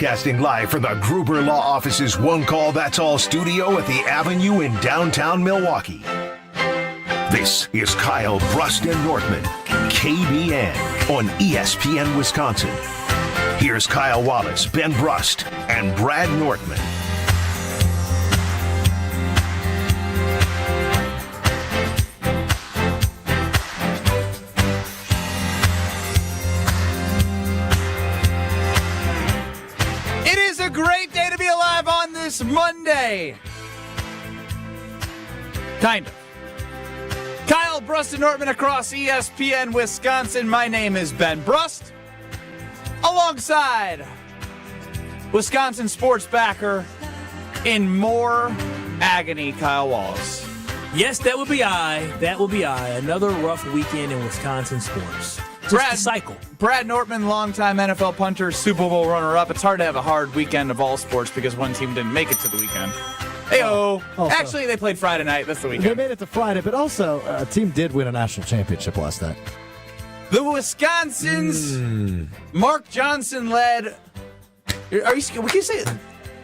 Broadcasting live from the Gruber Law Office's One Call That's All studio at the Avenue in downtown Milwaukee. This is Kyle, Brust, and Nortman, KBN on ESPN Wisconsin. Here's Kyle Wallace, Ben Brust, and Brad Nortman. It is a great day to be alive on this Monday. Kind of. Kyle, Brust, and Nortman across ESPN Wisconsin. My name is Ben Brust. Alongside Wisconsin sports backer in more agony, Kyle Wallace. Yes, that would be I. That will be I. Another rough weekend in Wisconsin sports. Just a cycle. Brad Nortman, longtime NFL punter, Super Bowl runner-up. It's hard to have a hard weekend of all sports because one team didn't make it to the weekend. Hey-oh. Actually, they played Friday night. That's the weekend. They made it to Friday, but also a team did win a national championship last night. The Wisconsin's Mark Johnson led. Are you? What can you say?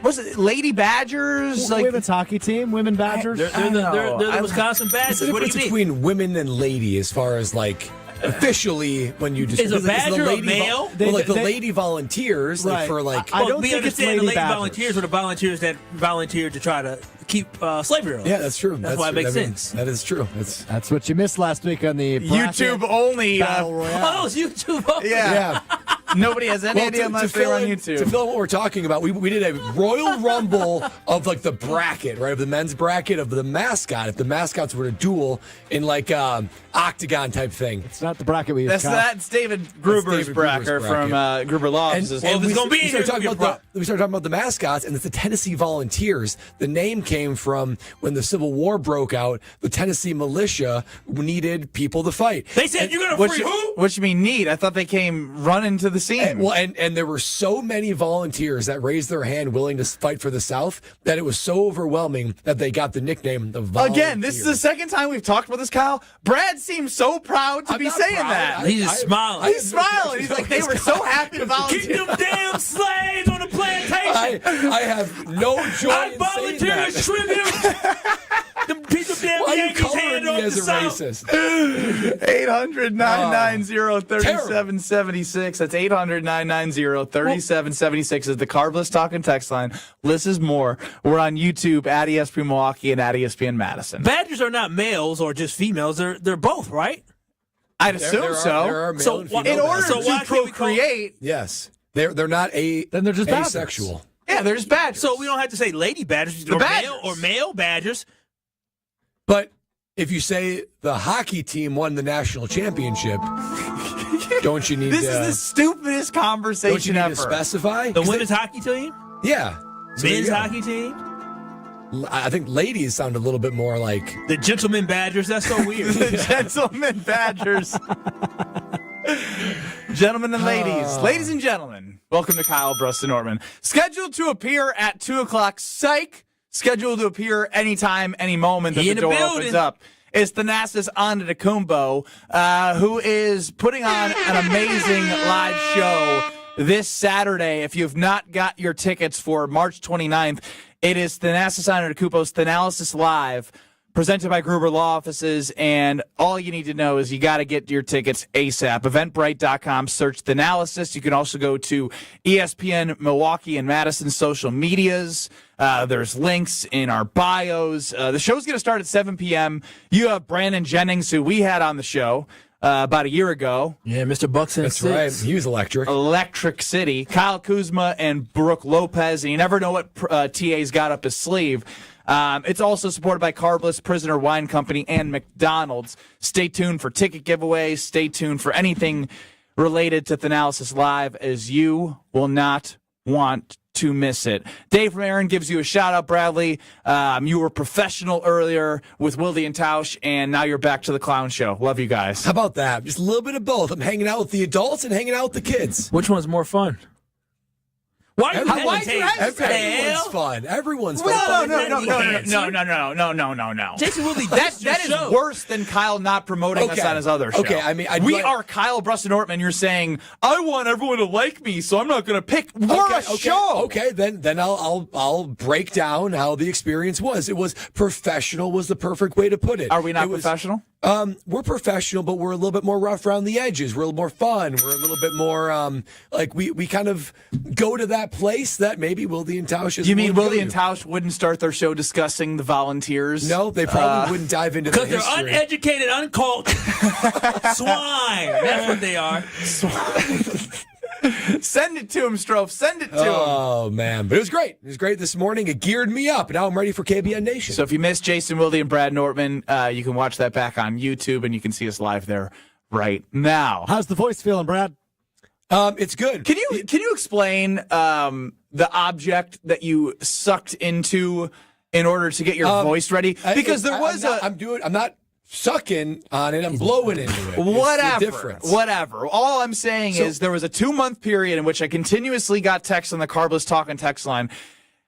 Was it Lady Badgers? Women's hockey team, women Badgers. They're the Wisconsin Badgers. What's the What do difference you mean? between women and lady as far as like officially when you just Is a badger a male? The lady volunteers Right. like for like. I don't we think it's understand the Lady lady Badgers. volunteers were the volunteers that volunteered to try to keep slavery on. Yeah, that's true. That's why it makes sense. That is true. That's what you missed last week on the YouTube only. Battle Royale. Oh, it's YouTube. Yeah. Nobody has any idea unless they're on YouTube. To fill in what we're talking about, we did a Royal Rumble of like the bracket, right? Of the men's bracket of the mascot. If the mascots were to duel in like octagon type thing. It's not the bracket we used. That's David Gruber's bracket from Gruber Law Offices. Well, we it's gonna be started here. we started talking about the mascots, and it's the Tennessee Volunteers. The name came from when the Civil War broke out. The Tennessee militia needed people to fight. They said you're gonna free who? What you mean neat? I thought they came running to the scene. And there were so many volunteers that raised their hand willing to fight for the South that it was so overwhelming that they got the nickname the Volunteers. Again, this is the second time we've talked about this, Kyle. Brad seems so proud to I'm be not saying proud. that. He's just smiling. He's smiling. He's like, they were so happy to volunteer. Keep them damn slaves on the plantation. I have no joy I in saying volunteer that. as tribute. Them piece of damn Why are you Yankees coloring hand me off as the a South. racist? 800-990-3776. That's 800-990-3776 is the Carbliss talking text line. Liz is more. We're on YouTube at ESPN Milwaukee and at ESPN Madison. Badgers are not males or just females. They're both, right? I'd assume There so. are male So and why- female In order badgers. So why to can't we call- procreate, Yes. They're not Then they're just badgers. asexual. yeah, they're just badgers. So we don't have to say lady badgers The or Badgers. male badgers. But if you say the hockey team won the national championship, don't you need this is the stupidest don't you conversation need ever. to specify? The women's hockey team, Yeah. So there you men's go. hockey team, I think ladies sound a little bit more like the gentlemen badgers. That's so weird. The gentlemen badgers. Gentlemen and ladies and gentlemen, welcome to Kyle, Brust, and Nortman. Scheduled to appear at 2 o'clock, psych. Scheduled to appear anytime, any moment that He the in the door building. opens up. It's Thanasis Antetokounmpo, who is putting on an amazing live show this Saturday. If you've not got your tickets for March 29th, it is Thanasis Antetokounmpo's Thanasis Live, presented by Gruber Law Offices, and all you need to know is you got to get your tickets ASAP. Eventbrite.com, search Thanalysis. You can also go to ESPN Milwaukee and Madison social medias. There's links in our bios. The show's going to start at 7 p.m. You have Brandon Jennings, who we had on the show about a year ago. Yeah, Mr. Bucks and that's six. right. He was electric. Electric City. Kyle Kuzma and Brooke Lopez, and you never know what TA's got up his sleeve. It's also supported by Carbliss, Prisoner Wine Company, and McDonald's. Stay tuned for ticket giveaways. Stay tuned for anything related to Thanalysis Live, as you will not want to miss it. Dave from Aaron gives you a shout-out, Bradley. You were professional earlier with Wilde and Tausch, and now you're back to the clown show. Love you guys. How about that? Just a little bit of both. I'm hanging out with the adults and hanging out with the kids. Which one's more fun? Why are you Why'd you hesitate? Everyone's fun. Everyone's fun. No. Jason Wilde, That is worse than Kyle not promoting us on his other show. Okay, I mean, we are Kyle, Brust, and Nortman. You're saying I want everyone to like me, so I'm not going to pick. We're a show. Okay, then I'll break down how the experience was. It was professional. Was the perfect way to put it. Are we not professional? We're professional, but we're a little bit more rough around the edges. We're a little more fun. We're a little bit more like we kind of go to that place that maybe Wilde and Tausch is. You mean Wilde and Tausch wouldn't start their show discussing the Volunteers? No, they probably wouldn't dive into the because they're uneducated, uncultured swine. That's what they are. Send it to him, Strofe. Send it to him. Oh, man. But it was great. It was great this morning. It geared me up. Now I'm ready for KBN Nation. So if you missed Jason Wilde and Brad Nortman, you can watch that back on YouTube, and you can see us live there right now. How's the voice feeling, Brad? It's good. Can you explain the object that you sucked into in order to get your voice ready? Because I'm not sucking on it. I'm blowing into it. Whatever. The difference. Whatever. All I'm saying is there was a 2-month period in which I continuously got texts on the Carbliss Talk and text line.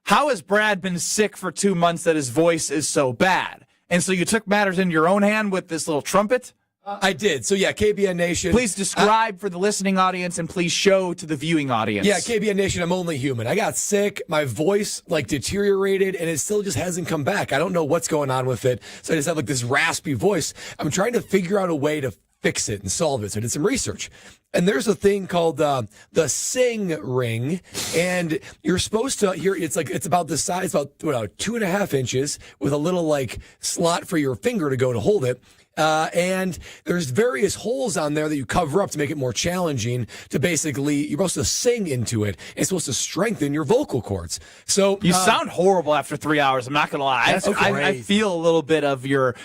How has Brad been sick for 2 months that his voice is so bad? And so you took matters into your own hand with this little trumpet? I did. So, yeah, KBN Nation. Please describe for the listening audience and please show to the viewing audience. Yeah, KBN Nation, I'm only human. I got sick. My voice, deteriorated, and it still just hasn't come back. I don't know what's going on with it. So I just have, this raspy voice. I'm trying to figure out a way to fix it and solve it. So I did some research. And there's a thing called the sing ring, and you're supposed to hear. It's about the size, about 2.5 inches, with a little slot for your finger to go to hold it. And there's various holes on there that you cover up to make it more challenging to basically, you're supposed to sing into it. It's supposed to strengthen your vocal cords. So you sound horrible after 3 hours. I'm not going to lie. I feel a little bit of your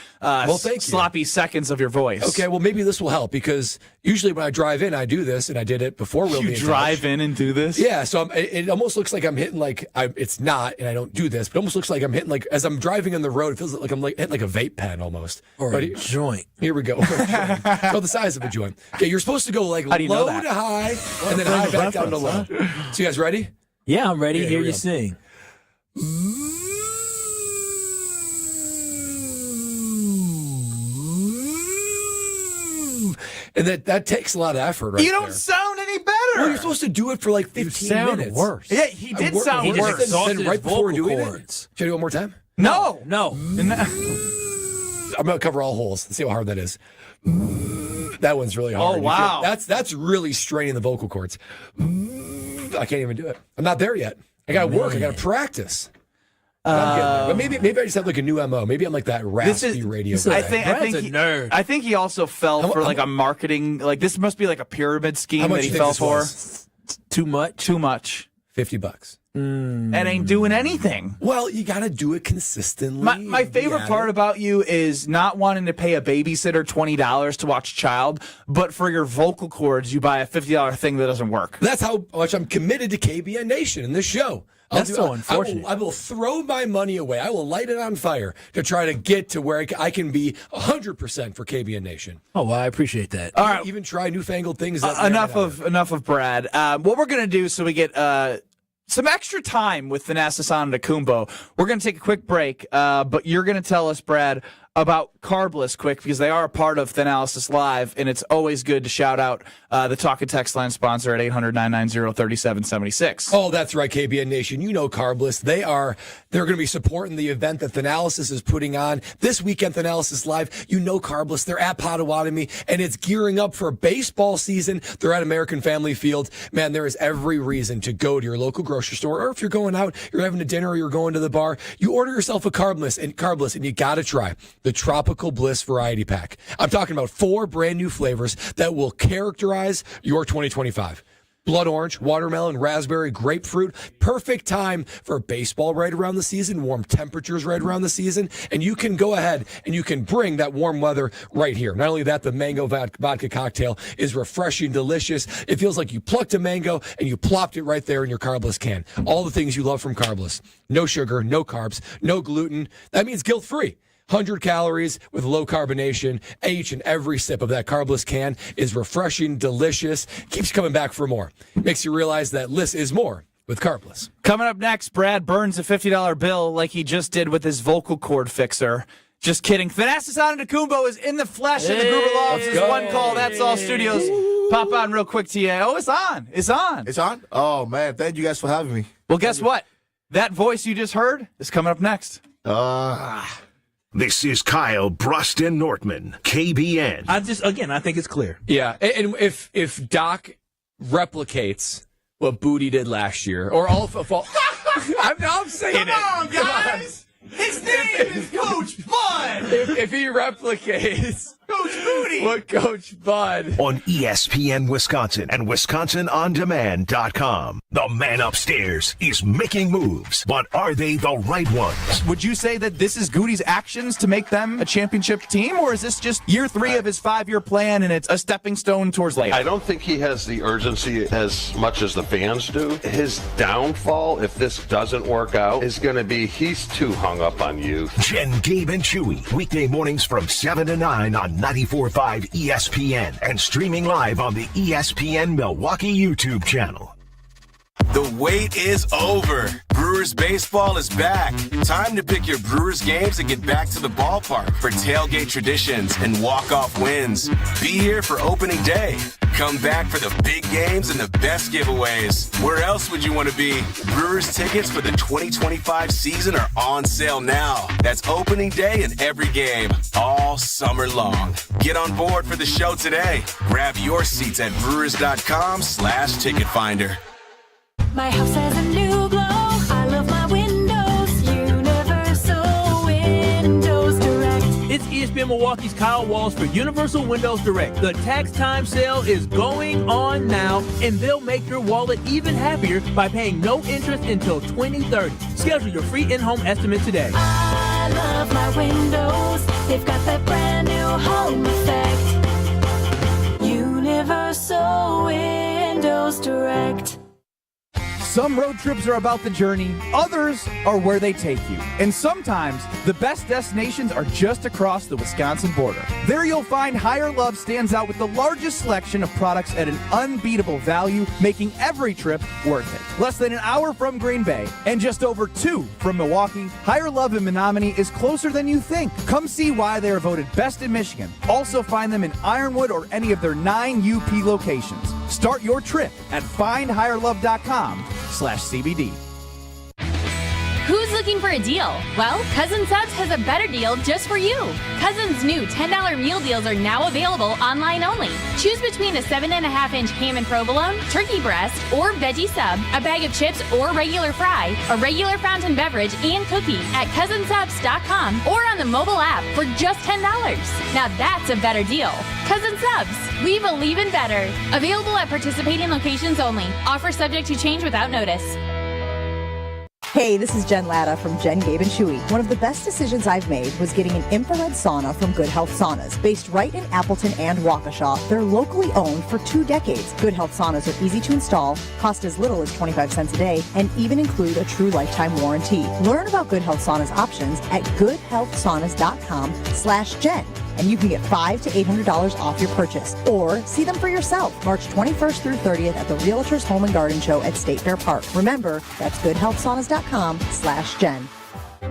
sloppy seconds of your voice. Okay, well, maybe this will help because usually when I drive in, I do this, and I did it before Wilde. You drive in and do this? Yeah, so it almost looks like I'm hitting it's not, and I don't do this, but it almost looks like I'm hitting as I'm driving on the road, it feels like I'm hitting a vape pen almost. Or a joint. Here we go. So the size of a joint. Okay, you're supposed to go low to high, and then high back down to low. So you guys ready? Yeah, I'm ready to hear you sing. And that takes a lot of effort, right? You don't sound any better. Well, you're supposed to do it for 15 minutes. Worse. Yeah, he did sound worse. Then right before doing it. Should I do it one more time? No. I'm going to cover all holes. Let's see how hard that is. That one's really hard. Oh, wow. That's really straining the vocal cords. I can't even do it. I'm not there yet. I got to work. I got to practice. But maybe I just have a new MO. Maybe I'm that raspy radio guy. Brad's a nerd. I think he also fell for a marketing, this must be a pyramid scheme that he fell for. Too much? Too much. $50. And ain't doing anything. Well, you got to do it consistently. My favorite part about you is not wanting to pay a babysitter $20 to watch Child, but for your vocal cords, you buy a $50 thing that doesn't work. That's how much I'm committed to KBN Nation and this show. That's so unfortunate. I will throw my money away. I will light it on fire to try to get to where I can be 100% for KBN Nation. Oh, well, I appreciate that. All right. Even try newfangled things. Enough of Brad. What we're going to do so we get some extra time with Thanasis Antetokounmpo, we're going to take a quick break, but you're going to tell us, Brad, about Carbliss quick because they are a part of Thanasis Live, and it's always good to shout out the Talk and Text line sponsor at 800-990-3776. Oh, that's right, KBN Nation. You know Carbliss. They're going to be supporting the event that Thanasis is putting on this weekend, Thanasis Live. You know Carbliss. They're at Pottowatomi, and it's gearing up for baseball season. They're at American Family Field. Man, there is every reason to go to your local grocery store, or if you're going out, you're having a dinner, or you're going to the bar, you order yourself a Carbliss, and you got to try the Tropical Bliss Variety Pack. I'm talking about 4 brand new flavors that will characterize your 2025. Blood orange, watermelon, raspberry, grapefruit. Perfect time for baseball right around the season, warm temperatures right around the season, and you can go ahead and you can bring that warm weather right here. Not only that, the mango vodka cocktail is refreshing, delicious. It feels like you plucked a mango and you plopped it right there in your Carbliss can. All the things you love from Carbliss. No sugar, no carbs, no gluten. That means guilt-free. 100 calories with low carbonation. Each and every sip of that Carbliss can is refreshing, delicious, keeps you coming back for more. Makes you realize that less is more with Carbliss. Coming up next, Brad burns a $50 bill like he just did with his vocal cord fixer. Just kidding. Thanasis Antetokounmpo is in the flesh in the Gruber Law Office's One Call That's All Studios. Pop on real quick, TA. Oh, it's on. It's on. It's on? Oh, man. Thank you guys for having me. Well, guess what? That voice you just heard is coming up next. This is Kyle, Brust, and Nortman, KBN. I think it's clear. Yeah, and if Doc replicates what Booty did last year, or all I'm saying Come on, guys. His name is Coach Bud. if he replicates Coach Booty. what Coach Bud. On ESPN Wisconsin and WisconsinOnDemand.com. The man upstairs is making moves, but are they the right ones? Would you say that this is Goody's actions to make them a championship team, or is this just year 3 of his 5-year plan and it's a stepping stone towards later? I don't think he has the urgency as much as the fans do. His downfall, if this doesn't work out, is going to be he's too hung up on youth. Jen, Gabe, and Chewy, weekday mornings from 7 to 9 on 94.5 ESPN and streaming live on the ESPN Milwaukee YouTube channel. The wait is over. Brewers baseball is back. Time to pick your Brewers games and get back to the ballpark for tailgate traditions and walk-off wins. Be here for opening day. Come back for the big games and the best giveaways. Where else would you want to be? Brewers tickets for the 2025 season are on sale now. That's opening day and every game, all summer long. Get on board for the show today. Grab your seats at brewers.com/ticket finder. My house has a new glow. I love my windows. Universal Windows Direct. It's ESPN Milwaukee's Kyle Walsh for Universal Windows Direct. The tax time sale is going on now, and they'll make your wallet even happier by paying no interest until 2030. Schedule your free in-home estimate today. I love my windows. They've got that brand new home effect. Universal Windows Direct. Some road trips are about the journey, others are where they take you. And sometimes, the best destinations are just across the Wisconsin border. There you'll find Higher Love stands out with the largest selection of products at an unbeatable value, making every trip worth it. Less than an hour from Green Bay, and just over 2 from Milwaukee, Higher Love in Menominee is closer than you think. Come see why they are voted best in Michigan. Also find them in Ironwood or any of their 9 UP locations. Start your trip at findhigherlove.com/CBD. Who's looking for a deal? Well, Cousin Subs has a better deal just for you. Cousin's new $10 meal deals are now available online only. Choose between a 7.5-inch ham and provolone, turkey breast, or veggie sub, a bag of chips or regular fry, a regular fountain beverage, and cookie at cousinsubs.com or on the mobile app for just $10. Now that's a better deal. Cousin Subs, we believe in better. Available at participating locations only. Offer subject to change without notice. Hey, this is Jen Latta from Jen, Gabe, and Chewy. One of the best decisions I've made was getting an infrared sauna from Good Health Saunas. Based right in Appleton and Waukesha, they're locally owned for 2 decades. Good Health Saunas are easy to install, cost as little as 25 cents a day, and even include a true lifetime warranty. Learn about Good Health Saunas options at goodhealthsaunas.com/Jen. And you can get $500 to $800 off your purchase. Or see them for yourself March 21st through 30th at the Realtors Home and Garden Show at State Fair Park. Remember, that's goodhealthsaunas.com/Jen.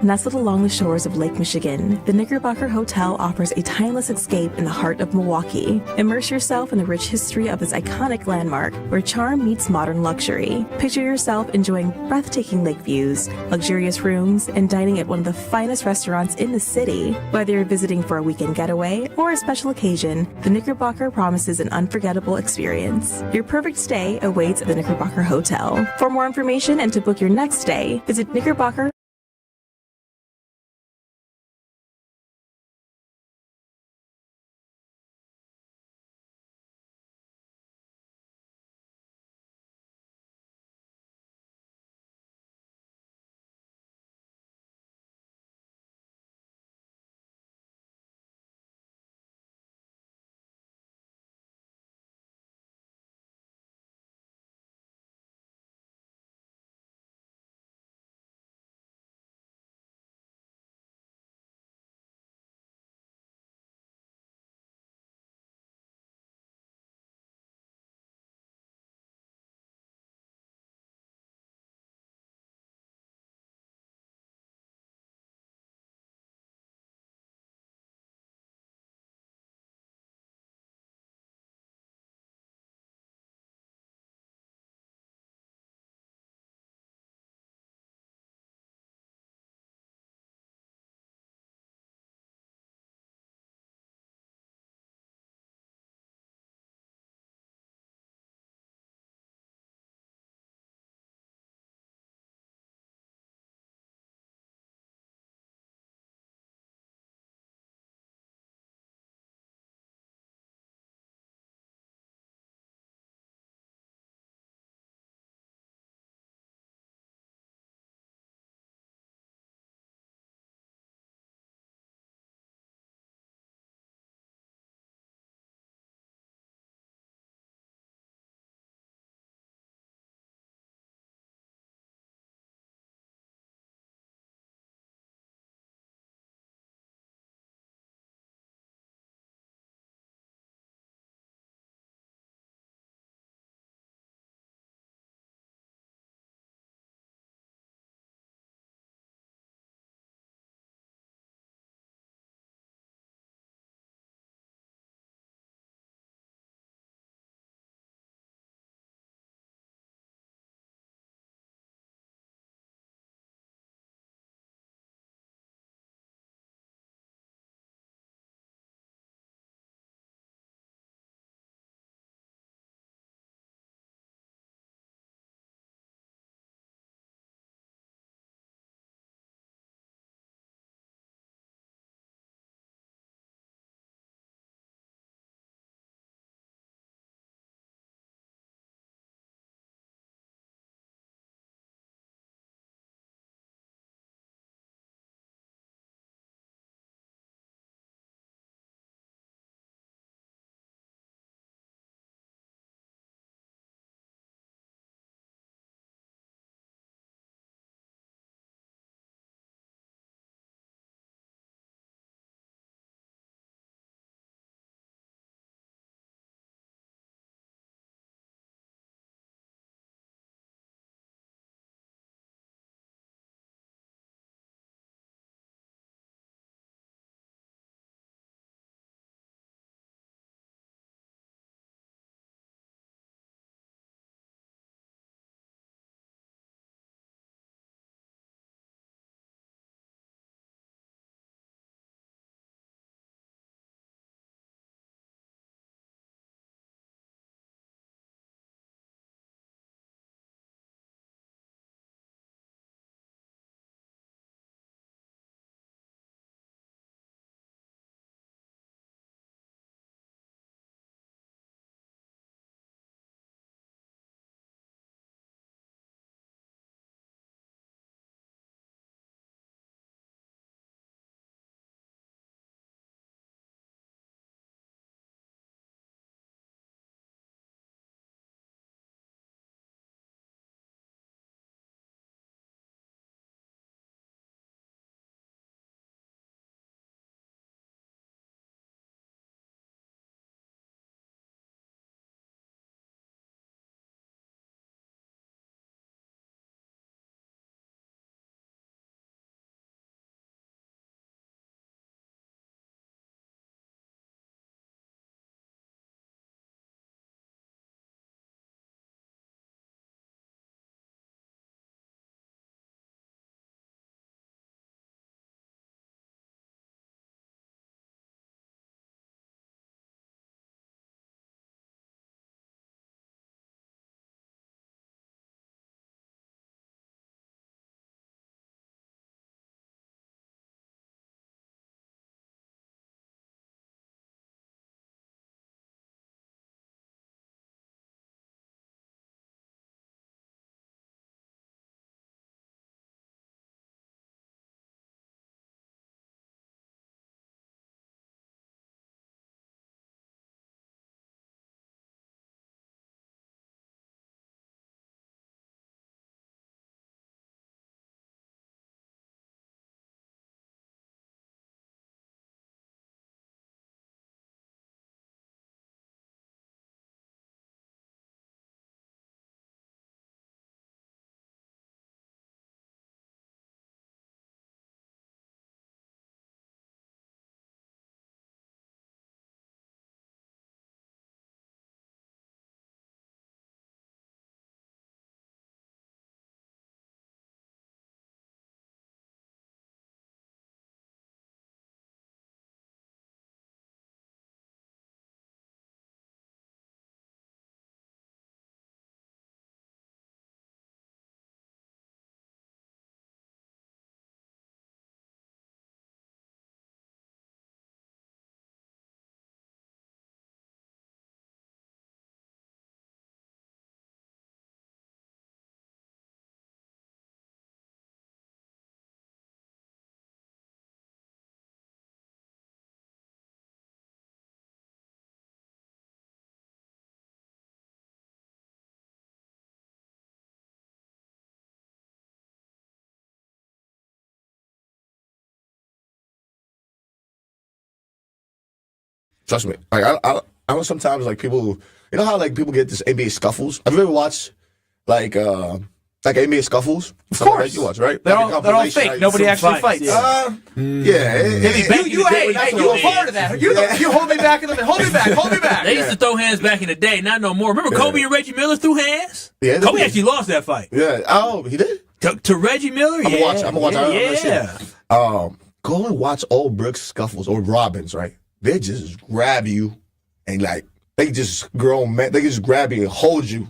Nestled along the shores of Lake Michigan, the Knickerbocker Hotel offers a timeless escape in the heart of Milwaukee. Immerse yourself in the rich history of this iconic landmark, where charm meets modern luxury. Picture yourself enjoying breathtaking lake views, luxurious rooms, and dining at one of the finest restaurants in the city. Whether you're visiting for a weekend getaway or a special occasion, the Knickerbocker promises an unforgettable experience. Your perfect stay awaits at the Knickerbocker Hotel. For more information and to book your next stay, visit Knickerbocker Trust me. Like I know sometimes like people, you know how like people get this NBA scuffles. Have you ever watched like NBA scuffles? Of course, like you watch, right? They're Like all fake. Nobody actually fights. Yeah. You were part of that. You hold me back in the hold me back. They used to throw hands back in the day, not no more. Remember Kobe and Reggie Miller threw hands? Yeah, Kobe actually lost that fight. Yeah. Oh, he did? To Reggie Miller? I'm gonna watch. Yeah. Go and watch old Brooks scuffles or Robins, right? They just grab you and like they just grown men. They just grab you and hold you.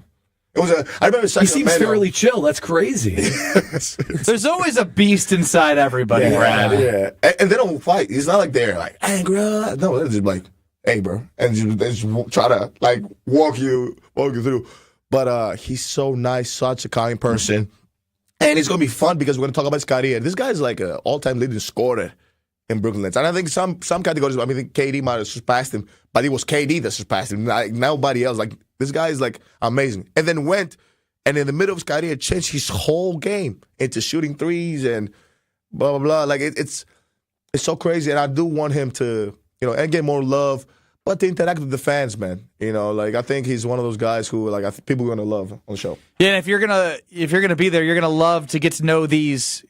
It was I remember. He seems fairly chill. That's crazy. There's always a beast inside everybody, Brad. Yeah. And they don't fight. It's not like they're like, hey, bro. No, they're just like, hey, bro, and they just try to like walk you through. But he's so nice, such a kind person. And it's going to be fun because we're going to talk about his career. This guy's like an all-time leading scorer in Brooklyn Nets. And I think some categories, I think KD might have surpassed him, but it was KD that surpassed him. Like, nobody else. Like, this guy is like amazing. And then went, and in the middle of his career, changed his whole game into shooting threes and blah, blah, blah. Like, it's so crazy. And I do want him to, and get more love, but to interact with the fans, man. Like I think he's one of those guys who like people are gonna love on the show. Yeah, and if you're gonna be there, you're gonna love to get to know these,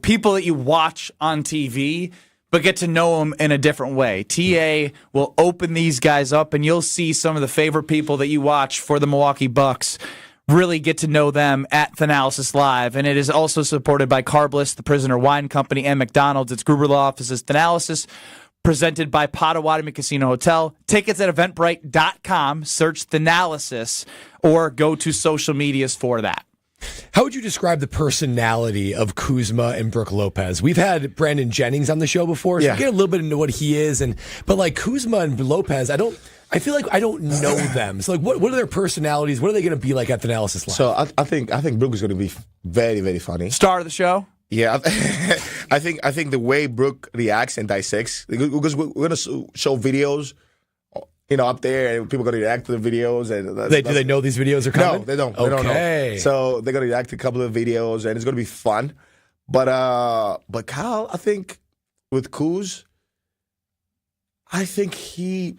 people that you watch on TV, but get to know them in a different way. TA will open these guys up, and you'll see some of the favorite people that you watch for the Milwaukee Bucks. Really get to know them at Thanasis Live. And it is also supported by Carbliss, the Prisoner Wine Company, and McDonald's. It's Gruber Law Offices Thanasis, presented by Pottowatomi Casino Hotel. Tickets at Eventbrite.com. Search Thanasis or go to social medias for that. How would you describe the personality of Kuzma and Brook Lopez? We've had Brandon Jennings on the show before, so we get a little bit into what he is. But like Kuzma and Lopez, I feel like I don't know them. So like, what are their personalities? What are they going to be like at Thanasis Live? So I think Brook is going to be very, very funny. Star of the show? Yeah, I think the way Brook reacts and dissects, because we're going to show videos, up there, and people are going to react to the videos. And do they know these videos are coming? No, they don't. Okay. They don't know. So they're going to react to a couple of videos, and it's going to be fun. But Kyle, I think with Kuz, I think he.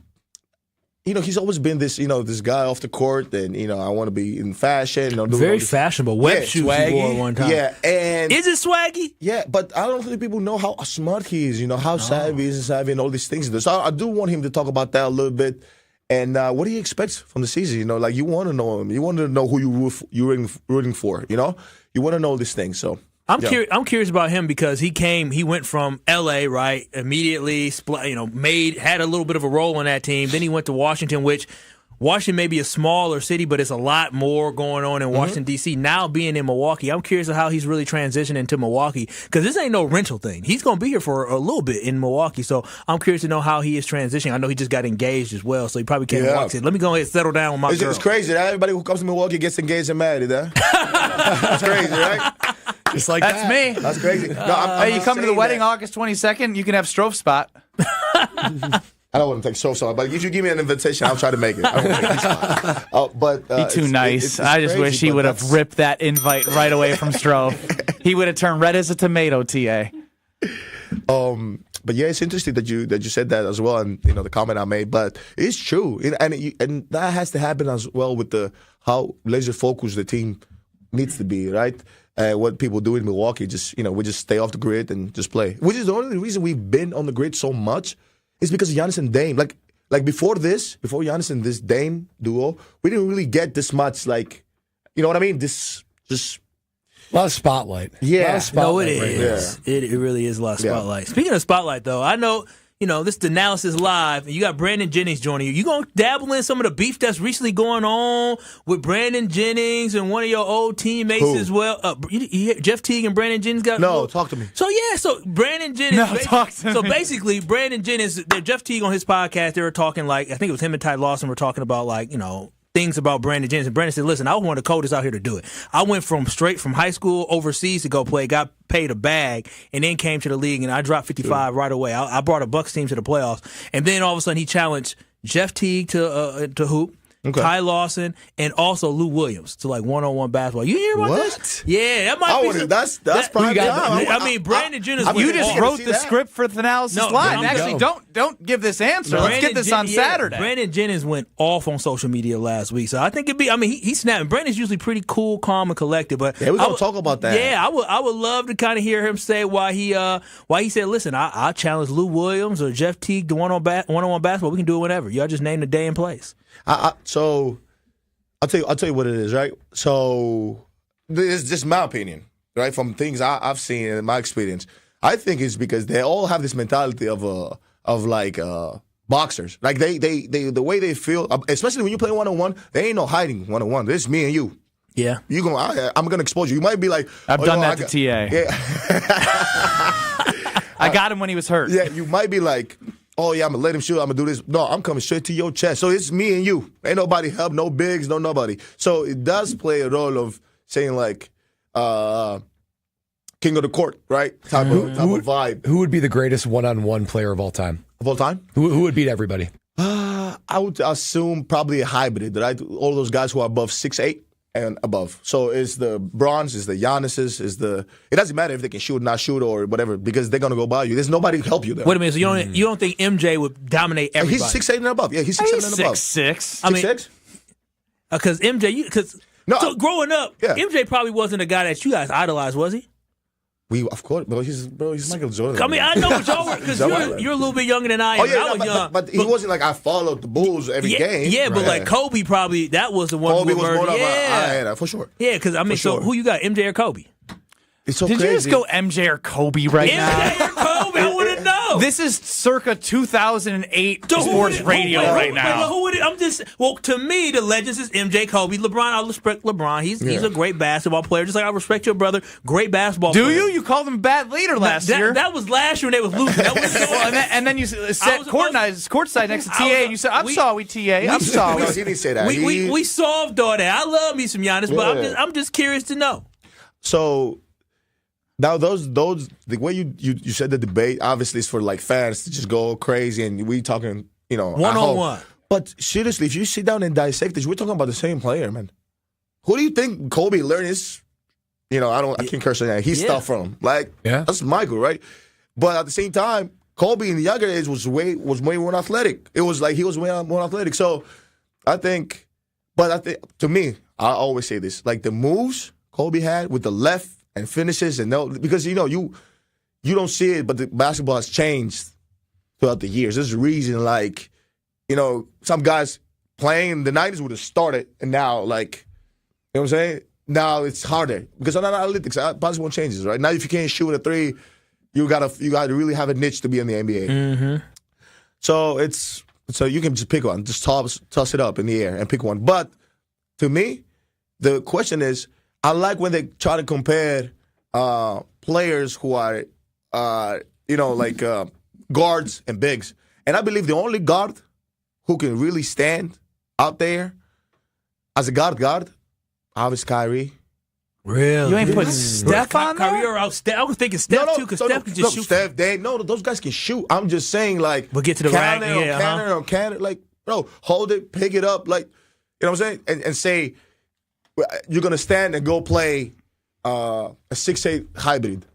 He's always been this, this guy off the court, and I want to be in fashion. Very fashionable. Web shoes he wore one time. Yeah, and is it swaggy? Yeah, but I don't think people know how smart he is. How savvy he is, and all these things. So I do want him to talk about that a little bit. And what do you expect from the season? Like you want to know him. You want to know who you're rooting for. You want to know these things. So. I'm curious about him because he went from LA, right, immediately, had a little bit of a role in that team. Then he went to Washington, which Washington may be a smaller city, but it's a lot more going on in Washington, D.C. Now being in Milwaukee, I'm curious of how he's really transitioning to Milwaukee because this ain't no rental thing. He's going to be here for a little bit in Milwaukee, so I'm curious to know how he is transitioning. I know he just got engaged as well, so he probably can't walk it. Let me go ahead and settle down with my girl. It's crazy. Everybody who comes to Milwaukee gets engaged and married. That's crazy, right? Just like That's that. me. That's crazy. No, you come to the wedding August 22nd, you can have Strofe spot. I don't want to take so, but if you give me an invitation, I'll try to make it. I don't want to take Be too nice. I just wish he would have ripped that invite right away from Strofe. He would have turned red as a tomato, TA. But yeah, it's interesting that you said that as well, and the comment I made. But it's true, and that has to happen as well with how laser focused the team needs to be, right? What people do in Milwaukee, we just stay off the grid and just play. Which is the only reason we've been on the grid so much is because of Giannis and Dame. Like before Giannis and this Dame duo, we didn't really get this much. Like, you know what I mean? This just a lot of spotlight. Yeah, a lot of spotlight. No, it is. Yeah. It really is a lot of spotlight. Yeah. Speaking of spotlight, though, I know. This is Thanasis Live, and you got Brandon Jennings joining you. You going to dabble in some of the beef that's recently going on with Brandon Jennings and one of your old teammates as well? Jeff Teague and Brandon Jennings got... No, talk to me. So Brandon Jennings... talk to me. So basically, Brandon Jennings, Jeff Teague on his podcast, they were talking I think it was him and Ty Lawson were talking about things about Brandon Jennings. And Brandon said, listen, I was one of the coldest out here to do it. I went straight from high school overseas to go play, got paid a bag, and then came to the league, and I dropped 55 right away. I brought a Bucks team to the playoffs. And then all of a sudden he challenged Jeff Teague to hoop, Okay. Ty Lawson, and also Lou Williams to like one-on-one basketball. You hear about What? this? Yeah, that might be. That's prime time. I mean, Brandon Jennings. You just gonna wrote see the that. script for Thanasis No, Live. no, Actually, no. don't give this answer. Let's get this on Saturday. Brandon Jennings went off on social media last week, so I think it'd be. I mean, he's snapping. Brandon's usually pretty cool, calm, and collected, but Yeah, we're gonna talk about that. Yeah, I would love to kind of hear him say why he said, listen, I challenge Lou Williams or Jeff Teague to one-on-one basketball. We can do it whenever. Y'all just name the day and place. So I'll tell you what it is, right? So this is just my opinion, right? From things I've seen in my experience, I think it's because they all have this mentality of boxers. Like they the way they feel, especially when you play one-on-one, there ain't no hiding one-on-one. This is me and you. Yeah, I'm gonna expose you. You might be like, I've done that to TA. Yeah. I got him when he was hurt. Yeah, you might be like, oh yeah, I'm gonna let him shoot. I'm gonna do this. No, I'm coming straight to your chest. So it's me and you. Ain't nobody help, no bigs, no nobody. So it does play a role of saying like, king of the court, right? Type of vibe. Who would be the greatest one-on-one player of all time? Of all time? Who would beat everybody? I would assume probably a hybrid, right? All those guys who are above 6'8" and above. So it's the Bronze, it's the Giannis's, it doesn't matter if they can shoot or not shoot or whatever, because they're gonna go by you. There's nobody to help you there. Wait a minute, so you don't think MJ would dominate everybody? He's 6'8" and above. Yeah, he's 6'7" and above. 6'6". I mean, 6'6"? Because MJ, so growing up, Yeah. MJ probably wasn't a guy that you guys idolized, was he? Of course, he's Michael Jordan. I mean, I know what y'all were, because you're a little bit younger than I am. Oh, yeah, I was young. but he wasn't like I followed the Bulls every game. Yeah, but like Kobe probably, that was the one Kobe who was murdered. more of Yeah, for sure. Yeah, because I mean, For sure. so who you got, MJ or Kobe? It's so Did crazy. you just go MJ or Kobe right now? MJ or Kobe? I want to know. This is circa 2008 sports radio right now. Who would it? To me, the legends is MJ, Kobe, LeBron. I respect LeBron. He's a great basketball player, just like I respect your brother. Great basketball player. Do you? You called him a bad leader last year. That was last year when they was losing. That was and then you sat courtside next to TA, and you said, I'm sorry, TA. I'm sorry. No, he didn't say that. We solved all that. I love me some Giannis, but I'm just curious to know. So now those the way you said the debate obviously is for like fans to just go crazy, and we talking one-on-one. But seriously, if you sit down and dissect this, we're talking about the same player, man. Who do you think Kobe learned his? I can't curse on that. His stuff from that's Michael, right? But at the same time, Kobe in the younger age was way more athletic. It was like he was way more athletic. So I think to me, I always say this: like the moves Kobe had with the left and finishes, because you don't see it, but the basketball has changed throughout the years. There's a reason, like, some guys playing in the 90s would have started, and now, like, you know what I'm saying? Now it's harder because of analytics. Basketball changes, right? Now if you can't shoot a three, you gotta really have a niche to be in the NBA. Mm-hmm. So you can just pick one, just toss it up in the air and pick one. But to me, the question is, I like when they try to compare players who are, guards and bigs. And I believe the only guard who can really stand out there as a guard, obviously Kyrie. Really? You ain't putting Steph on there? Kyrie or I was thinking Steph too, because Steph can just shoot. Steph, those guys can shoot. I'm just saying, like, but get to the rack, counter, like, bro, hold it, pick it up, like, you know what I'm saying, and say you're gonna stand and go play a 6'8" hybrid.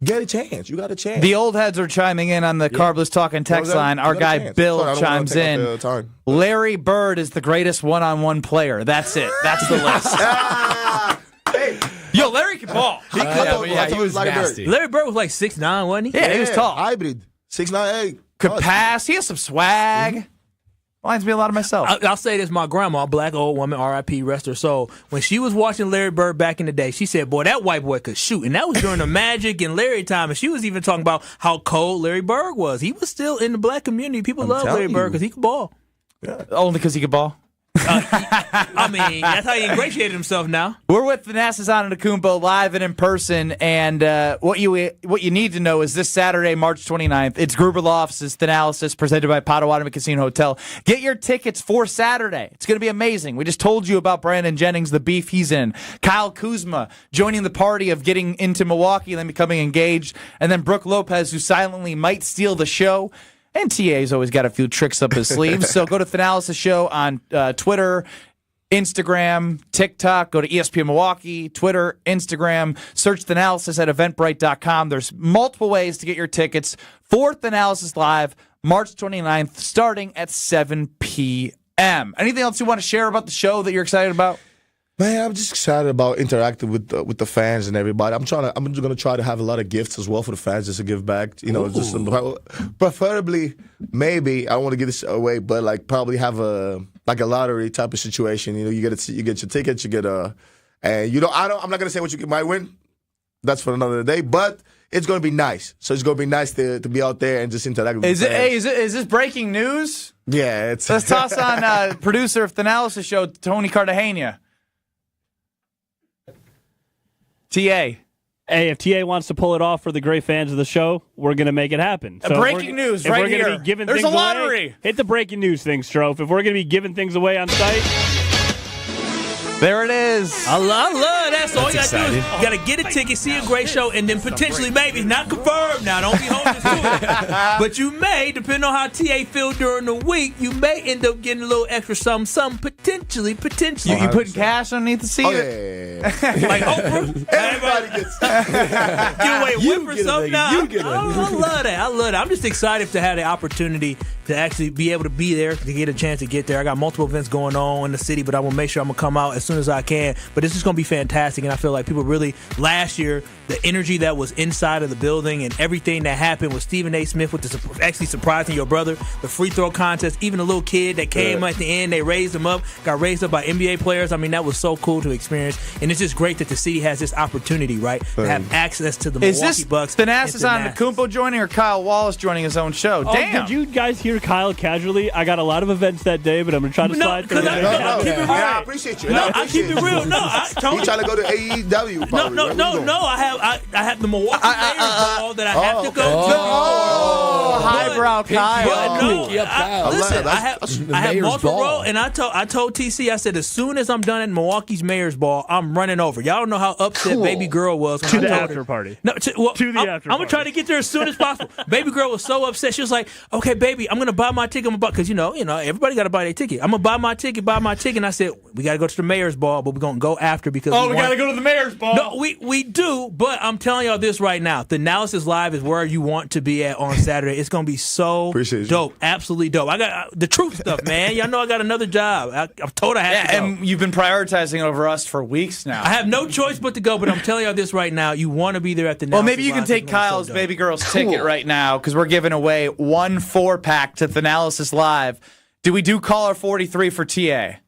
Get a chance. You got a chance. The old heads are chiming in on the Carbliss Talking text line. Our guy Bill chimes in. Larry Bird is the greatest one-on-one player. That's it. That's the list. Hey. Yo, Larry can ball. He was nasty. Larry Bird was like 6'9", wasn't he? Yeah, he was tall. Hybrid. 6'9". Could pass. He has some swag. Mm-hmm. Reminds me a lot of myself. I'll say this, my grandma, a black old woman, R.I.P., rest her soul, when she was watching Larry Bird back in the day, she said, boy, that white boy could shoot. And that was during the Magic and Larry time. And she was even talking about how cold Larry Bird was. He was still in the black community. People love Larry Bird because he could ball. Yeah. Only because he could ball? I mean, that's how he ingratiated himself now. We're with Thanasis Antetokounmpo live and in person, and what you need to know is this Saturday, March 29th, it's Gruber Law Offices Thanasis, presented by Pottowatomi Casino Hotel. Get your tickets for Saturday. It's going to be amazing. We just told you about Brandon Jennings, the beef he's in. Kyle Kuzma joining the party of getting into Milwaukee and then becoming engaged, and then Brooke Lopez, who silently might steal the show. And TA's always got a few tricks up his sleeve. So go to Thanasis Show on Twitter, Instagram, TikTok. Go to ESPN Milwaukee, Twitter, Instagram. Search Thanasis at eventbrite.com. There's multiple ways to get your tickets for Thanasis Live, March 29th, starting at 7 p.m. Anything else you want to share about the show that you're excited about? Man, I'm just excited about interacting with the fans and everybody. I'm just gonna try to have a lot of gifts as well for the fans, just to give back. Just preferably, maybe I don't want to give this away, but like probably have a lottery type of situation. You get your tickets, you get I'm not gonna say what you might win. That's for another day, but it's gonna be nice. So it's gonna be nice to be out there and just interact with the fans. Is this breaking news? Yeah, let's toss on producer of Thanasis Show, Tony Cartagena. TA. Hey, if TA wants to pull it off for the great fans of the show, we're going to make it happen. So breaking news right here. There's a lottery. Away, hit the breaking news thing, Strofe. If we're going to be giving things away on site... There it is. I love that. So all you got to do is you got to get a ticket, see a great show, and then potentially, maybe, not confirmed now, don't be holding us to it. But you may, depending on how TA feels during the week, you may end up getting a little extra something, potentially. You putting cash underneath the seat? Oh, yeah. Like Oprah? Everybody gets Give away a whip or something now. I love that. I'm just excited to have the opportunity to actually be able to be there, to get a chance to get there. I got multiple events going on in the city, but I will make sure I'm going to come out as soon as I can. But this is going to be fantastic, and I feel like people really, last year, the energy that was inside of the building and everything that happened with Stephen A. Smith with actually surprising your brother, the free throw contest, even a little kid that came at the end, they raised him up, got raised up by NBA players. I mean, that was so cool to experience, and it's just great that the city has this opportunity, right, to have access to the Milwaukee Bucks. Is this Thanasis Antetokounmpo joining or Kyle Wallace joining his own show? Damn. Did you guys hear Kyle casually? I got a lot of events that day, but I'm going to try to slide through. I appreciate you. I keep it real. No, Tony. You trying to go to AEW? Probably, no. I have the Milwaukee Bears ball that I have to go to. Highbrow Kyle. Listen, I have multiple roles, and I told TC, I said, as soon as I'm done at Milwaukee's Mayor's Ball, I'm running over. Y'all don't know how upset baby girl was to the after party. No, to the after party. I'm gonna try to get there as soon as possible. Baby girl was so upset. She was like, "Okay, baby, I'm gonna buy my ticket. Because you know, everybody got to buy their ticket. I'm gonna buy my ticket. And I said, we got to go to the Mayor's Ball, but we're gonna go after because we got to go to the Mayor's Ball. No, we do, but I'm telling y'all this right now. The Thanasis Live is where you want to be at on Saturday. It's gonna be so dope, absolutely dope. I got the truth stuff, man. Y'all know I got another job. I'm told I have to go. And you've been prioritizing over us for weeks now. I have no choice but to go, but I'm telling y'all this right now. You want to be there at the Thanasis. Well, maybe you can Live. take Kyle's baby girl's ticket right now because we're giving away 1 4-pack to Thanasis Live. Do we do caller 43 for TA?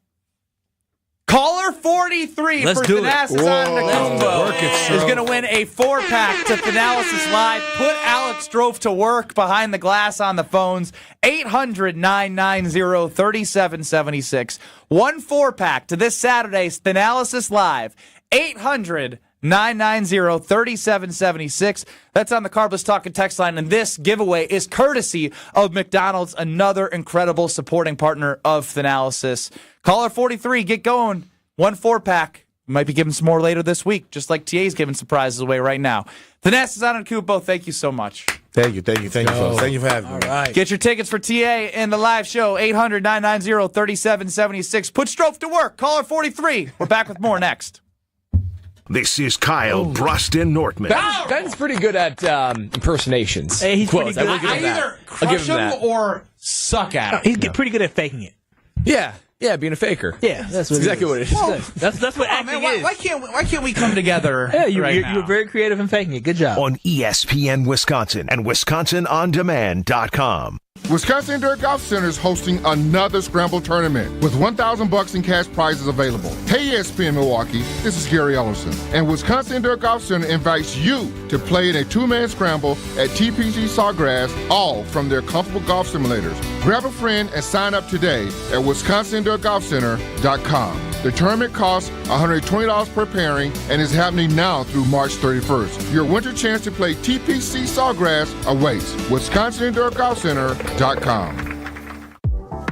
Caller 43 for Thanasis Antetokounmpo is going to win a 4-pack to Thanasis Live. Put Alex Strofe to work behind the glass on the phones. 800-990-3776. 1 4-pack to this Saturday's Thanasis Live. 800-990-3776. That's on the Carbliss Talk and Text line. And this giveaway is courtesy of McDonald's, another incredible supporting partner of Thanasis. Caller 43, get going. 1 4-pack. Might be giving some more later this week, just like TA's giving some prizes away right now. Thanasis Antetokounmpo, thank you so much. Thank you, folks. Thank you for having me. Right. Get your tickets for TA in the live show, 800-990-3776. Put Strofe to work. Caller 43. We're back with more next. This is Kyle, Brust, and Nortman. Ben's pretty good at impersonations. Hey, he's pretty good. I either crush him or suck at him. He's pretty good at faking it. Yeah, being a faker. Yeah, that's exactly what it is. Well, that's what acting is. Why can't we come together? Yeah, you now? were very creative in faking it. Good job. On ESPN Wisconsin and WisconsinOnDemand.com. Wisconsin Indoor Golf Center is hosting another Scramble tournament with $1,000 in cash prizes available. Hey ESPN Milwaukee, this is Gary Ellison, and Wisconsin Indoor Golf Center invites you to play in a 2-man scramble at TPC Sawgrass, all from their comfortable golf simulators. Grab a friend and sign up today at WisconsinIndoorGolfCenter.com. The tournament costs $120 per pairing and is happening now through March 31st. Your winter chance to play TPC Sawgrass awaits. WisconsinIndoorGolfCenter.com.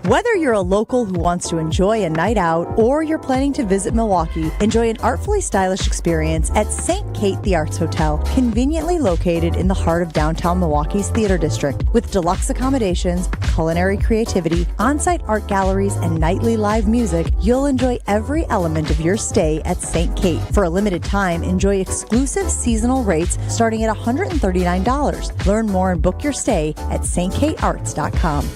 Whether you're a local who wants to enjoy a night out or you're planning to visit Milwaukee, enjoy an artfully stylish experience at St. Kate the Arts Hotel, conveniently located in the heart of downtown Milwaukee's Theater District. With deluxe accommodations, culinary creativity, on-site art galleries, and nightly live music, you'll enjoy every element of your stay at St. Kate. For a limited time, enjoy exclusive seasonal rates starting at $139. Learn more and book your stay at stkatearts.com.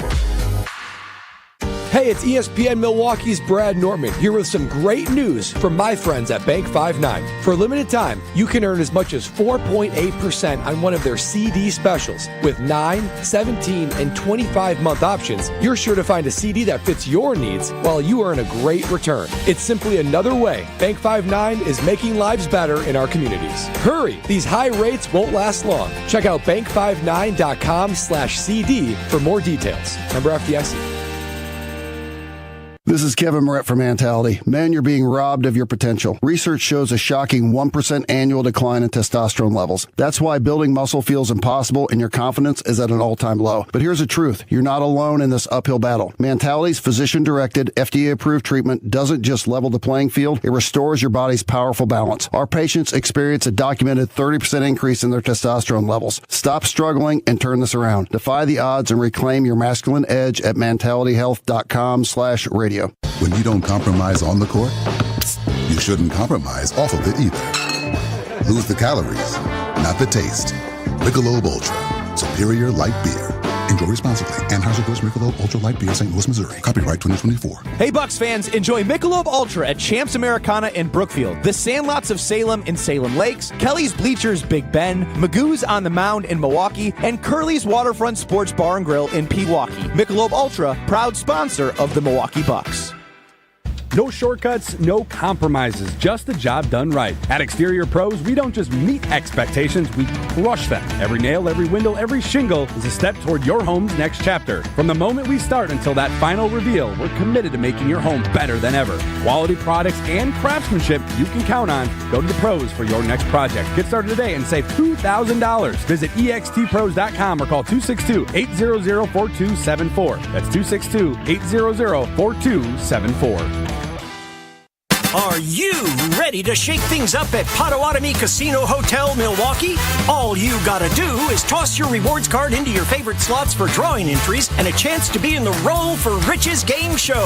Hey, it's ESPN Milwaukee's Brad Nortman here with some great news from my friends at Bank 59. For a limited time, you can earn as much as 4.8% on one of their CD specials. With 9, 17, and 25-month options, you're sure to find a CD that fits your needs while you earn a great return. It's simply another way Bank 59 is making lives better in our communities. Hurry, these high rates won't last long. Check out bank59.com/CD for more details. Member FDIC. This is Kevin Moret from Mentality. Men, you're being robbed of your potential. Research shows a shocking 1% annual decline in testosterone levels. That's why building muscle feels impossible and your confidence is at an all-time low. But here's the truth. You're not alone in this uphill battle. Mentality's physician-directed, FDA-approved treatment doesn't just level the playing field. It restores your body's powerful balance. Our patients experience a documented 30% increase in their testosterone levels. Stop struggling and turn this around. Defy the odds and reclaim your masculine edge at mentalityhealth.com/radio. When you don't compromise on the court, you shouldn't compromise off of it either. Lose the calories, not the taste. Michelob Ultra, superior light beer. Enjoy responsibly. Anheuser-Busch Michelob Ultra Light Beer, St. Louis, Missouri. Copyright 2024. Hey, Bucks fans, enjoy Michelob Ultra at Champs Americana in Brookfield, the Sandlots of Salem in Salem Lakes, Kelly's Bleachers Big Ben, Magoo's on the Mound in Milwaukee, and Curly's Waterfront Sports Bar and Grill in Pewaukee. Michelob Ultra, proud sponsor of the Milwaukee Bucks. No shortcuts, no compromises, just the job done right. At Exterior Pros, we don't just meet expectations, we crush them. Every nail, every window, every shingle is a step toward your home's next chapter. From the moment we start until that final reveal, we're committed to making your home better than ever. Quality products and craftsmanship you can count on. Go to the pros for your next project. Get started today and save $2,000. Visit extpros.com or call 262-800-4274. That's 262-800-4274. Are you ready to shake things up at Pottowatomi Casino Hotel, Milwaukee? All you gotta do is toss your rewards card into your favorite slots for drawing entries and a chance to be in the Roll for Riches game show.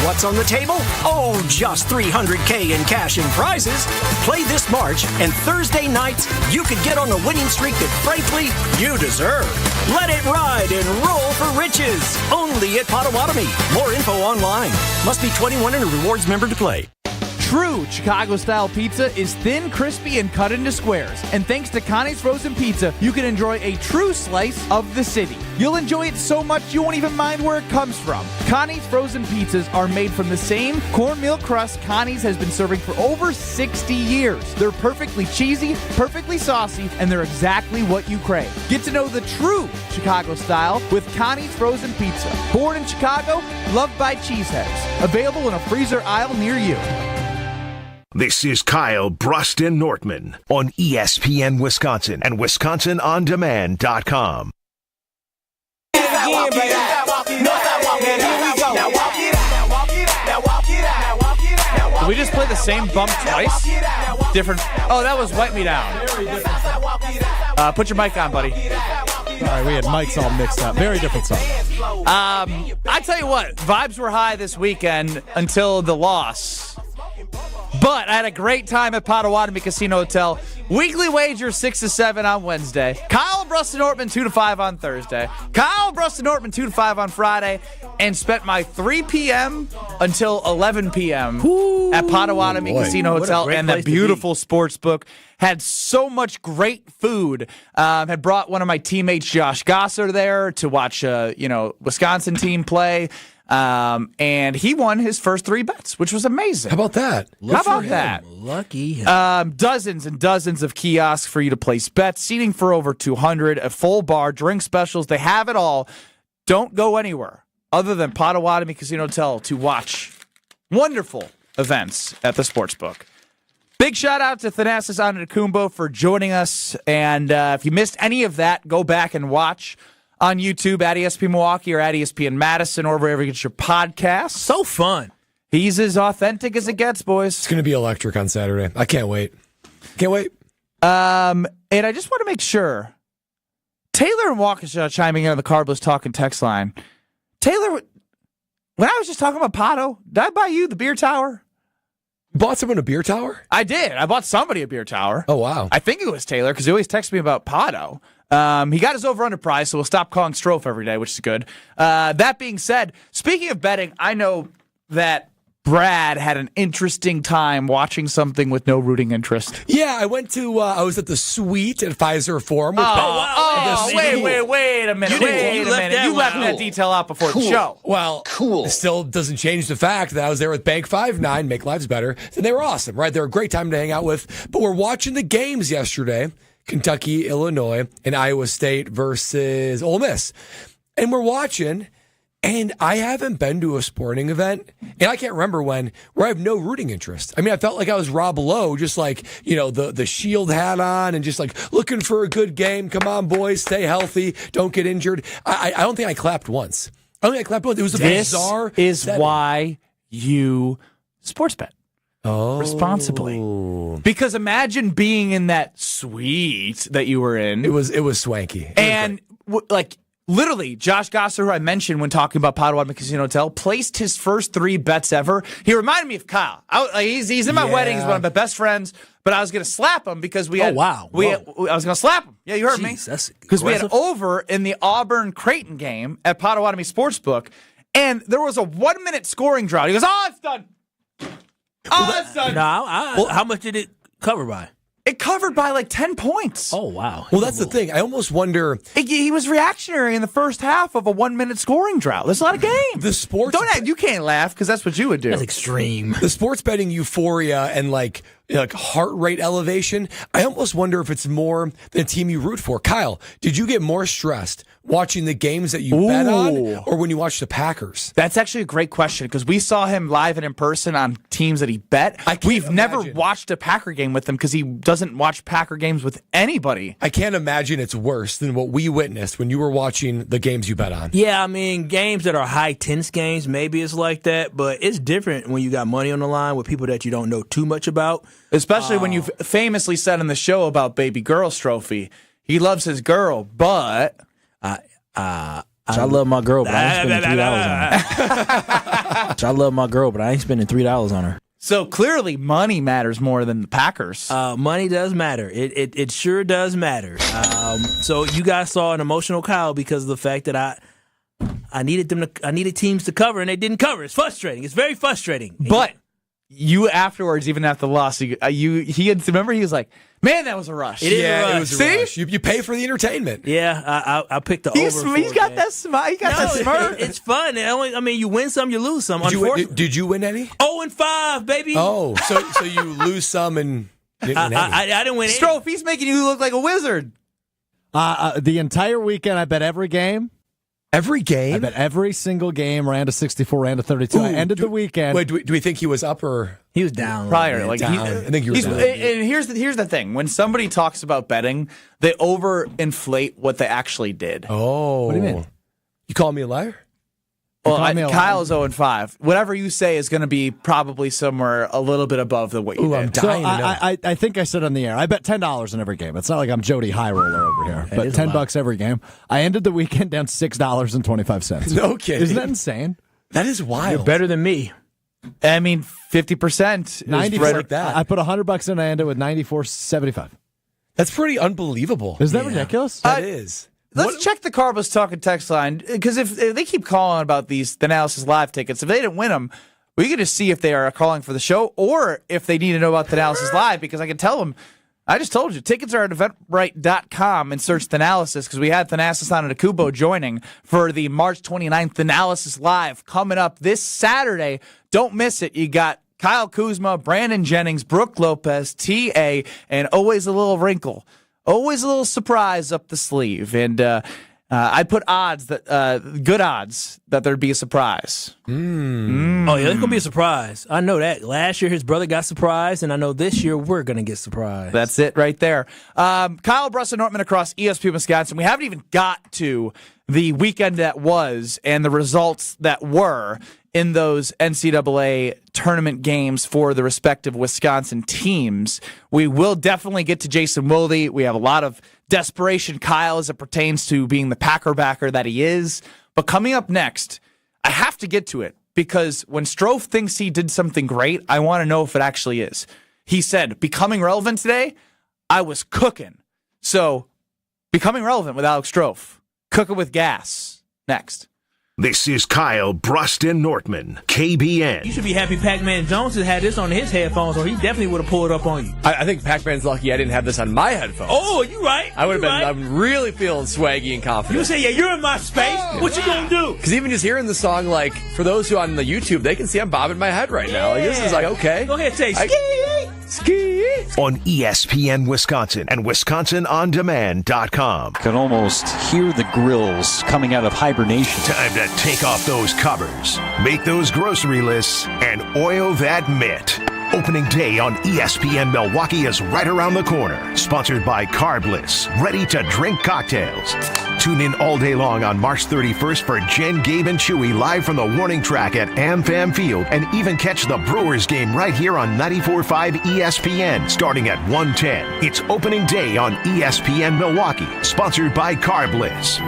What's on the table? Oh, just $300K in cash and prizes. Play this March, and Thursday nights, you could get on a winning streak that, frankly, you deserve. Let it ride and Roll for Riches. Only at Pottowatomi. More info online. Must be 21 and a rewards member to play. True Chicago-style pizza is thin, crispy, and cut into squares. And thanks to Connie's Frozen Pizza, you can enjoy a true slice of the city. You'll enjoy it so much you won't even mind where it comes from. Connie's Frozen Pizzas are made from the same cornmeal crust Connie's has been serving for over 60 years. They're perfectly cheesy, perfectly saucy, and they're exactly what you crave. Get to know the true Chicago style with Connie's Frozen Pizza. Born in Chicago, loved by cheeseheads. Available in a freezer aisle near you. This is Kyle, Brust, and Nortman on ESPN Wisconsin and WisconsinOnDemand.com. Did we just play the same bump twice? Different. Oh, that was Wipe Me Down. Put your mic on, buddy. Sorry, we had mics all mixed up. Very different song. I tell you what, vibes were high this weekend until the loss. But I had a great time at Pottowatomi Casino Hotel. Weekly wager 6 to 7 on Wednesday. Kyle, Brust, and Nortman 2 to 5 on Thursday. Kyle, Brust, and Nortman 2 to 5 on Friday. And spent my 3 p.m. until 11 p.m. at Pottowatomi Casino Hotel and that beautiful sports book. Had so much great food. Had brought one of my teammates, Josh Gosser, there to watch Wisconsin team play. And he won his first 3 bets, which was amazing. How about that? Lucky him. Dozens and dozens of kiosks for you to place bets, seating for over 200, a full bar, drink specials. They have it all. Don't go anywhere other than Pottowatomi Casino Hotel to watch wonderful events at the sportsbook. Big shout out to Thanasis Antetokounmpo for joining us. And if you missed any of that, go back and watch on YouTube at ESPN Milwaukee or at ESPN Madison or wherever you get your podcasts. So fun. He's as authentic as it gets, boys. It's going to be electric on Saturday. I can't wait. Can't wait. And I just want to make sure. Taylor and Waukesha chiming in on the Carbliss Talking text line. Taylor, when I was just talking about Potto, did I buy you the beer tower? Bought someone a beer tower? I did. I bought somebody a beer tower. Oh, wow. I think it was Taylor because he always texts me about Potto. He got his over-under prize, so we'll stop calling Strofe every day, which is good. That being said, speaking of betting, I know that Brad had an interesting time watching something with no rooting interest. Yeah, I went to, I was at the suite at Pfizer Forum. With wait a minute. You left that detail out before the show. Well, it still doesn't change the fact that I was there with Bank 5-9, Make Lives Better, and they were awesome, right? They were a great time to hang out with. But we're watching the games yesterday, Kentucky, Illinois, and Iowa State versus Ole Miss. And we're watching, and I haven't been to a sporting event, and I can't remember when, where I have no rooting interest. I mean, I felt like I was Rob Lowe, just like, the shield hat on and just like looking for a good game. Come on, boys, stay healthy, don't get injured. I don't think I clapped once. It was a bizarre This is setting. why you sports bet. Responsibly. Because imagine being in that suite that you were in. It was swanky. And literally, Josh Gosser, who I mentioned when talking about Pottowatomi Casino Hotel, placed his first 3 bets ever. He reminded me of Kyle. He's in my wedding. He's one of my best friends. But I was going to slap him because we had. I was going to slap him. Yeah, you heard me. Because we had over in the Auburn Creighton game at Pottowatomi Sportsbook, and there was a 1-minute scoring drought. He goes, it's done. It's done. How much did it cover by? It covered by like 10 points. Oh, wow. Well, that's the thing. I almost wonder. He was reactionary in the first half of a 1-minute scoring drought. There's a lot of games. The sports. You can't laugh because that's what you would do. That's extreme. The sports betting euphoria and like heart rate elevation. I almost wonder if it's more than a team you root for. Kyle, did you get more stressed watching the games that you bet on or when you watched the Packers? That's actually a great question because we saw him live and in person on teams that he bet. We've never watched a Packer game with him because he doesn't watch Packer games with anybody. I can't imagine it's worse than what we witnessed when you were watching the games you bet on. Yeah, I mean, games that are high tense games, maybe it's like that, but it's different when you got money on the line with people that you don't know too much about. Especially when you famously said in the show about baby girl Strophy, he loves his girl, but I love my girl, but I ain't spending $3 on her. I love my girl, but I ain't spending $3 on her. So clearly, money matters more than the Packers. Money does matter. It sure does matter. So you guys saw an emotional Kyle because of the fact that I needed teams to cover and they didn't cover. It's frustrating. It's very frustrating. But you afterwards, even after the loss, remember he was like, "Man, that was a rush." It is a rush. It was a rush. You pay for the entertainment. Yeah, I picked the over. He's got that smile. He got that smirk. It's fun. You win some, you lose some. Did you win any? 0-5, baby. Oh, so you lose some and didn't win any. I didn't win any. Strofe, he's making you look like a wizard. The entire weekend, I bet every game. Every game? I bet every single game, ran to 64, ran to 32. I ended the weekend. Wait, do we think he was up or? He was down. Prior. I think he was down. And here's the thing. When somebody talks about betting, they overinflate what they actually did. Oh. What do you mean? You call me a liar? Well, Kyle's 0-5. Whatever you say is going to be probably somewhere a little bit above what you did. I'm dying to know. I think I said on the air, I bet $10 in every game. It's not like I'm Jody High Roller over here. But $10 every game. I ended the weekend down $6.25. No kidding. Isn't that insane? That is wild. You're better than me. I mean, 50%. 90 right like that. I put $100 in and I ended with $94.75. That's pretty unbelievable. Isn't that ridiculous? That is. Let's check the Carbliss Talking text line, because if they keep calling about these Thanasis Live tickets, if they didn't win them, we can just see if they are calling for the show or if they need to know about Thanasis Live, because I can tell them, I just told you, tickets are at eventbrite.com and search Thanasis, because we had Thanasis Antetokounmpo joining for the March 29th Thanasis Live coming up this Saturday. Don't miss it. You got Kyle Kuzma, Brandon Jennings, Brooke Lopez, T.A., and always a little wrinkle. Always a little surprise up the sleeve. And I'd put odds that good odds that there'd be a surprise. Oh yeah, there's gonna be a surprise. I know that. Last year his brother got surprised, and I know this year we're gonna get surprised. That's it right there. Kyle, Brust, and Nortman across ESPN Wisconsin. We haven't even got to the weekend that was and the results that were in those NCAA tournament games for the respective Wisconsin teams. We will definitely get to Jason Wilde. We have a lot of desperation, Kyle, as it pertains to being the Packer backer that he is. But coming up next, I have to get to it because when Strofe thinks he did something great, I want to know if it actually is. He said, becoming relevant today, I was cooking. So, becoming relevant with Alex Strofe. Cooking with gas. Next. This is Kyle, Brust, and Nortman, KBN. You should be happy Pac-Man Jones has had this on his headphones, or he definitely would have pulled it up on you. I think Pac-Man's lucky I didn't have this on my headphones. Oh, you right. I would have been. Right. I'm really feeling swaggy and confident. You say, yeah, you're in my space. What you gonna do? Because even just hearing the song, like for those who on the YouTube, they can see I'm bobbing my head right now. Like, this is like okay. Go ahead, say ski. On ESPN Wisconsin and WisconsinOnDemand.com. Can almost hear the grills coming out of hibernation. Time to take off those covers, make those grocery lists, and oil that mitt. Opening day on ESPN Milwaukee is right around the corner. Sponsored by Carbliss, ready-to-drink cocktails. Tune in all day long on March 31st for Jen, Gabe, and Chewy live from the warning track at AmFam Field, and even catch the Brewers game right here on 94.5 ESPN starting at 1:10. It's opening day on ESPN Milwaukee, sponsored by Carbliss.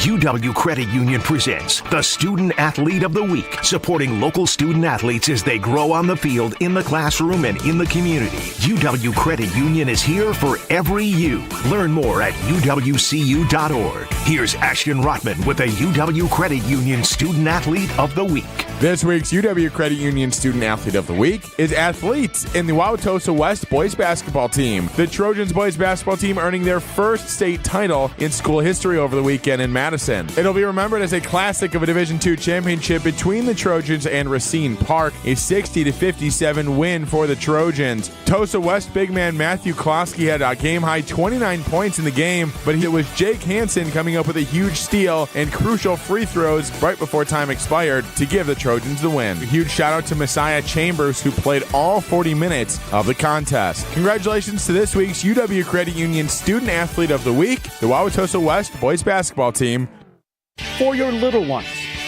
UW Credit Union presents the Student Athlete of the Week, supporting local student athletes as they grow on the field, in the classroom, and in the community. UW Credit Union is here for every you. Learn more at uwcu.org. Here's Ashton Rotman with the UW Credit Union Student Athlete of the Week. This week's UW Credit Union Student Athlete of the Week is athlete in the Wauwatosa West boys basketball team. The Trojans boys basketball team earning their first state title in school history over the weekend in Madison. It'll be remembered as a classic of a Division II championship between the Trojans and Racine Park, a 60-57 win for the Trojans. Tosa West big man Matthew Klosky had a game-high 29 points in the game, but it was Jake Hansen coming up with a huge steal and crucial free throws right before time expired to give the Trojans the win. A huge shout-out to Messiah Chambers, who played all 40 minutes of the contest. Congratulations to this week's UW Credit Union Student Athlete of the Week, the Wauwatosa West boys basketball team. For your little ones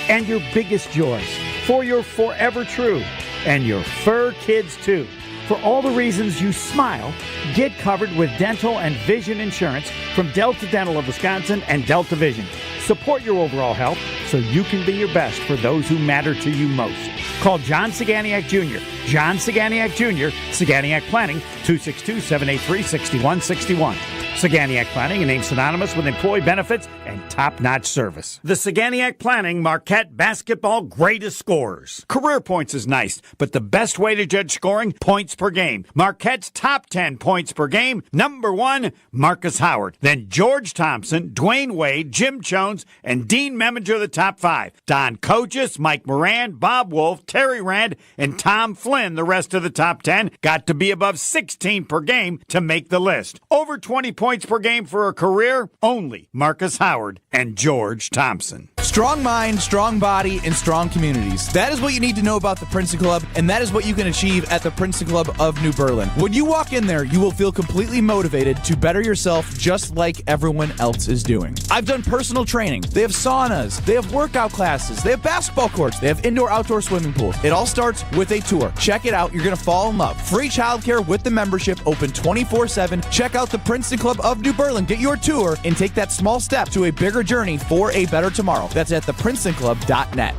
and your biggest joys, for your forever true and your fur kids too. For all the reasons you smile, get covered with dental and vision insurance from Delta Dental of Wisconsin and Delta Vision. Support your overall health so you can be your best for those who matter to you most. Call John Saganiak Jr. John Saganiak Jr., Saganiak Planning, 262-783-6161. Saganiak Planning, a name synonymous with employee benefits and top-notch service. The Saganiak Planning Marquette Basketball Greatest Scorers. Career points is nice, but the best way to judge scoring, points per game. Marquette's top 10 points per game. Number 1, Marcus Howard. Then George Thompson, Dwayne Wade, Jim Jones, and Dean Meminger, the top 5. Don Kogis, Mike Moran, Bob Wolf, Terry Rand, and Tom Flynn, the rest of the top 10. Got to be above 16 per game to make the list. Over 20 points per game for a career, only Marcus Howard and George Thompson. Strong mind, strong body, and strong communities. That is what you need to know about the Princeton Club, and that is what you can achieve at the Princeton Club of New Berlin. When you walk in there, you will feel completely motivated to better yourself just like everyone else is doing. I've done personal training. They have saunas. They have workout classes. They have basketball courts. They have indoor-outdoor swimming pools. It all starts with a tour. Check it out. You're going to fall in love. Free childcare with the membership, open 24/7. Check out the Princeton Club of New Berlin. Get your tour and take that small step to a bigger journey for a better tomorrow. That's at theprincetonclub.net.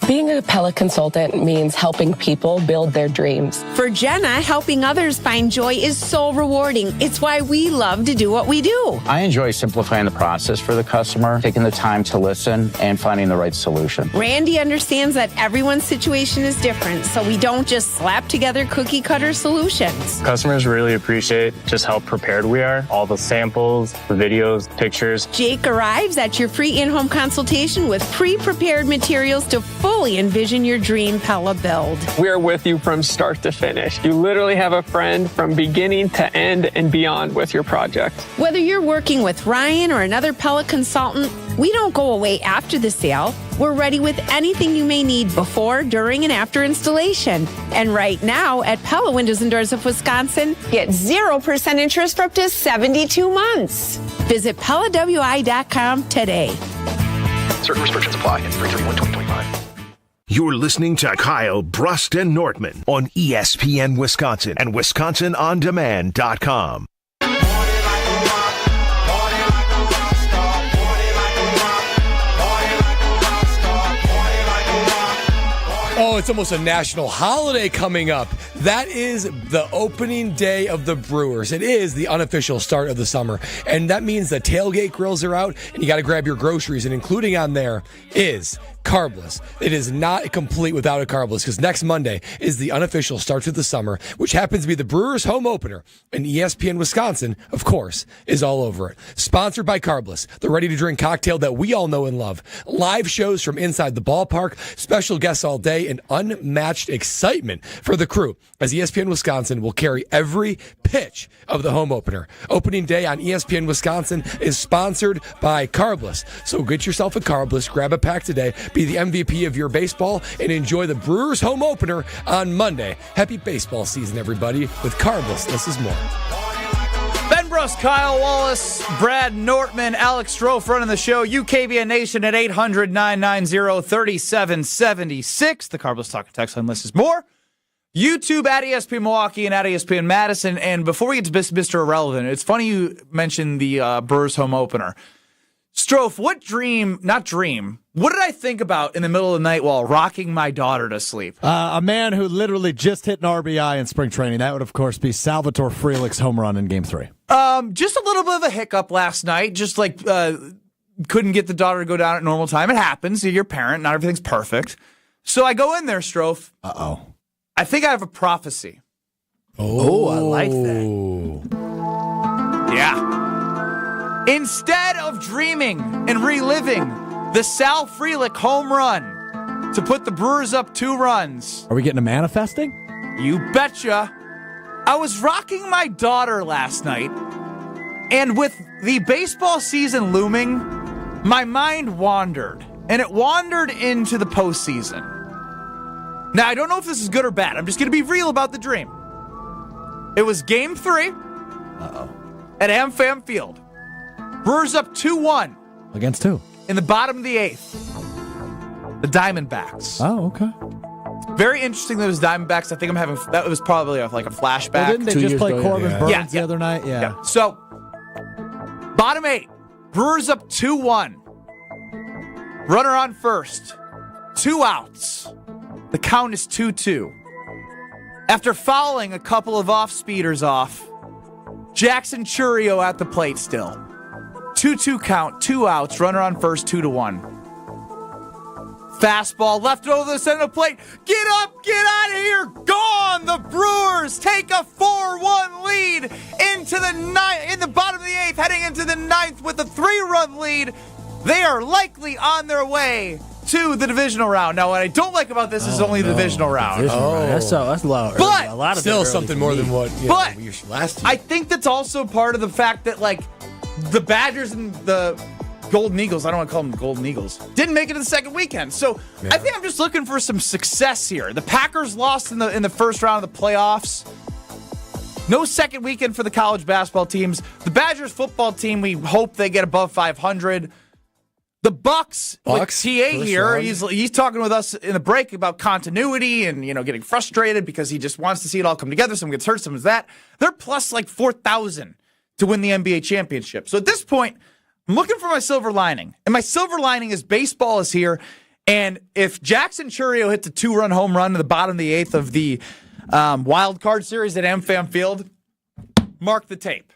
Being a Pella consultant means helping people build their dreams. For Jenna, helping others find joy is so rewarding. It's why we love to do what we do. I enjoy simplifying the process for the customer, taking the time to listen, and finding the right solution. Randy understands that everyone's situation is different, so we don't just slap together cookie cutter solutions. Customers really appreciate just how prepared we are. All the samples, the videos, pictures. Jake arrives at your free in-home consultation with pre-prepared materials to fully fully envision your dream Pella build. We are with you from start to finish. You literally have a friend from beginning to end and beyond with your project. Whether you're working with Ryan or another Pella consultant, we don't go away after the sale. We're ready with anything you may need before, during, and after installation. And right now at Pella Windows and Doors of Wisconsin, get 0% interest for up to 72 months. Visit PellaWI.com today. Certain restrictions apply at 3/31/2025. You're listening to Kyle, Brust, and Nortman on ESPN Wisconsin and WisconsinOnDemand.com. Oh, it's almost a national holiday coming up. That is the opening day of the Brewers. It is the unofficial start of the summer. And that means the tailgate grills are out and you got to grab your groceries. And including on there is Carbliss. It is not complete without a Carbliss because next Monday is the unofficial start to the summer, which happens to be the Brewers home opener. And ESPN Wisconsin, of course, is all over it. Sponsored by Carbliss, the ready-to-drink cocktail that we all know and love. Live shows from inside the ballpark, special guests all day, and unmatched excitement for the crew as ESPN Wisconsin will carry every pitch of the home opener. Opening day on ESPN Wisconsin is sponsored by Carbliss. So get yourself a Carbliss, grab a pack today, be the MVP of your baseball, and enjoy the Brewers home opener on Monday. Happy baseball season, everybody. With Carbliss, this is more. Ben Brust, Kyle Wallace, Brad Nortman, Alex Strofe running the show. UKBN Nation at 800-990-3776. The Carbliss Talk and Text line list is more. YouTube at ESPN Milwaukee and at ESPN Madison. And before we get to Mr. Irrelevant, it's funny you mentioned the Brewers home opener. Strofe, what did I think about in the middle of the night while rocking my daughter to sleep? A man who literally just hit an RBI in spring training. That would, of course, be Salvatore Frelick's home run in Game 3. Just a little bit of a hiccup last night. Just like couldn't get the daughter to go down at normal time. It happens. You're a parent. Not everything's perfect. So I go in there, Strofe. Uh-oh. I think I have a prophecy. Oh, I like that. Yeah. Instead of dreaming and reliving the Sal Frelick home run to put the Brewers up 2 runs. Are we getting a manifesting? You betcha. I was rocking my daughter last night, and with the baseball season looming, my mind wandered, and it wandered into the postseason. Now, I don't know if this is good or bad. I'm just going to be real about the dream. It was Game 3 at AmFam Field. Brewers up 2-1. Against who? In the bottom of the 8th. The Diamondbacks. Oh, okay. Very interesting that it was Diamondbacks. I think that was probably like a flashback. Well, didn't they just play Corbin Burns the other night? Yeah. So, bottom 8. Brewers up 2-1. Runner on first. 2 outs. The count is 2-2. After fouling a couple of off-speeders off, Jackson Churio at the plate still. 2-2 count, 2 outs, runner on first, 2-1. Fastball left over the center plate. Get up, get out of here, gone! The Brewers take a 4-1 lead into in the bottom of the 8th, heading into the 9th with a 3-run lead. They are likely on their way to the divisional round. Now, what I don't like about this is only the divisional round. That's a lot. But a lot of still something more than what last year. I think that's also part of the fact that the Badgers and the Golden Eagles, I don't want to call them Golden Eagles, didn't make it to the second weekend. So I think I'm just looking for some success here. The Packers lost in the first round of the playoffs. No second weekend for the college basketball teams. The Badgers football team, we hope they get above 500. The Bucks with TA here, he's talking with us in the break about continuity and getting frustrated because he just wants to see it all come together. Someone gets hurt, someone's that. They're plus 4,000 to win the NBA championship. So at this point, I'm looking for my silver lining. And my silver lining is baseball is here. And if Jackson Churio hits a 2-run home run to the bottom of the 8th of the wild card series at AmFam Field, mark the tape.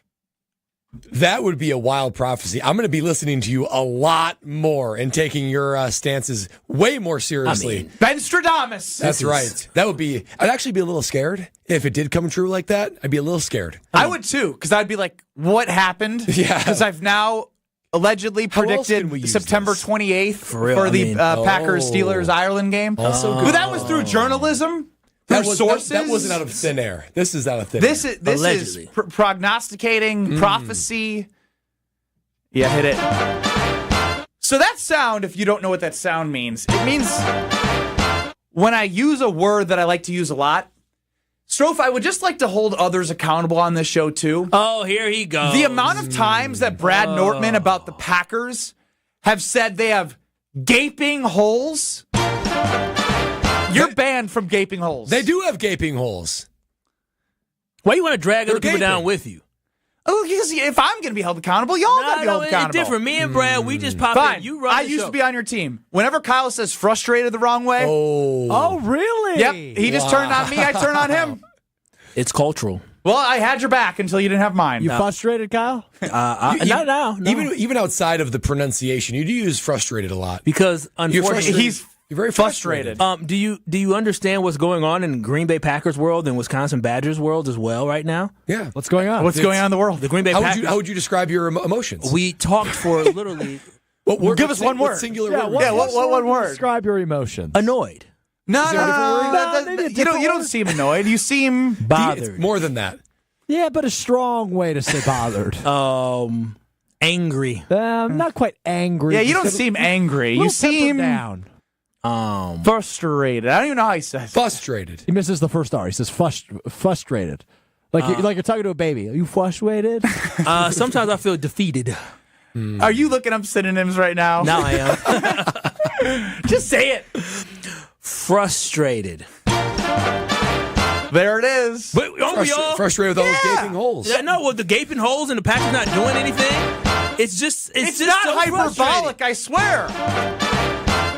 That would be a wild prophecy. I'm going to be listening to you a lot more and taking your stances way more seriously. Ben Stradamus. That's right. I'd actually be a little scared if it did come true like that. I'd be a little scared. I would too, because I'd be like, what happened? Yeah. Because I've now allegedly predicted September 28th for the Packers-Steelers Ireland game. Also good. But that was through journalism, through sources. That wasn't out of thin air. This is out of thin air. This is prognosticating, prophecy. Yeah, hit it. So that sound, if you don't know what that sound means, it means when I use a word that I like to use a lot. Strofe, I would just like to hold others accountable on this show, too. Oh, here he goes. The amount of times that Brad Nortman about the Packers have said they have gaping holes. You're banned from gaping holes. They do have gaping holes. Why you want to drag other people down with you? Oh, because if I'm going to be held accountable, y'all got to be held accountable. It's different. Me and Brad, we just pop Fine. in. You run I the used show. to be on your team. Whenever Kyle says frustrated the wrong way. Oh, really? Yep. He just turned on me. I turned on him. It's cultural. Well, I had your back until you didn't have mine. You frustrated, Kyle? Not now. No. Even outside of the pronunciation, you do use frustrated a lot. Because unfortunately, You're very frustrated. Do you understand what's going on in Green Bay Packers world and Wisconsin Badgers world as well right now? Yeah. What's going on? What's going on in the world? The Green Bay Packers. How would you describe your emotions? We talked for literally. Give us one word. Singular word. What one word? Describe your emotions. Annoyed. No. maybe You don't seem annoyed. You seem bothered. It's more than that. Yeah, but a strong way to say bothered. Angry. Not quite angry. Yeah, you don't seem angry. You seem down. Frustrated. I don't even know how he says. Frustrated. He misses the first R. He says frustrated. Like you're talking to a baby. Are you frustrated? Sometimes I feel defeated. Are you looking up synonyms right now? Now I am. Just say it. Frustrated. There it is. But frustrated with all those gaping holes. Yeah, no, with the gaping holes and the Packers not doing anything. It's just not so hyperbolic, I swear.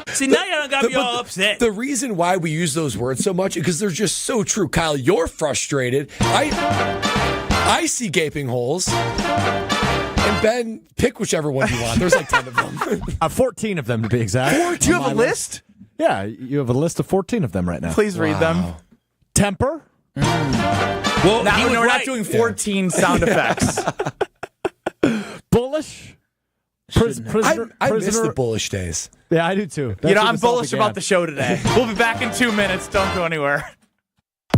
See, now y'all got me all upset. The reason why we use those words so much is because they're just so true. Kyle, you're frustrated. I see gaping holes. And Ben, pick whichever one you want. There's like 10 of them. 14 of them to be exact. Do you have a list? Yeah, you have a list of 14 of them right now. Please read them. Temper. Well, we're not doing 14 sound effects. Bullish. I miss the bullish days. Yeah, I do too. I'm bullish about the show today. We'll be back in 2 minutes. Don't go anywhere.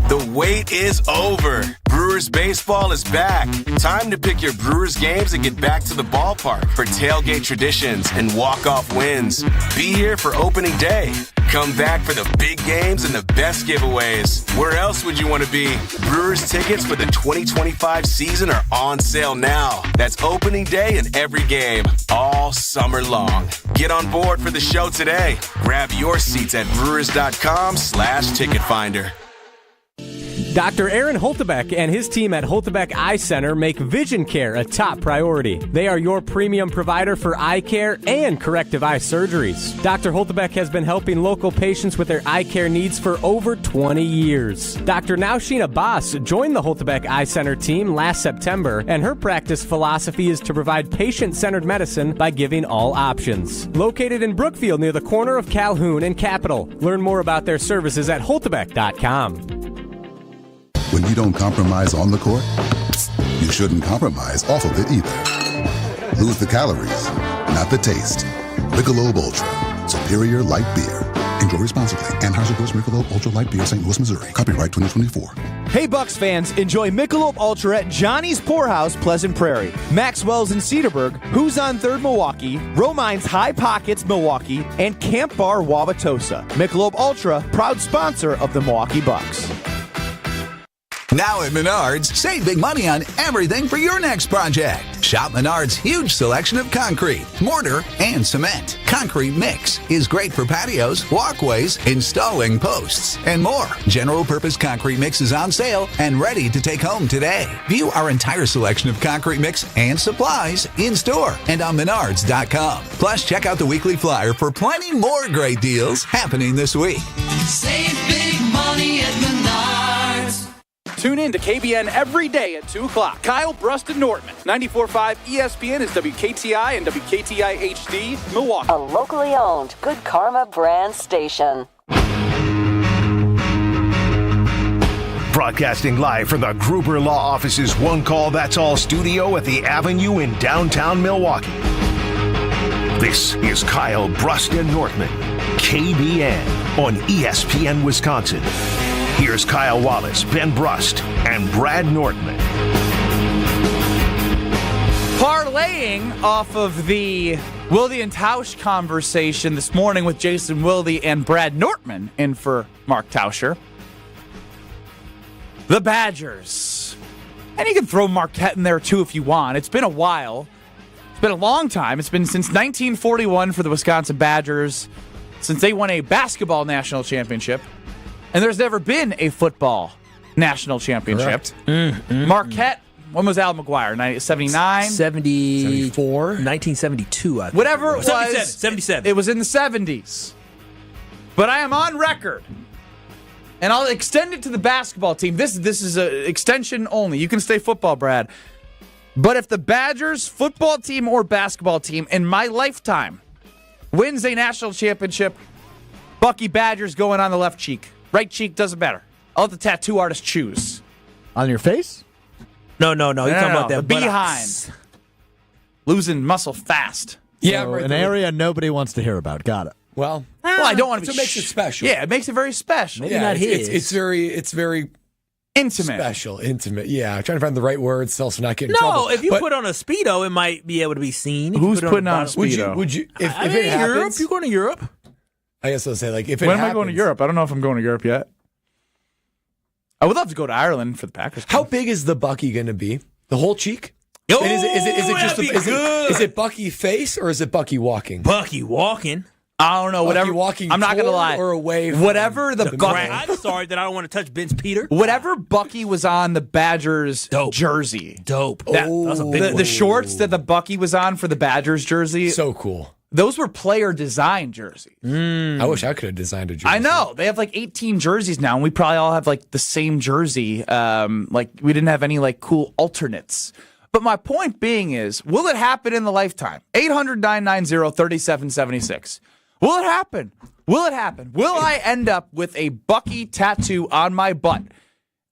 The wait is over. Brewers baseball is back. Time to pick your Brewers games and get back to the ballpark for tailgate traditions and walk-off wins. Be here for opening day. Come back for the big games and the best giveaways. Where else would you want to be? Brewers tickets for the 2025 season are on sale now. That's opening day and every game, all summer long. Get on board for the show today. Grab your seats at brewers.com/ticket finder. Dr. Aaron Holtebeck and his team at Holtebeck Eye Center make vision care a top priority. They are your premium provider for eye care and corrective eye surgeries. Dr. Holtebeck has been helping local patients with their eye care needs for over 20 years. Dr. Nausheen Abbas joined the Holtebeck Eye Center team last September, and her practice philosophy is to provide patient-centered medicine by giving all options. Located in Brookfield near the corner of Calhoun and Capitol. Learn more about their services at holtebeck.com. When you don't compromise on the court, you shouldn't compromise off of it either. Lose the calories, not the taste. Michelob Ultra, superior light beer. Enjoy responsibly. Anheuser-Busch Michelob Ultra Light Beer, St. Louis, Missouri. Copyright 2024. Hey, Bucks fans, enjoy Michelob Ultra at Johnny's Poorhouse, Pleasant Prairie, Maxwell's in Cedarburg, Who's on 3rd Milwaukee, Romine's High Pockets Milwaukee, and Camp Bar Wauwatosa. Michelob Ultra, proud sponsor of the Milwaukee Bucks. Now at Menards, save big money on everything for your next project. Shop Menards' huge selection of concrete, mortar, and cement. Concrete mix is great for patios, walkways, installing posts, and more. General purpose concrete mix is on sale and ready to take home today. View our entire selection of concrete mix and supplies in store and on Menards.com. Plus, check out the weekly flyer for plenty more great deals happening this week. Save big money at Menards. Tune in to KBN every day at 2 o'clock. Kyle, Brust, and Nortman. 94.5 ESPN is WKTI and WKTI HD, Milwaukee. A locally owned Good Karma brand station. Broadcasting live from the Gruber Law Office's One Call That's All studio at the Avenue in downtown Milwaukee. This is Kyle, Brust, and Nortman, KBN on ESPN Wisconsin. Here's Kyle Wallace, Ben Brust, and Brad Nortman. Parlaying off of the Wilde and Tausch conversation this morning with Jason Wilde and Brad Nortman in for Mark Tauscher. The Badgers. And you can throw Marquette in there too if you want. It's been a while. It's been a long time. It's been since 1941 for the Wisconsin Badgers, since they won a basketball national championship. And there's never been a football national championship. Marquette, when was Al McGuire? 79? 74? 1972, I think. Whatever it was. 77. It was in the 70s. But I am on record, and I'll extend it to the basketball team. This is an extension only. You can stay football, Brad. But if the Badgers football team or basketball team in my lifetime wins a national championship, Bucky Badgers going on the left cheek. Right cheek doesn't matter. I'll let the tattoo artist choose. On your face? No. You're talking about that the behind. Losing muscle fast. Yeah, so an area nobody wants to hear about. Got it. Well, I don't want to. It makes it special. Yeah, it makes it very special. Maybe not his. It's very intimate. Special, intimate. Yeah, I'm trying to find the right words so also not getting in trouble. No, if you put on a Speedo, it might be able to be seen. Who's putting on a Speedo? Would you if it Europe, happens? you're going to Europe. I guess I'll say, like, if it when happens. am I going to Europe? I don't know if I'm going to Europe yet. I would love to go to Ireland for the Packers. How big is the Bucky going to be? The whole cheek? Oh, and is it just good. Is it Bucky face or is it Bucky walking? Bucky walking. I don't know. Bucky Whatever. walking. I'm not going to lie. Or away. From whatever the Bucky. I'm sorry that I don't want to touch Ben's Peter. Whatever Bucky was on the Badgers jersey. Dope. That was a big one. The shorts that the Bucky was on for the Badgers jersey. So cool. Those were player design jerseys. I wish I could have designed a jersey. I know. They have like 18 jerseys now, and we probably all have like the same jersey. Like we didn't have any like cool alternates. But my point being is, will it happen in the lifetime? 800-990-3776. Will it happen? Will it happen? Will I end up with a Bucky tattoo on my butt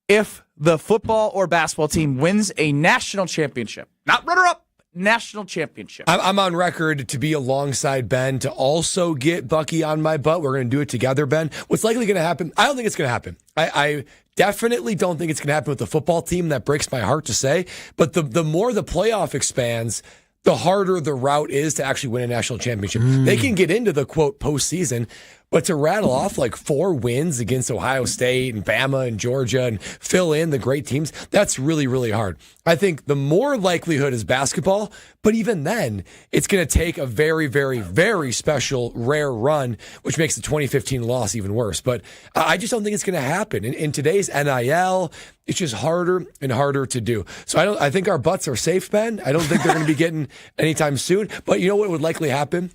if the football or basketball team wins a national championship? Not runner-up. National championship. I'm on record to be alongside Ben to also get Bucky on my butt. We're going to do it together, Ben. What's likely going to happen? I don't think it's going to happen. I definitely don't think it's going to happen with the football team. That breaks my heart to say. But the more the playoff expands, the harder the route is to actually win a national championship. They can get into the, quote, postseason, but to rattle off like 4 wins against Ohio State and Bama and Georgia and fill in the great teams, that's really, really hard. I think the more likelihood is basketball, but even then, it's going to take a very, very, very special, rare run, which makes the 2015 loss even worse. But I just don't think it's going to happen. In today's NIL, it's just harder and harder to do. So I think our butts are safe, Ben. I don't think they're going to be getting anytime soon. But you know what would likely happen?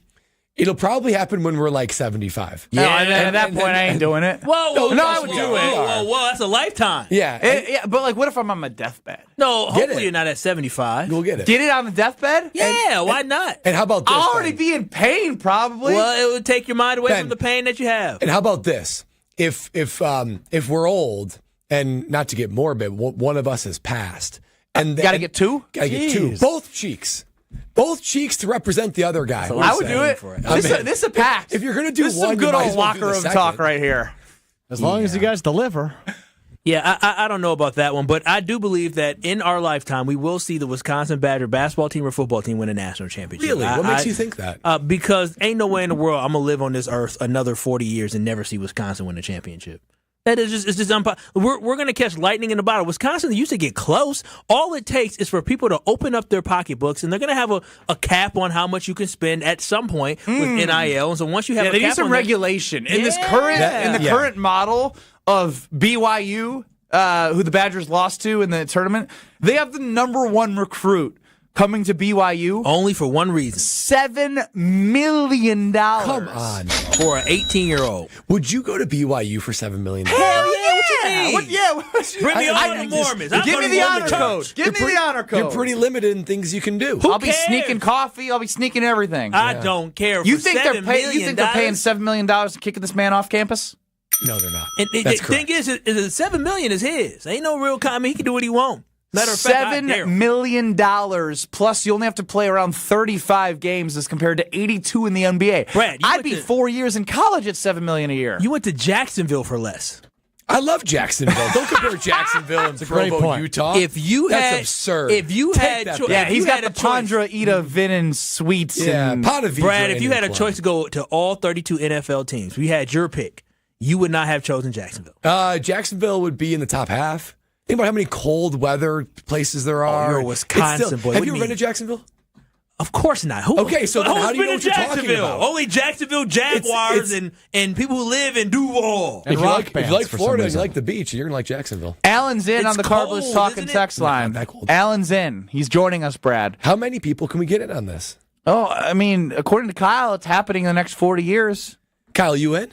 It'll probably happen when we're like 75. Yeah, and at that point, I ain't doing it. Whoa, I would do it. Whoa, that's a lifetime. Yeah. But like, what if I'm on my deathbed? No, hopefully you're not at 75. We'll get it. Get it on the deathbed? Yeah, why not? And how about this? I'll already be in pain, probably. Well, it would take your mind away from the pain that you have. And how about this? If we're old, and not to get morbid, one of us has passed, and got to get 2. Got to get 2, both cheeks. Both cheeks to represent the other guy. I would do it. This is a pact. If you're going to do this one, is some good old locker room talk right here. As long as you guys deliver. Yeah, I don't know about that one, but I do believe that in our lifetime, we will see the Wisconsin Badger basketball team or football team win a national championship. Really? What makes you think that? Because ain't no way in the world I'm going to live on this earth another 40 years and never see Wisconsin win a championship. That is just, it's just we're going to catch lightning in the bottle. Wisconsin used to get close. All it takes is for people to open up their pocketbooks, and they're going to have a cap on how much you can spend at some point with NIL. And so once you have a they cap need some on regulation in this current model of BYU, who the Badgers lost to in the tournament. They have the number 1 recruit coming to BYU only for one reason: $7 million. Come on, for an 18-year-old. Would you go to BYU for $7 million? Hell yeah! What you mean? Bring me all the Mormons. Give me the honor code. Give me the honor code. You're pretty limited in things you can do. I'll be sneaking coffee. I'll be sneaking everything. I don't care. You think they're paying $7 million and kicking this man off campus? No, they're not. And the thing is, $7 million is his. Ain't no real comment. He can do what he wants. Matter of fact, I dare $7 him. million plus you only have to play around 35 games as compared to 82 in the NBA. Brad, I'd be 4 years in college at $7 million a year. You went to Jacksonville for less. I love Jacksonville. Don't compare Jacksonville and Provo, Utah. If you That's had absurd. If you Take had, that cho- back. if he's you got had the a choice- Pondra Ida Vinen suites. Yeah, and Pottowatomi Brad, if you had a Club. choice to go to all 32 NFL teams, we had your pick. You would not have chosen Jacksonville. Jacksonville would be in the top half. Think about how many cold weather places there are. you're a Wisconsin It's boy. Have What you do ever you been mean? to Jacksonville? Of course not. Who? Okay, so then who's how do you been know to what you're talking Jacksonville? about? Only Jacksonville Jaguars and people who live in Duval. And If you rock like, if bands you like for some Florida and you reason. like the beach, you're going to like Jacksonville. Alan's in It's on the cold, Carbliss Talk isn't and it? Text line. Not that cold. Alan's in. He's joining us, Brad. How many people can we get in on this? Oh, I mean, according to Kyle, it's happening in the next 40 years. Kyle, you in?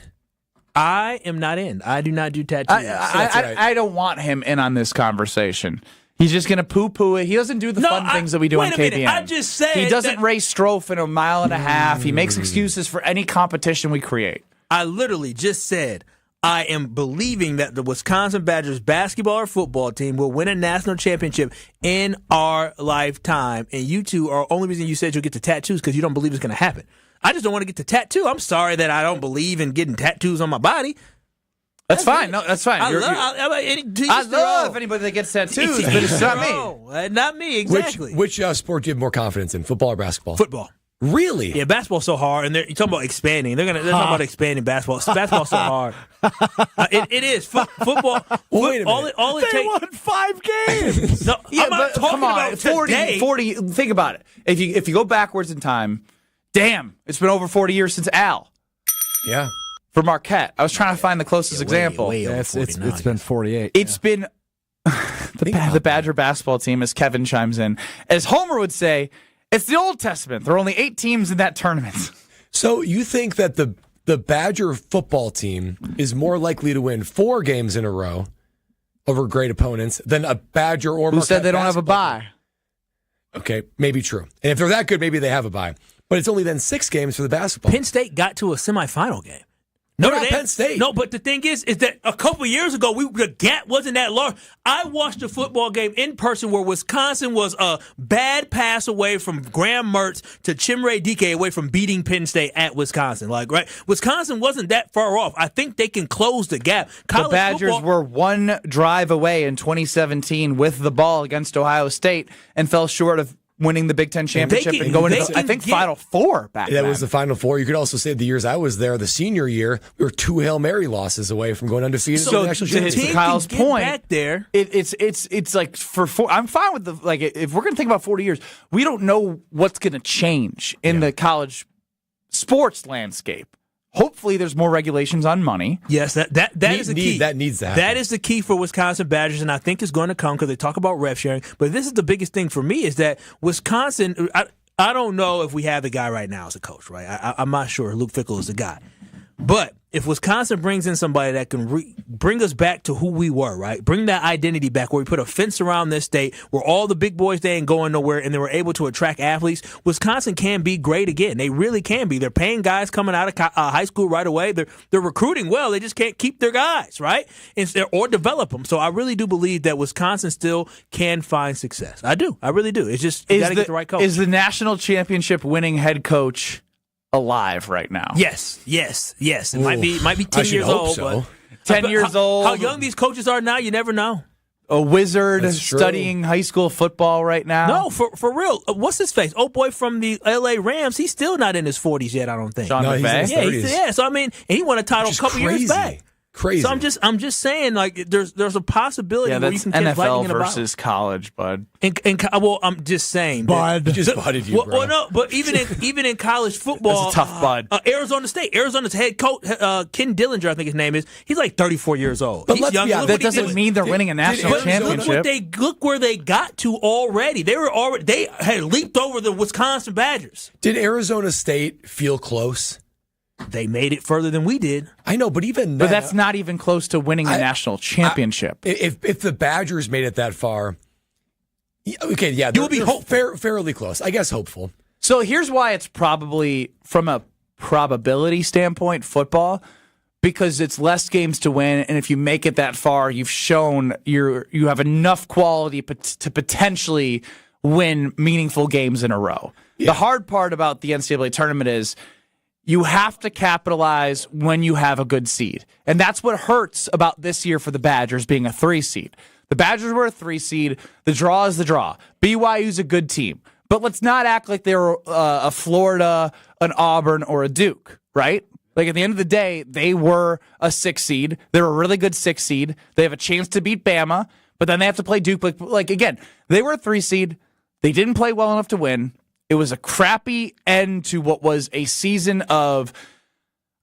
I am not in. I do not do tattoos. I don't want him in on this conversation. He's just going to poo-poo it. He doesn't do the fun things that we do on wait a KBN. minute. I just said he doesn't that- race Strofe in a mile and a half. He makes excuses for any competition we create. I literally just said I am believing that the Wisconsin Badgers basketball or football team will win a national championship in our lifetime. And you two are only reason you said you'll get the tattoos because you don't believe it's going to happen. I just don't want to get the tattoo. I'm sorry that I don't believe in getting tattoos on my body. That's fine. No, that's fine. I love anybody that gets tattoos, but it's not me. Not me, exactly. Which sport do you have more confidence in, football or basketball? Football. Really? Yeah, basketball's so hard, and you're talking about expanding. They're talking about expanding basketball. Basketball's so hard. It is football. Wait a minute. All it They takes. won 5 games. No, I'm not talking come on, about 40, today. 40. Think about it. If you go backwards in time, damn, it's been over 40 years since Al Yeah. for Marquette. I was trying to find the closest example. way over It's 40 now, been 48. It's been the Badger basketball team, as Kevin chimes in. As Homer would say, it's the Old Testament. There are only 8 teams in that tournament. So you think that the Badger football team is more likely to win 4 games in a row over great opponents than a Badger or Who Marquette said they don't have a basketball team? bye? Okay, maybe true. And if they're that good, maybe they have a bye. But it's only then 6 games for the basketball. Penn State got to a semifinal game. They're not Penn State. No, but the thing is that a couple years ago, the gap wasn't that large. I watched a football game in person where Wisconsin was a bad pass away from Graham Mertz to Chimere Dike away from beating Penn State at Wisconsin. Right? Wisconsin wasn't that far off. I think they can close the gap. The Badgers were one drive away in 2017 with the ball against Ohio State and fell short of winning the Big Ten championship and going to, I think, Final Four back That then. was the Final Four. You could also say the years I was there, the senior year, we were 2 Hail Mary losses away from going undefeated. So in the national to championship. Kyle's point, back there. It's like for 4. I'm fine with if we're going to think about 40 years, we don't know what's going to change in the college sports landscape. Hopefully, there's more regulations on money. Yes, that is the key. That needs to happen. That is the key for Wisconsin Badgers, and I think it's going to come because they talk about ref sharing. But this is the biggest thing for me is that Wisconsin. I don't know if we have the guy right now as a coach, right? I'm not sure. Luke Fickell is the guy. But if Wisconsin brings in somebody that can bring us back to who we were, right? Bring that identity back where we put a fence around this state where all the big boys, they ain't going nowhere, and they were able to attract athletes, Wisconsin can be great again. They really can be. They're paying guys coming out of high school right away. They're recruiting well. They just can't keep their guys, right? Or develop them. So I really do believe that Wisconsin still can find success. I do. I really do. It's just you got to get the right coach. Is the national championship winning head coach alive right now? Yes. It might be 10 should years hope old. so. But 10 years old. How young these coaches are now, you never know. A wizard That's true. studying high school football right now. No, for real. What's his face? Old boy from the L.A. Rams. He's still not in his 40s yet, I don't think. Sean McVay? he's in his 30s. Yeah. So I mean, and he won a title a couple years back. Crazy. So I'm just saying, like, there's a possibility Yeah, where you that's can catch lightning NFL in a bottle. versus college, bud. Well, I'm just saying, Bud. Just budded you, bro. Well, no, but even in college football, That's a tough bud. Arizona State, Arizona's head coach Ken Dillinger, I think his name is. He's like 34 years old. But He's let's young. be honest, Look That what he doesn't did. mean they're winning a national championship. Look where they got to already. They had leaped over the Wisconsin Badgers. Did Arizona State feel close? They made it further than we did. I know, but even But then, that's not even close to winning the national championship. If the Badgers made it that far, okay, yeah, You would be fairly close. I guess hopeful. So here's why it's probably, from a probability standpoint, football. because it's less games to win, and if you make it that far, you've shown you have enough quality to potentially win meaningful games in a row. Yeah. The hard part about the NCAA tournament is you have to capitalize when you have a good seed. And that's what hurts about this year for the Badgers being a 3 seed. The Badgers were a 3 seed. The draw is the draw. BYU's a good team. But let's not act like they were a Florida, an Auburn, or a Duke, right? Like, at the end of the day, they were a 6 seed. They're a really good 6 seed. They have a chance to beat Bama, but then they have to play Duke. Like again, they were a 3 seed. They didn't play well enough to win. It was a crappy end to what was a season of,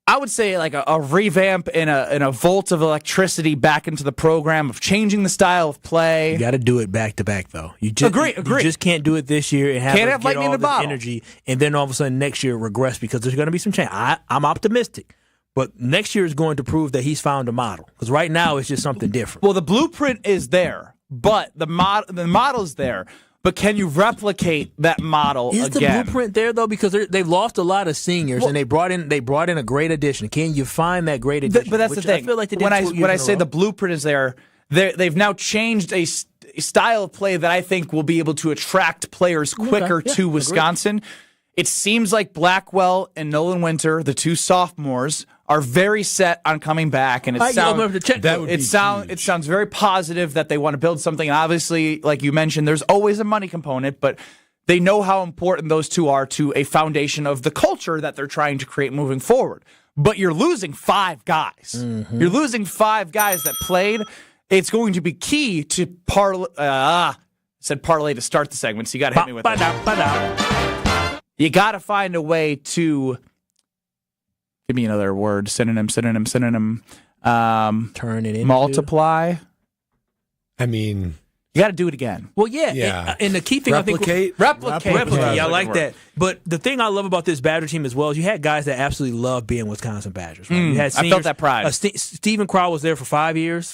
I would say, like a revamp and a volt of electricity back into the program, of changing the style of play. You got to do it back to back, though. You just, agree. You just can't do it this year and have lightning in the bottle. Energy, and then all of a sudden next year regress because there's going to be some change. I'm optimistic, but next year is going to prove that he's found a model, because right now it's just something different. Well, the blueprint is there, but the model's there. But can you replicate that model again? Is the blueprint there, though? Because they've lost a lot of seniors, and they brought in a great addition. Can you find that great addition? But that's the thing. I feel like when I say the blueprint is there, they've now changed a style of play that I think will be able to attract players quicker to Wisconsin. Agreed. It seems like Blackwell and Nolan Winter, the 2 sophomores, are very set on coming back, and it sounds very positive that they want to build something. And obviously, like you mentioned, there's always a money component, but they know how important those 2 are to a foundation of the culture that they're trying to create moving forward. But you're losing 5 guys. Mm-hmm. You're losing 5 guys that played. It's going to be key to parlay to start the segment, so you got to hit me with it. You got to find a way to give me another word. Synonym. Turn it into multiply. I mean, you got to do it again. Well, yeah. And the key thing, replicate. Yeah, I like that. But the thing I love about this Badger team as well is you had guys that absolutely love being Wisconsin Badgers. Right? You had seniors, I felt that pride. Stephen Crow was there for 4 years,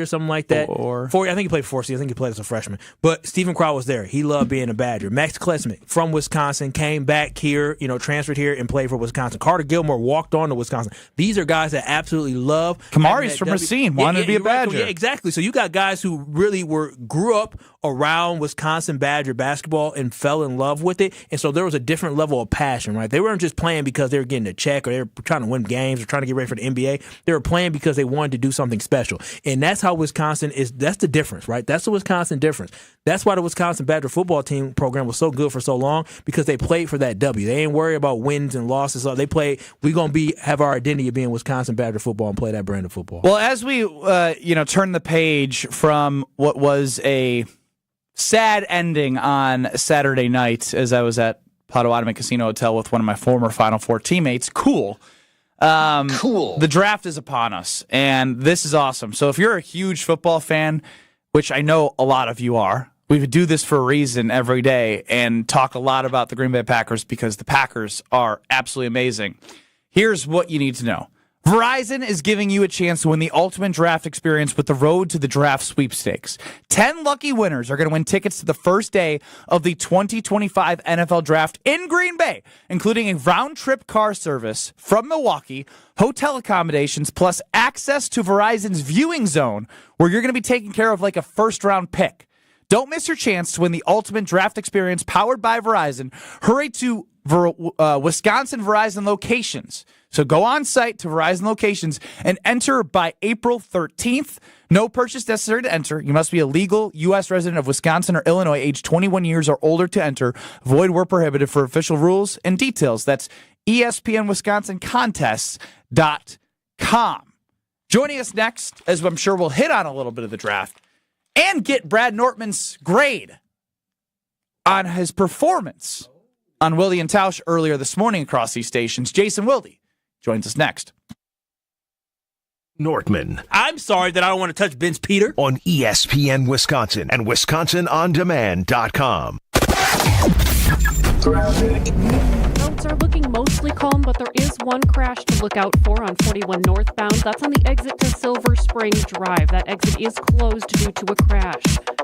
something like that. 4. I think he played 4 seasons. I think he played as a freshman. But Stephen Crow was there. He loved being a Badger. Max Klesmich from Wisconsin came back here, transferred here and played for Wisconsin. Carter Gilmore walked on to Wisconsin. These are guys that absolutely love. Kamari's from Racine, wanted to be a Badger. Yeah, exactly. So you got guys who really grew up around Wisconsin Badger basketball and fell in love with it. And so there was a different level of passion, right? They weren't just playing because they were getting a check or they were trying to win games or trying to get ready for the NBA. They were playing because they wanted to do something special. And that's how Wisconsin is. That's the difference, right? That's the Wisconsin difference. That's why the Wisconsin Badger football team program was so good for so long, because they played for that W. They ain't worried about wins and losses. They play, we're going to have our identity of being Wisconsin Badger football and play that brand of football. Well, as we turn the page from what was a sad ending on Saturday night, as I was at Pottowatomi Casino Hotel with one of my former Final Four teammates. Cool. The draft is upon us, and this is awesome. So if you're a huge football fan, which I know a lot of you are, we do this for a reason every day and talk a lot about the Green Bay Packers because the Packers are absolutely amazing. Here's what you need to know. Verizon is giving you a chance to win the ultimate draft experience with the Road to the Draft sweepstakes. 10 lucky winners are going to win tickets to the first day of the 2025 NFL Draft in Green Bay, including a round-trip car service from Milwaukee, hotel accommodations, plus access to Verizon's viewing zone, where you're going to be taken care of like a first-round pick. Don't miss your chance to win the ultimate draft experience powered by Verizon. Hurry to Wisconsin Verizon locations. So go on site to Verizon locations and enter by April 13th. No purchase necessary to enter. You must be a legal U.S. resident of Wisconsin or Illinois, age 21 years or older to enter. Void where prohibited. For official rules and details, that's ESPNWisconsinContests.com. Joining us next, as I'm sure we'll hit on a little bit of the draft, and get Brad Nortman's grade on his performance on Wilde and Tausch earlier this morning across these stations. Jason Wilde joins us next. Nortman. I'm sorry that I don't want to touch Ben's Peter. On ESPN Wisconsin and WisconsinOnDemand.com. Roads are looking mostly calm, but there is one crash to look out for on 41 northbound. That's on the exit to Silver Spring Drive. That exit is closed due to a crash.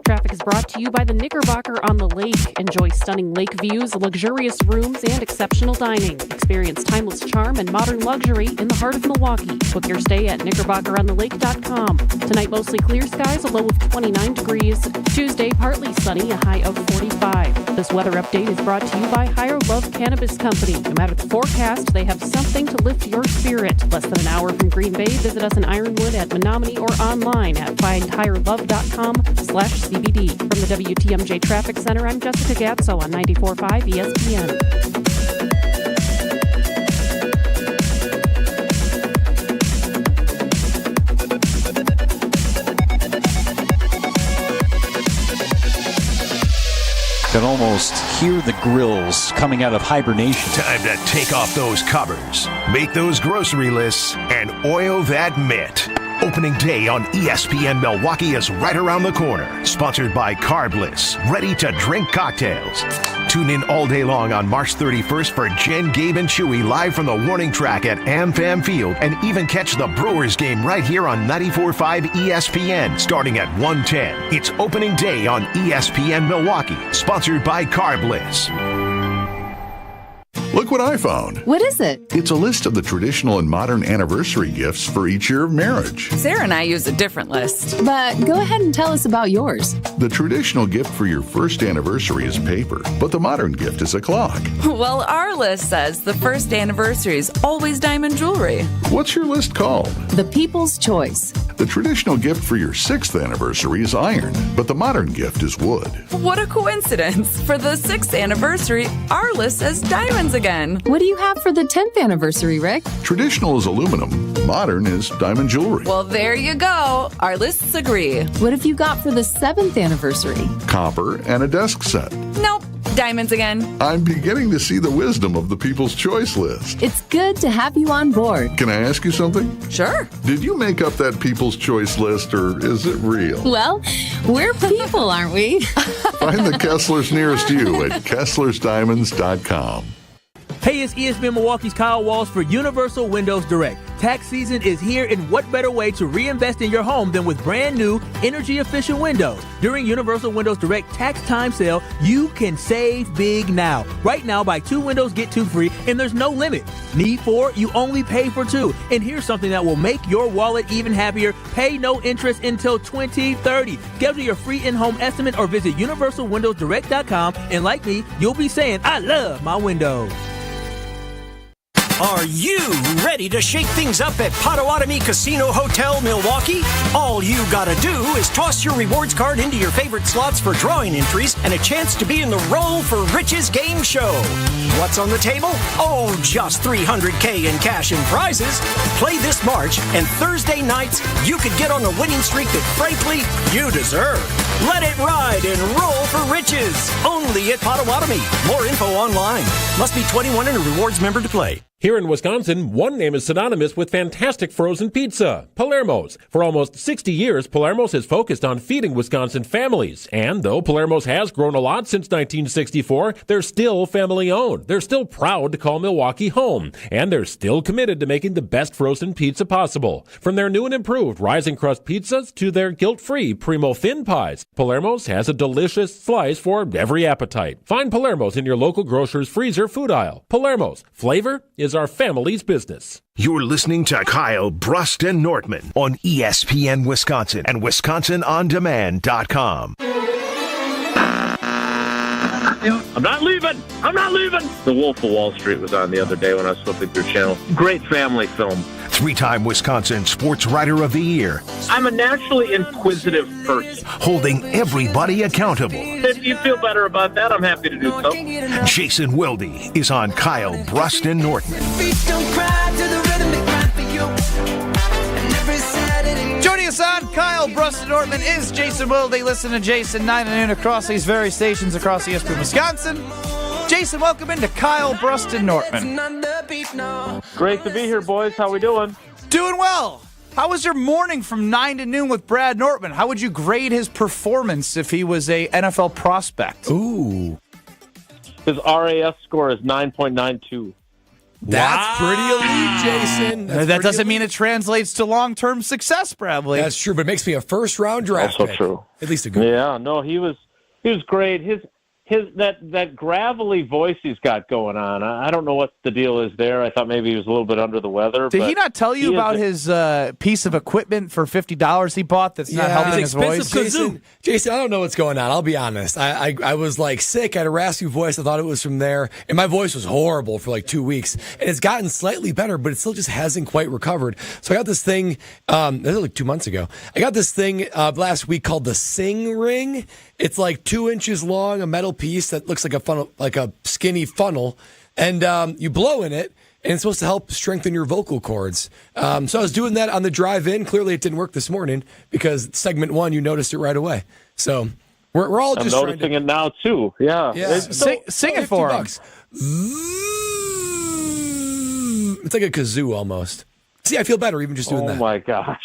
Traffic is brought to you by the Knickerbocker on the Lake. Enjoy stunning lake views, luxurious rooms, and exceptional dining. Experience timeless charm and modern luxury in the heart of Milwaukee. Book your stay at knickerbockerontheLake.com. Tonight, mostly clear skies, a low of 29 degrees. Tuesday, partly sunny, a high of 45. This weather update is brought to you by Higher Love Cannabis Company. No matter the forecast, they have something to lift your spirit. Less than an hour from Green Bay, visit us in Ironwood at Menominee or online at findhigherlove.com/CBD. From the WTMJ Traffic Center, I'm Jessica Gatso on 94.5 ESPN. Can almost hear the grills coming out of hibernation. Time to take off those covers, make those grocery lists, and oil that mitt. Opening day on ESPN Milwaukee is right around the corner. Sponsored by Carbliss, ready-to-drink cocktails. Tune in all day long on March 31st for Jen, Gabe, and Chewy live from the warning track at AmFam Field, and even catch the Brewers game right here on 94.5 ESPN starting at 1:10. It's opening day on ESPN Milwaukee, sponsored by Carbliss. Look what I found. What is it? It's a list of the traditional and modern anniversary gifts for each year of marriage. Sarah and I use a different list. But go ahead and tell us about yours. The traditional gift for your first anniversary is paper, but the modern gift is a clock. Well, our list says the first anniversary is always diamond jewelry. What's your list called? The People's Choice. The traditional gift for your 6th anniversary is iron, but the modern gift is wood. What a coincidence. For the 6th anniversary, our list says diamonds again. What do you have for the 10th anniversary, Rick? Traditional is aluminum, modern is diamond jewelry. Well, there you go. Our lists agree. What have you got for the 7th anniversary? Copper and a desk set. Nope. Diamonds again. I'm beginning to see the wisdom of the People's Choice list. It's good to have you on board. Can I ask you something? Sure. Did you make up that People's Choice list, or is it real? Well, we're people, aren't we? Find the Kesslers nearest you at KesslersDiamonds.com. Hey, it's ESPN Milwaukee's Kyle Walsh for Universal Windows Direct. Tax season is here, and what better way to reinvest in your home than with brand new energy-efficient windows? During Universal Windows Direct tax time sale, you can save big now. Right now, buy 2 windows, get 2 free, and there's no limit. Need 4? You only pay for 2. And here's something that will make your wallet even happier. Pay no interest until 2030. Schedule your free in-home estimate or visit universalwindowsdirect.com, and like me, you'll be saying, I love my windows. Are you ready to shake things up at Pottowatomi Casino Hotel, Milwaukee? All you gotta do is toss your rewards card into your favorite slots for drawing entries and a chance to be in the Roll for Riches game show. What's on the table? Oh, just $300K in cash and prizes. Play this March, and Thursday nights, you could get on a winning streak that, frankly, you deserve. Let it ride and roll for riches. Only at Pottowatomi. More info online. Must be 21 and a rewards member to play. Here in Wisconsin, one name is synonymous with fantastic frozen pizza, Palermo's. For almost 60 years, Palermo's has focused on feeding Wisconsin families. And though Palermo's has grown a lot since 1964, they're still family-owned. They're still proud to call Milwaukee home. And they're still committed to making the best frozen pizza possible. From their new and improved rising crust pizzas to their guilt-free Primo thin pies, Palermo's has a delicious slice for every appetite. Find Palermo's in your local grocer's freezer food aisle. Palermo's. Flavor is our family's business. You're listening to Kyle, Brust, and Nortman on ESPN Wisconsin and WisconsinOnDemand.com. I'm not leaving. I'm not leaving. The Wolf of Wall Street was on the other day when I was flipping through channel. Great family film. 3-time Wisconsin Sports Writer of the Year. I'm a naturally inquisitive person. Holding everybody accountable. If you feel better about that, I'm happy to do so. Jason Wilde is on Kyle, Brust, and Nortman. Joining us on Kyle, Brust, and Nortman is Jason Wilde. Listen to Jason 9 to noon across these various stations across ESPN Wisconsin. Jason, welcome into Kyle, Brust, and Nortman. Great to be here, boys. How we doing? Doing well. How was your morning from 9 to noon with Brad Nortman? How would you grade his performance if he was a NFL prospect? Ooh. His RAS score is 9.92. That's pretty elite, Jason. That doesn't mean it translates to long-term success, Bradley. That's true, but it makes me a first-round draft Also pick. true. At least a good. Yeah, no, he was great. His that gravelly voice he's got going on. I don't know what the deal is there. I thought maybe he was a little bit under the weather. Did he not tell you about his piece of equipment for $50 he bought that's not helping his voice? Jason, I don't know what's going on. I'll be honest. I was like sick. I had a raspy voice. I thought it was from there. And my voice was horrible for like 2 weeks. And it's gotten slightly better, but it still just hasn't quite recovered. So I got this thing, this was like 2 months ago. I got this thing last week called the Sing Ring. It's like 2 inches long, a metal piece that looks like a funnel, like a skinny funnel. And you blow in it. And it's supposed to help strengthen your vocal cords. So I was doing that on the drive in. Clearly, it didn't work this morning because segment 1, you noticed it right away. So we're all just noticing it now too. Yeah. Sing it for him. It's like a kazoo almost. See, I feel better even just doing that. Oh my gosh.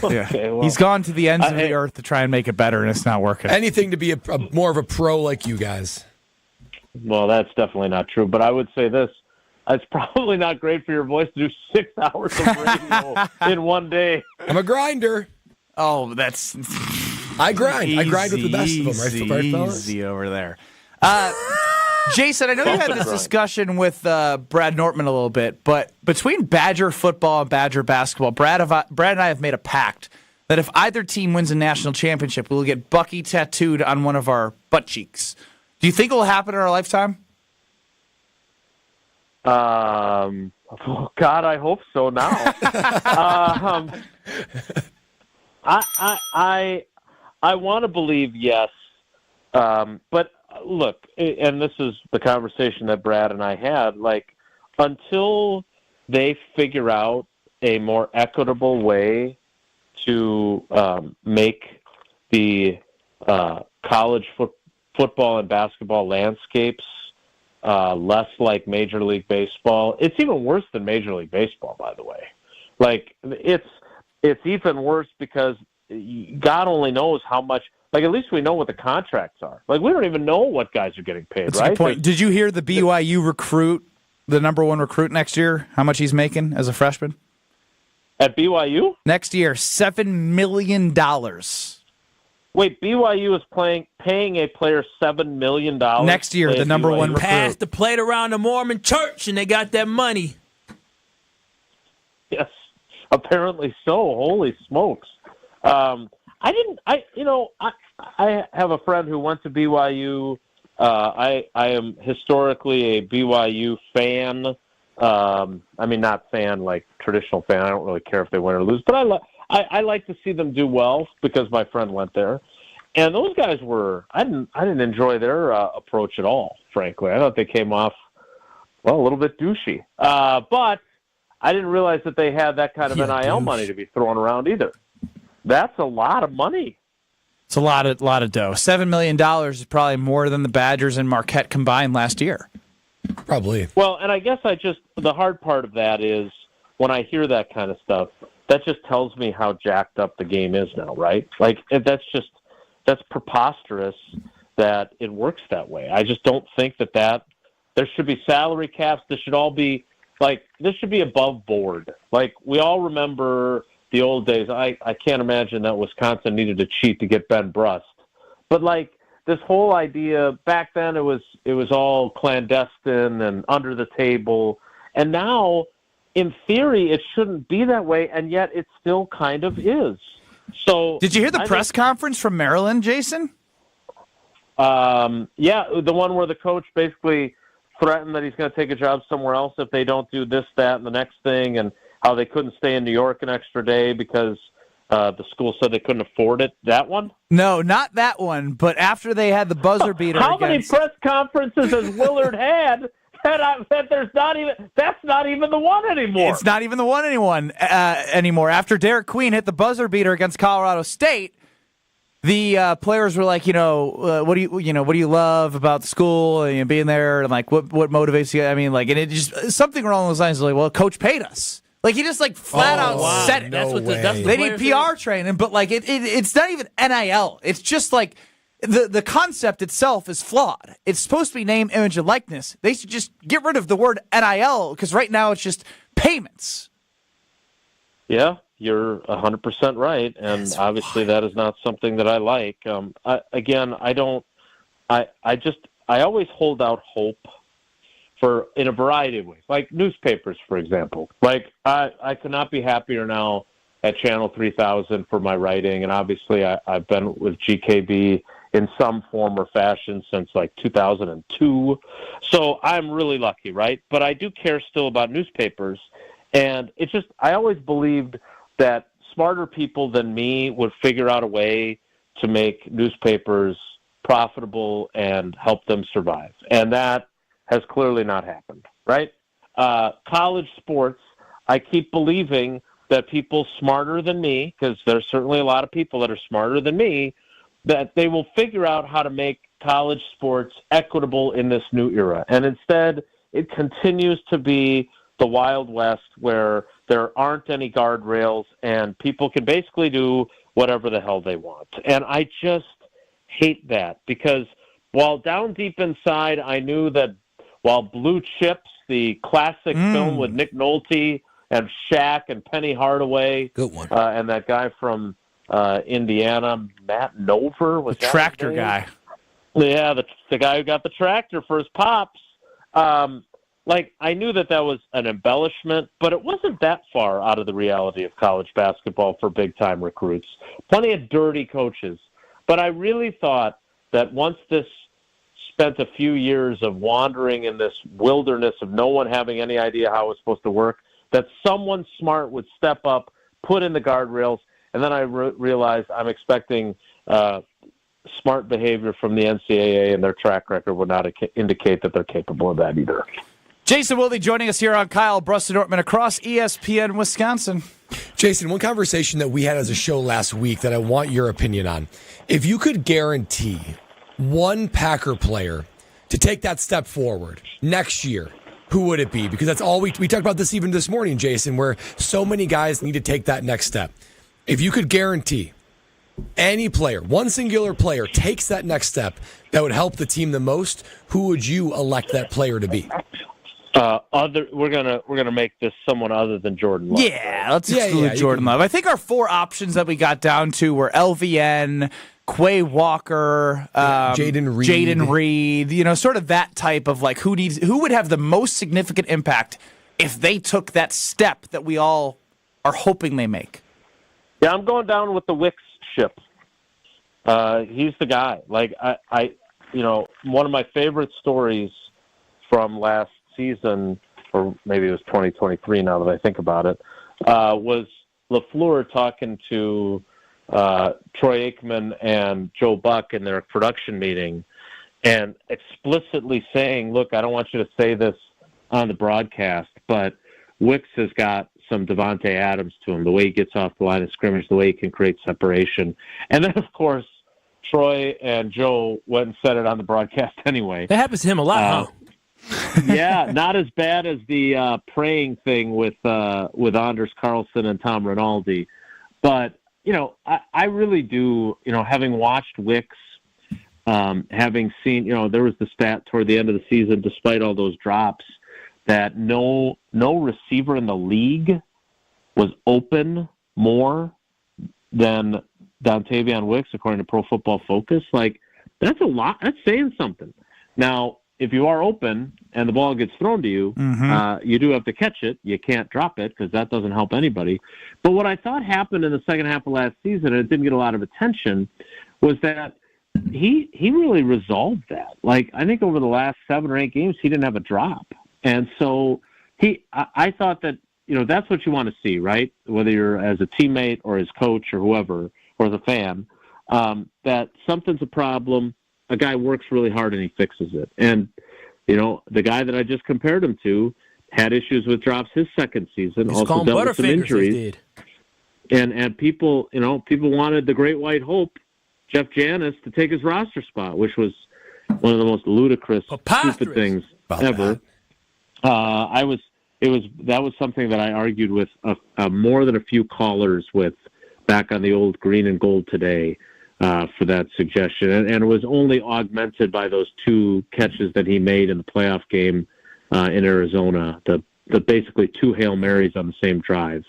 Okay, well, he's gone to the ends of the earth to try and make it better, and it's not working. Anything to be more of a pro like you guys. Well, that's definitely not true. But I would say this. It's probably not great for your voice to do 6 hours of radio in one day. I'm a grinder. Oh, that's... I grind. I grind with the best of them, right, fellas? Easy over there. Jason, I know you had this discussion with Brad Nortman a little bit, but between Badger football and Badger basketball, Brad and I have made a pact that if either team wins a national championship, we'll get Bucky tattooed on one of our butt cheeks. Do you think it will happen in our lifetime? Oh God, I hope so now. I want to believe yes, but look, and this is the conversation that Brad and I had. Like, until they figure out a more equitable way to make the college football and basketball landscapes less like Major League Baseball. It's even worse than Major League Baseball, by the way. Like, it's even worse because God only knows how much. Like, at least we know what the contracts are. Like, we don't even know what guys are getting paid, That's right? a good point. Did you hear the BYU recruit, the number 1 recruit next year, how much he's making as a freshman? At BYU? Next year, $7 million. Wait, BYU is paying a player $7 million? Next year, the number 1 recruit. Passed the plate around the Mormon church, and they got that money. Yes, apparently so. Holy smokes. I have a friend who went to BYU. I am historically a BYU fan. I mean, not fan like traditional fan. I don't really care if they win or lose, but I like to see them do well because my friend went there. And those guys I didn't enjoy their approach at all, frankly. I thought they came off, well, a little bit douchey. But I didn't realize that they had that kind of NIL money to be thrown around either. That's a lot of money. It's a lot of dough. $7 million is probably more than the Badgers and Marquette combined last year. Probably. Well, and I guess the hard part of that is when I hear that kind of stuff, that just tells me how jacked up the game is now, right? Like, that's preposterous that it works that way. I just don't think that there should be salary caps. This should all be, like, this should be above board. Like, we all remember the old days. I can't imagine that Wisconsin needed to cheat to get Ben Brust. But, like, this whole idea, back then it was all clandestine and under the table. And now, in theory, it shouldn't be that way, and yet it still kind of is. So, did you hear the press conference from Maryland, Jason? Yeah, the one where the coach basically threatened that he's going to take a job somewhere else if they don't do this, that, and the next thing, and how they couldn't stay in New York an extra day because the school said they couldn't afford it. That one? No, not that one. But after they had the buzzer beater, how many press conferences has Willard had that that's not even the one anymore? It's not even the one anymore. After Derek Queen hit the buzzer beater against Colorado State, the players were like, what do you love about the school and being there, and like what motivates you? I mean, like, and it just something along those lines. Like, well, coach paid us. Like, he just like flat out said it. That's what they need PR training, but like it's not even NIL. It's just like the concept itself is flawed. It's supposed to be name, image, and likeness. They should just get rid of the word NIL because right now it's just payments. Yeah, you're 100% right, and obviously that is not something that I like. I always hold out hope in a variety of ways, like newspapers, for example. Like I could not be happier now at Channel 3000 for my writing, and obviously I've been with GKB in some form or fashion since like 2002. So I'm really lucky, right? But I do care still about newspapers. And it's just, I always believed that smarter people than me would figure out a way to make newspapers profitable and help them survive. And that has clearly not happened, right? College sports, I keep believing that people smarter than me, because there's certainly a lot of people that are smarter than me, that they will figure out how to make college sports equitable in this new era. And instead, it continues to be the Wild West where there aren't any guardrails and people can basically do whatever the hell they want. And I just hate that, because while down deep inside, I knew that while Blue Chips, the classic film with Nick Nolte and Shaq and Penny Hardaway, good one, and that guy from Indiana, Matt Nover, was the tractor guy. Yeah, the guy who got the tractor for his pops. I knew that was an embellishment, but it wasn't that far out of the reality of college basketball for big-time recruits. Plenty of dirty coaches. But I really thought that once this spent a few years of wandering in this wilderness of no one having any idea how it was supposed to work, that someone smart would step up, put in the guardrails, and then I realized I'm expecting smart behavior from the NCAA, and their track record would not indicate that they're capable of that either. Jason Wilde joining us here on Kyle, Brust, and Nortman across ESPN Wisconsin. Jason, one conversation that we had as a show last week that I want your opinion on. If you could guarantee one Packer player to take that step forward next year, who would it be? Because that's all we talked about this even this morning, Jason, where so many guys need to take that next step. If you could guarantee any player, one singular player, takes that next step that would help the team the most, who would you elect that player to be? We're gonna make this someone other than Jordan Love. Yeah, let's exclude Jordan Love. I think our four options that we got down to were LVN, Quay Walker, Jaden Reed. Sort of that type of like who would have the most significant impact if they took that step that we all are hoping they make. Yeah, I'm going down with the Wicks ship. He's the guy. Like I one of my favorite stories from last season, or maybe it was 2023 now that I think about it, was LaFleur talking to Troy Aikman and Joe Buck in their production meeting and explicitly saying, look, I don't want you to say this on the broadcast, but Wicks has got some Devontae Adams to him, the way he gets off the line of scrimmage, the way he can create separation. And then, of course, Troy and Joe went and said it on the broadcast anyway. That happens to him a lot, huh? Yeah, not as bad as the praying thing with Anders Carlson and Tom Rinaldi. But, I really do, having watched Wicks, having seen, there was the stat toward the end of the season, despite all those drops, that no receiver in the league was open more than Dontavion Wicks, according to Pro Football Focus. Like, that's a lot. That's saying something. Now, if you are open and the ball gets thrown to you, you do have to catch it. You can't drop it because that doesn't help anybody. But what I thought happened in the second half of last season, and it didn't get a lot of attention, was that he really resolved that. Like, I think over the last 7 or 8 games, he didn't have a drop. And so I thought that, that's what you want to see, right? Whether you're as a teammate or as coach or whoever, or as a fan, that something's a problem. A guy works really hard and he fixes it. And, the guy that I just compared him to had issues with drops his second season, also dealt with some injuries. And people, people wanted the great white hope, Jeff Janis, to take his roster spot, which was one of the most ludicrous, stupid things ever. That was something that I argued with more than a few callers with back on the old Green and Gold Today. for that suggestion. And it was only augmented by those 2 catches that he made in the playoff game in Arizona, the basically 2 Hail Marys on the same drive.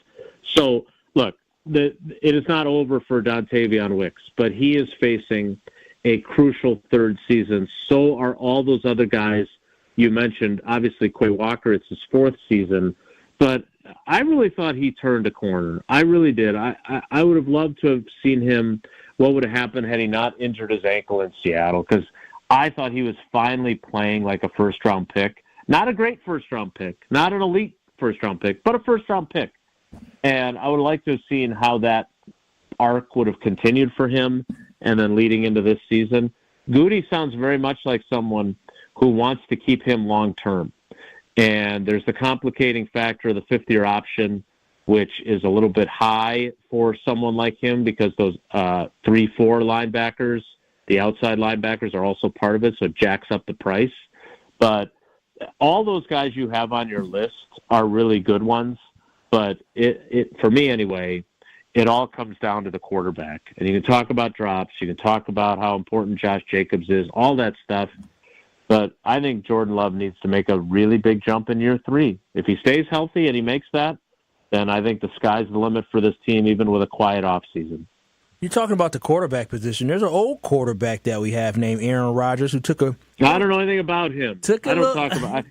So, look, it is not over for Dontavion Wicks, but he is facing a crucial 3rd season. So are all those other guys you mentioned. Obviously, Quay Walker, it's his 4th season. But I really thought he turned a corner. I really did. I would have loved to have seen him. What would have happened had he not injured his ankle in Seattle? Because I thought he was finally playing like a first-round pick. Not a great first-round pick, not an elite first-round pick, but a first-round pick. And I would like to have seen how that arc would have continued for him and then leading into this season. Goody sounds very much like someone who wants to keep him long-term. And there's the complicating factor of the 5th-year option, which is a little bit high for someone like him because those 3-4 linebackers, the outside linebackers, are also part of it, so it jacks up the price. But all those guys you have on your list are really good ones. But it for me anyway, it all comes down to the quarterback. And you can talk about drops, you can talk about how important Josh Jacobs is, all that stuff. But I think Jordan Love needs to make a really big jump in year 3. If he stays healthy and he makes that, then I think the sky's the limit for this team, even with a quiet offseason. You're talking about the quarterback position. There's an old quarterback that we have named Aaron Rodgers who took a. I don't know anything about him. I don't talk about.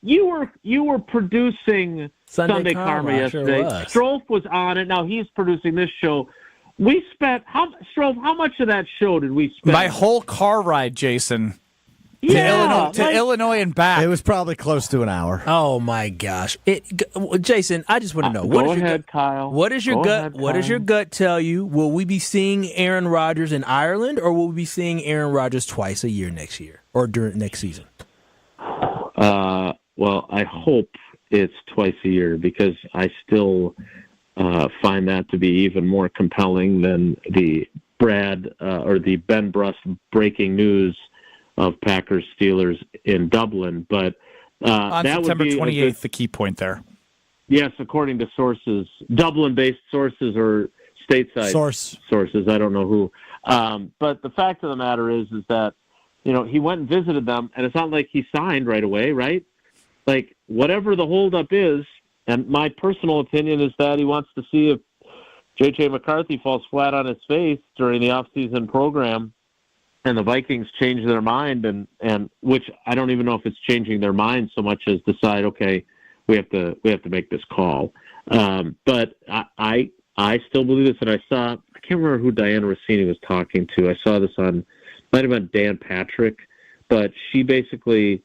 You were producing Sunday Karma yesterday. Strofe was on it. Now he's producing this show. We spent Strofe. How much of that show did we spend? My whole car ride, Jason. Yeah, to Illinois and back. It was probably close to an hour. Oh my gosh, Jason! I just want to know. Go ahead, Kyle. What is your gut? What does your gut tell you? Will we be seeing Aaron Rodgers in Ireland, or will we be seeing Aaron Rodgers twice a year next year or during next season? Well, I hope it's twice a year because I still find that to be even more compelling than the or the Ben Brust breaking news of Packers Steelers in Dublin, but on that September would be 28th, the key point there. Yes, according to sources, Dublin-based sources or stateside sources. I don't know who, but the fact of the matter is that he went and visited them, and it's not like he signed right away, right? Like whatever the holdup is, and my personal opinion is that he wants to see if J.J. McCarthy falls flat on his face during the offseason program. And the Vikings change their mind, and which I don't even know if it's changing their mind so much as decide, okay, we have to make this call. But I still believe this, and I can't remember who Diana Rossini was talking to. I saw this might have been Dan Patrick, but she basically,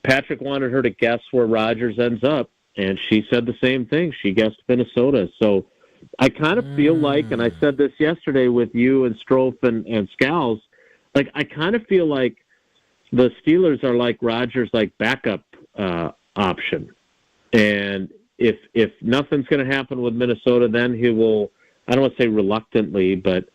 Patrick wanted her to guess where Rodgers ends up, and she said the same thing. She guessed Minnesota. So I kind of feel like, and I said this yesterday with you and Strofe and Scals, like I kind of feel like the Steelers are like Rodgers' like backup option. And if nothing's going to happen with Minnesota, then he will, I don't want to say reluctantly, but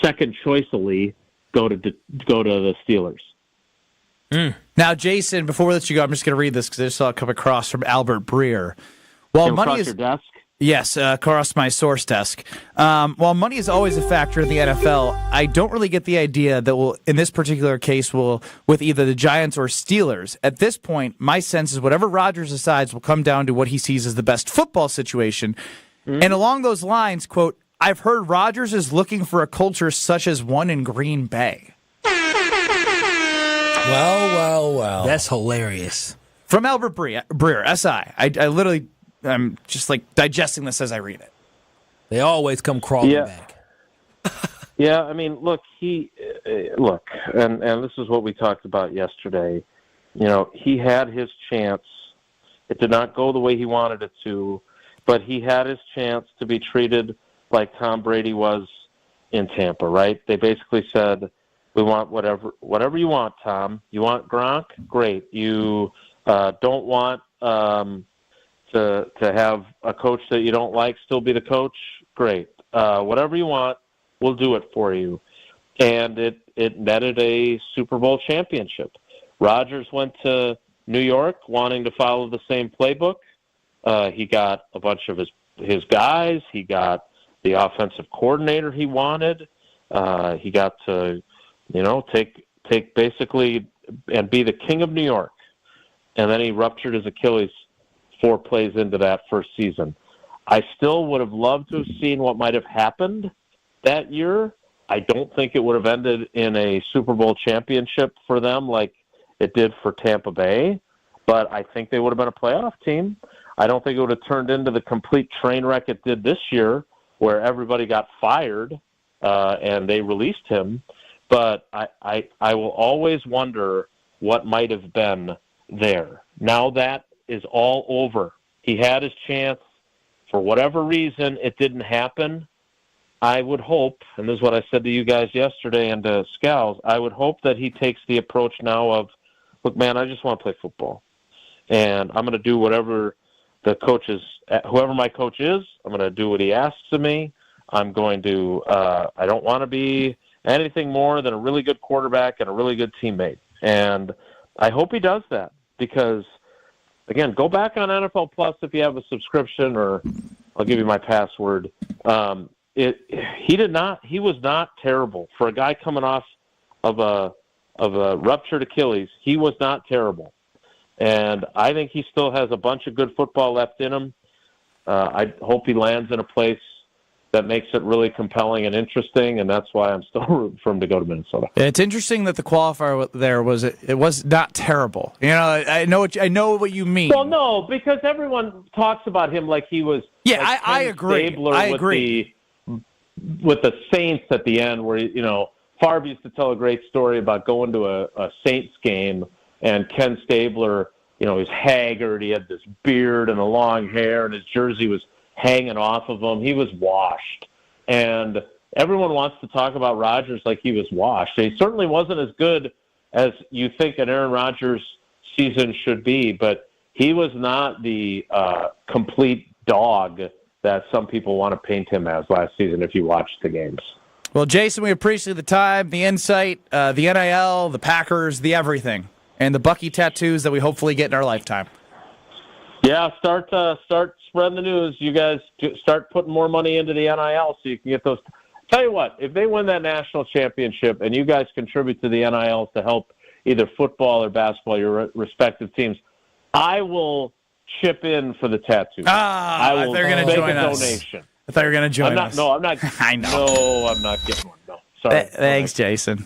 second choicely go to the Steelers. Now, Jason, before we let you go, I'm just going to read this because I just saw it come across from Albert Breer. While money is your desk? Yes, across my source desk. While money is always a factor in the NFL, I don't really get the idea that in this particular case, with either the Giants or Steelers. At this point, my sense is whatever Rodgers decides will come down to what he sees as the best football situation. And along those lines, quote, I've heard Rodgers is looking for a culture such as one in Green Bay. Well. That's hilarious. From Albert Breer, SI. I literally... I'm just like digesting this as I read it. They always come crawling back. Yeah, I mean, look, and this is what we talked about yesterday. He had his chance. It did not go the way he wanted it to, but he had his chance to be treated like Tom Brady was in Tampa, right? They basically said, we want whatever you want, Tom. You want Gronk? Great. You don't want to have a coach that you don't like still be the coach? Great. Whatever you want, we'll do it for you. And it netted a Super Bowl championship. Rodgers went to New York wanting to follow the same playbook. He got a bunch of his guys. He got the offensive coordinator he wanted. He got to, take basically and be the king of New York. And then he ruptured his Achilles 4 plays into that first season. I still would have loved to have seen what might have happened that year. I don't think it would have ended in a Super Bowl championship for them like it did for Tampa Bay, but I think they would have been a playoff team. I don't think it would have turned into the complete train wreck it did this year where everybody got fired and they released him. But I will always wonder what might have been there. Now that is all over. He had his chance. For whatever reason, it didn't happen. I would hope, and this is what I said to you guys yesterday and to Scals, I would hope that he takes the approach now of, look, man, I just want to play football. And I'm going to do whatever the coach is, whoever my coach is, I'm going to do what he asks of me. I'm going to, I don't want to be anything more than a really good quarterback and a really good teammate. And I hope he does that because, again, go back on NFL Plus if you have a subscription, or I'll give you my password. He was not terrible. For a guy coming off of a ruptured Achilles, he was not terrible. And I think he still has a bunch of good football left in him. I hope he lands in a place that makes it really compelling and interesting, and that's why I'm still rooting for him to go to Minnesota. It's interesting that the qualifier there was it was not terrible. I know what you mean. Well, no, because everyone talks about him like he was. Yeah, like I agree. Stabler I agree. With the Saints at the end, where Favre used to tell a great story about going to a Saints game, and Ken Stabler, he was haggard. He had this beard and the long hair, and his jersey was hanging off of him. He was washed. And everyone wants to talk about Rodgers like he was washed. He certainly wasn't as good as you think an Aaron Rodgers season should be, but he was not the complete dog that some people want to paint him as last season if you watched the games. Well, Jason, we appreciate the time, the insight, the NIL, the Packers, the everything, and the Bucky tattoos that we hopefully get in our lifetime. Yeah, start spreading the news. You guys start putting more money into the NIL so you can get those. Tell you what, if they win that national championship and you guys contribute to the NIL to help either football or basketball, your respective teams, I will chip in for the tattoos. I thought you were going to join us. Donation. I thought you were going to join us. No, I'm not. I know. No, I'm not getting one. No, sorry. Thanks, Jason.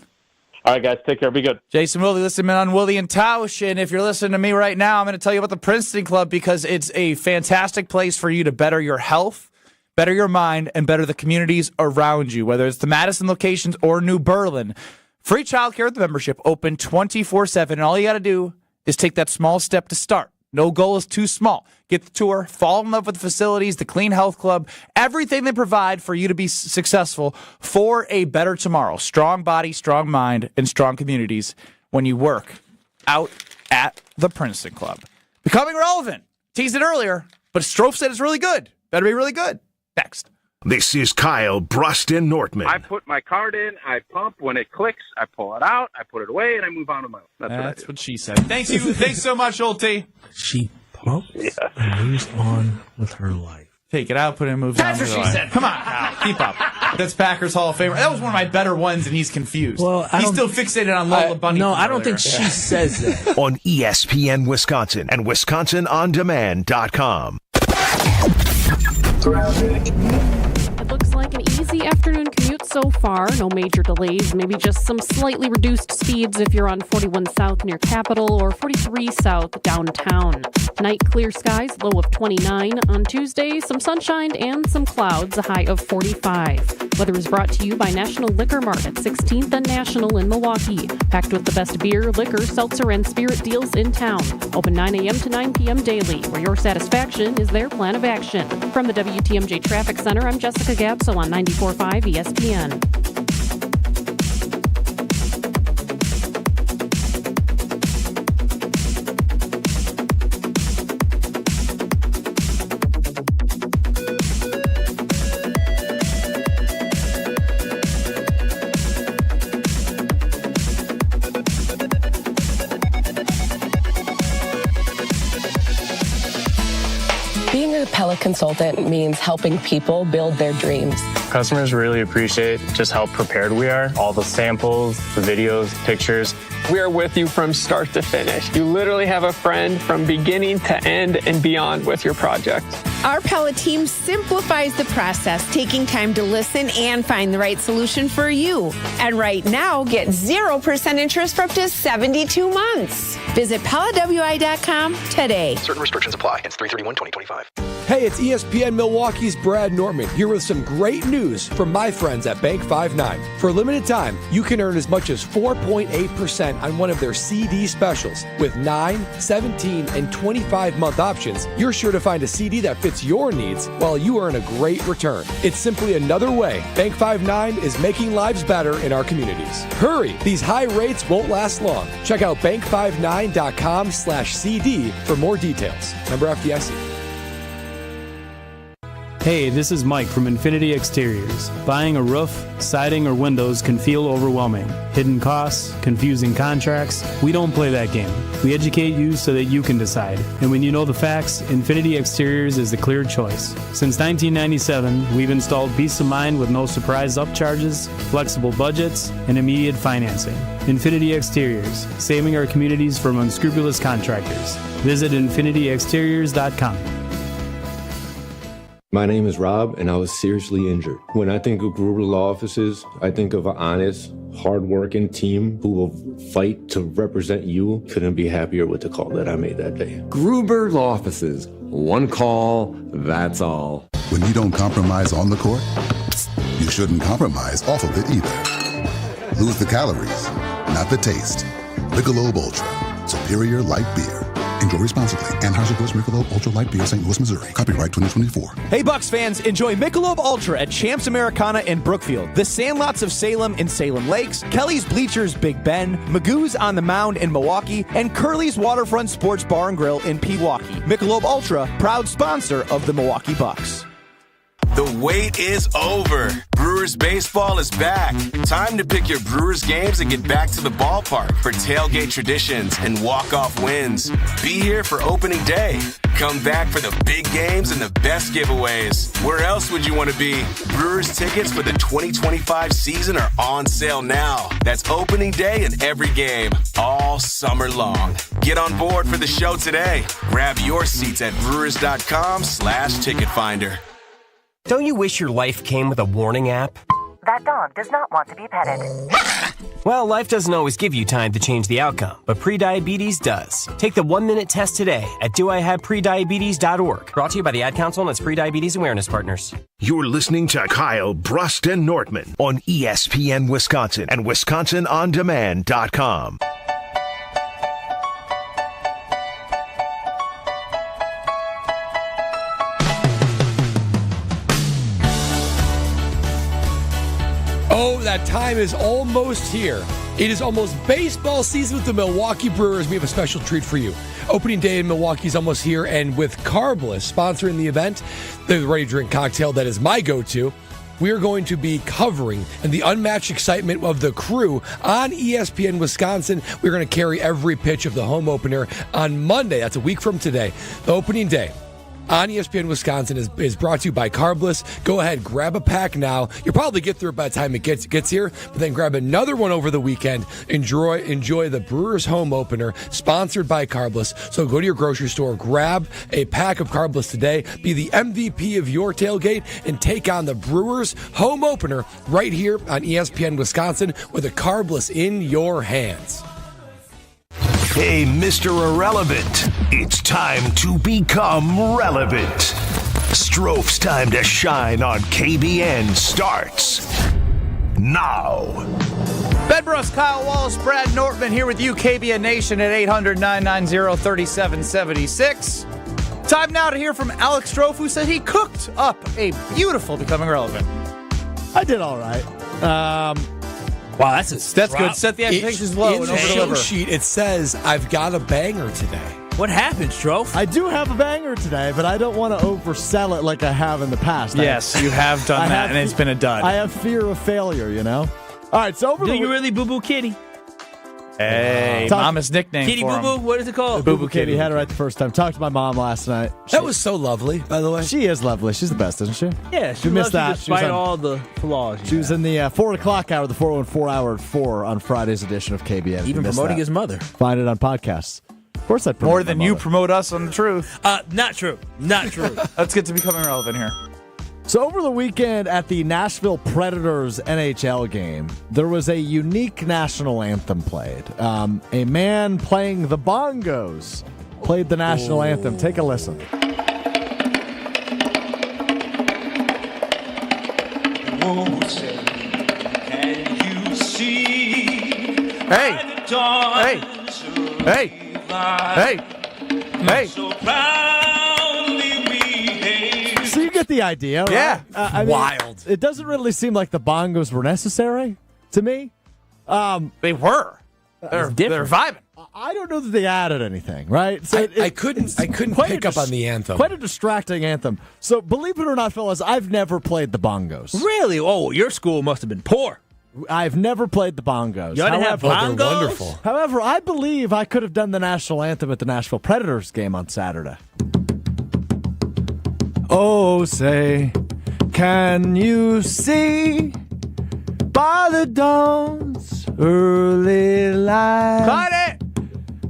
All right, guys, take care. Be good. Jason Wilde, listening on Wilde and Tausch. And if you're listening to me right now, I'm going to tell you about the Princeton Club because it's a fantastic place for you to better your health, better your mind, and better the communities around you, whether it's the Madison locations or New Berlin. Free childcare with the membership, open 24/7. And all you got to do is take that small step to start. No goal is too small. Get the tour, fall in love with the facilities, the Clean Health Club, everything they provide for you to be successful for a better tomorrow. Strong body, strong mind, and strong communities when you work out at the Princeton Club. Becoming relevant. Teased it earlier, but Strofe said it's really good. Better be really good. Next. This is Kyle, Brust, and Nortman. I put my card in, I pump. When it clicks, I pull it out, I put it away, and I move on to my own. That's what she said. Thanks so much, Old T. She pumps and moves on with her life. Take it out, put it in, moves on. That's what she said. Come on, Kyle. Keep up. That's Packers Hall of Famer. That was one of my better ones, and he's confused. Well, he's still fixated on Lola Bunny. No, I don't think she says that. On ESPN Wisconsin and WisconsinOnDemand.com. It looks like an easy afternoon commute so far. No major delays, maybe just some slightly reduced speeds if you're on 41 South near Capitol or 43 South downtown. Tonight, clear skies, low of 29. On Tuesday, some sunshine and some clouds, a high of 45. Weather is brought to you by National Liquor Mart at 16th and National in Milwaukee. Packed with the best beer, liquor, seltzer, and spirit deals in town. Open 9 a.m. to 9 p.m. daily, where your satisfaction is their plan of action. From the WTMJ Traffic Center, I'm Jessica Gabso on 94.5 ESPN. Being a Pelican consultant means helping people build their dreams. Customers really appreciate just how prepared we are. All the samples, the videos, pictures. We are with you from start to finish. You literally have a friend from beginning to end and beyond with your project. Our Pella team simplifies the process, taking time to listen and find the right solution for you. And right now, get 0% interest for up to 72 months. Visit PellaWI.com today. Certain restrictions apply. It's 3/31/2025. Hey, it's ESPN Milwaukee's Brad Nortman here with some great news from my friends at Bank 5-9. For a limited time, you can earn as much as 4.8% on one of their CD specials. With 9, 17, and 25-month options, you're sure to find a CD that fits your needs while you earn a great return. It's simply another way Bank 5-9 is making lives better in our communities. Hurry! These high rates won't last long. Check out bank59.com/CD for more details. Member FDIC. Hey, this is Mike from Infinity Exteriors. Buying a roof, siding, or windows can feel overwhelming. Hidden costs, confusing contracts. We don't play that game. We educate you so that you can decide. And when you know the facts, Infinity Exteriors is the clear choice. Since 1997, we've installed peace of mind with no surprise upcharges, flexible budgets, and immediate financing. Infinity Exteriors, saving our communities from unscrupulous contractors. Visit infinityexteriors.com. My name is Rob, and I was seriously injured. When I think of Gruber Law Offices, I think of an honest, hard-working team who will fight to represent you. Couldn't be happier with the call that I made that day. Gruber Law Offices. One call, that's all. When you don't compromise on the court, you shouldn't compromise off of it either. Lose the calories, not the taste. Michelob Ultra, superior light beer. Enjoy responsibly. Anheuser-Busch Michelob Ultra Light Beer, St. Louis, Missouri. Copyright 2024. Hey, Bucks fans, enjoy Michelob Ultra at Champs Americana in Brookfield, the Sandlots of Salem in Salem Lakes, Kelly's Bleachers Big Bend, Magoo's on the Mound in Milwaukee, and Curly's Waterfront Sports Bar and Grill in Pewaukee. Michelob Ultra, proud sponsor of the Milwaukee Bucks. The wait is over. Brewers baseball is back. Time to pick your Brewers games and get back to the ballpark for tailgate traditions and walk-off wins. Be here for opening day. Come back for the big games and the best giveaways. Where else would you want to be? Brewers tickets for the 2025 season are on sale now. That's opening day and every game, all summer long. Get on board for the show today. Grab your seats at brewers.com/ticket finder. Don't you wish your life came with a warning app? That dog does not want to be petted. Well, life doesn't always give you time to change the outcome, but prediabetes does. Take the 1-minute test today at doihaveprediabetes.org. Brought to you by the Ad Council and its Prediabetes Awareness Partners. You're listening to Kyle, Brust, and Nortman on ESPN Wisconsin and WisconsinOnDemand.com. Oh, that time is almost here. It is almost baseball season with the Milwaukee Brewers. We have a special treat for you. Opening day in Milwaukee is almost here, and with Carbliss sponsoring the event, the ready-to-drink cocktail that is my go-to, we are going to be covering and the unmatched excitement of the crew on ESPN Wisconsin. We're going to carry every pitch of the home opener on Monday. That's a week from today. The opening day on ESPN Wisconsin is brought to you by Carbliss. Go ahead, grab a pack now. You'll probably get through it by the time it gets here, but then grab another one over the weekend. Enjoy the Brewers home opener, sponsored by Carbliss. So go to your grocery store, grab a pack of Carbliss today, be the MVP of your tailgate, and take on the Brewers home opener right here on ESPN Wisconsin with a Carbliss in your hands. Hey, Mr. Irrelevant, it's time to become relevant. Stroph's time to shine on KBN starts now. Ben Brust, Kyle Wallace, Brad Nortman here with you, KBN Nation at 800-990-3776. Time now to hear from Alex Strofe, who said he cooked up a beautiful Becoming Relevant. I did all right. Wow, that's good. Set the expectations low and over-deliver. In the show sheet, it says, I've got a banger today. What happened, Strofe? I do have a banger today, but I don't want to oversell it like I have in the past. Yes, you have done that, and it's been a dud. I have fear of failure, you know? All right, so Do you really boo-boo kitty? Hey, Mama's nickname Kitty for Boo him. Boo, what is it called? Boo Boo Kitty had it right the first time. Talked to my mom last night. That was so lovely, by the way. She is lovely. She's the best, isn't she? Yeah, she missed that. despite all the flaws. She was in the 4 o'clock hour, the 414 hour at 4 on Friday's edition of KBN. Even promoting his mother. Find it on podcasts. Of course, I'd promote More than my you mother. promote us on the truth. Not true. Not true. Let's get to becoming relevant here. So over the weekend at the Nashville Predators NHL game, there was a unique national anthem played. A man playing the bongos played the national anthem. Take a listen. Can you see? Hey! Hey! Hey! Hey! Hey! So proudly we hail. So you get the idea, right? Yeah. I mean, Wild. It doesn't really seem like the bongos were necessary to me. They were. They're vibing. I don't know that they added anything, right? So I couldn't pick up on the anthem. Quite a distracting anthem. So believe it or not, fellas, I've never played the bongos. Really? Oh, your school must have been poor. I've never played the bongos. You didn't have bongos? They're wonderful. However, I believe I could have done the national anthem at the Nashville Predators game on Saturday. Oh, say, can you see by the dawn's early light? Cut it!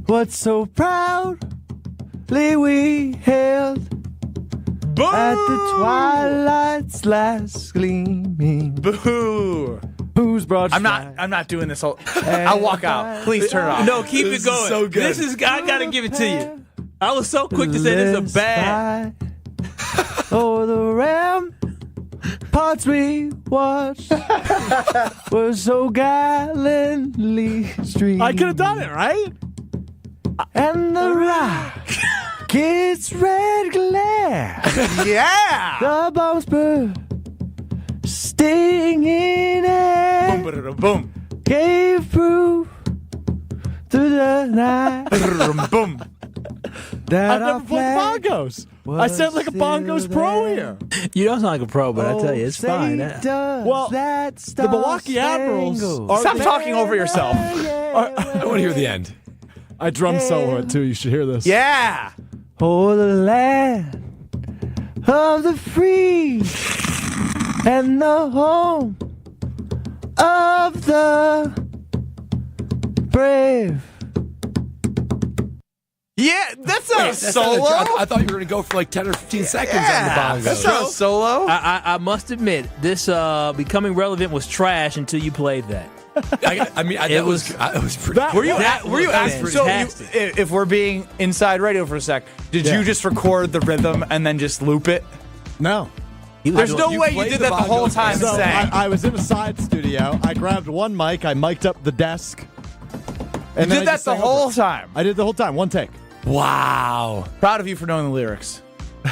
What so proudly we hailed Boo! at the twilight's last gleaming. Boo! Who's broad I'm not doing this whole. I'll walk out. Please turn it off. No, keep This it going. is so good. This is I gotta give it to you. I was so quick to say this is a bad. Oh, the ramparts we watched were so gallantly streamed. I could have done it, right? And the rocket's red glare. Yeah! The bombs bursting in air. Boom, boom, Gave proof through the night. boom. That I've never played bongos. I sound like a bongos pro here. You don't sound like a pro, but I tell you, it's fine. Well, the Milwaukee Admirals. Stop talking over yourself. I want to hear the end. I drum solo it too. You should hear this. Yeah! Oh, the land of the free and the home of the brave. Yeah, that's not a That's solo. I thought you were going to go for like 10 or 15 seconds on the bongos. That's not a solo. I must admit, this becoming relevant was trash until you played that. It was pretty. Were you fantastic. so if we're being inside radio for a sec, did you just record the rhythm and then just loop it? No. There's no way you did that the whole time. So I was in a side studio. I grabbed one mic. I mic'd up the desk. And you did that the whole time? I did the whole time. One take. Wow. Proud of you for knowing the lyrics.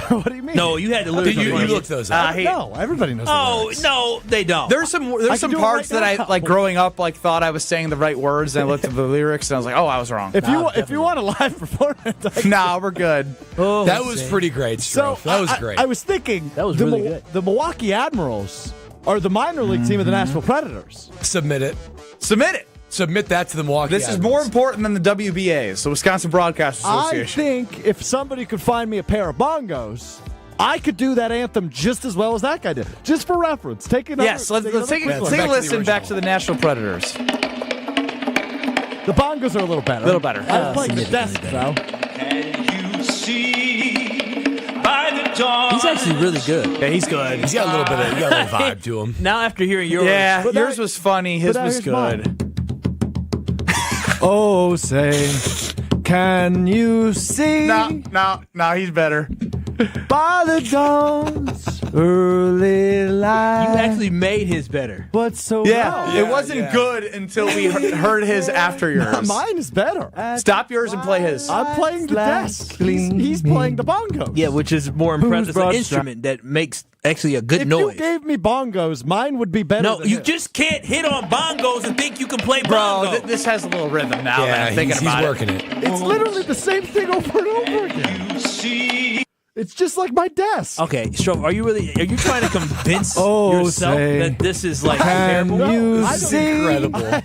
What do you mean? No, you had to lyrics. You looked those up. No, everybody knows the lyrics. No, they don't. There's some parts that I like growing up thought I was saying the right words, and I looked at the lyrics and I was like, oh, I was wrong. If you want a live performance, nah, we're good. That was pretty great, Stroh. That was great. I was thinking that was really good. The Milwaukee Admirals are the minor league team of the Nashville Predators. Submit it. Submit that to the Milwaukee This is more important than the WBAs, the Wisconsin Broadcast Association. I think if somebody could find me a pair of bongos, I could do that anthem just as well as that guy did. Just for reference. Take another. Yes, let's take a listen back to the Nashville Predators. The bongos are a little better. I was playing the desk, though. Can you see by the dawn? He's actually really good. Yeah, he's good. He's got a little vibe to him. Now after hearing yours, yours was funny. His was good. Oh, say, can you see? No, he's better. By the dawn's early light. You actually made his better. What's so Yeah, it wasn't good until we heard his after yours. Mine is better. Stop yours and play his. I'm playing the desk. He's playing the bongos. Yeah, which is more impressive. It's an instrument that makes actually a good noise. If you gave me bongos, mine would be better. No, than you his. just can't hit on bongos and think you can play Bro, bongos. this has a little rhythm now. Yeah, that I'm thinking he's about working it. It's literally the same thing over and over again. You see It's just like my desk. Okay, Stroke, are you trying to convince yourself that this is like terrible? I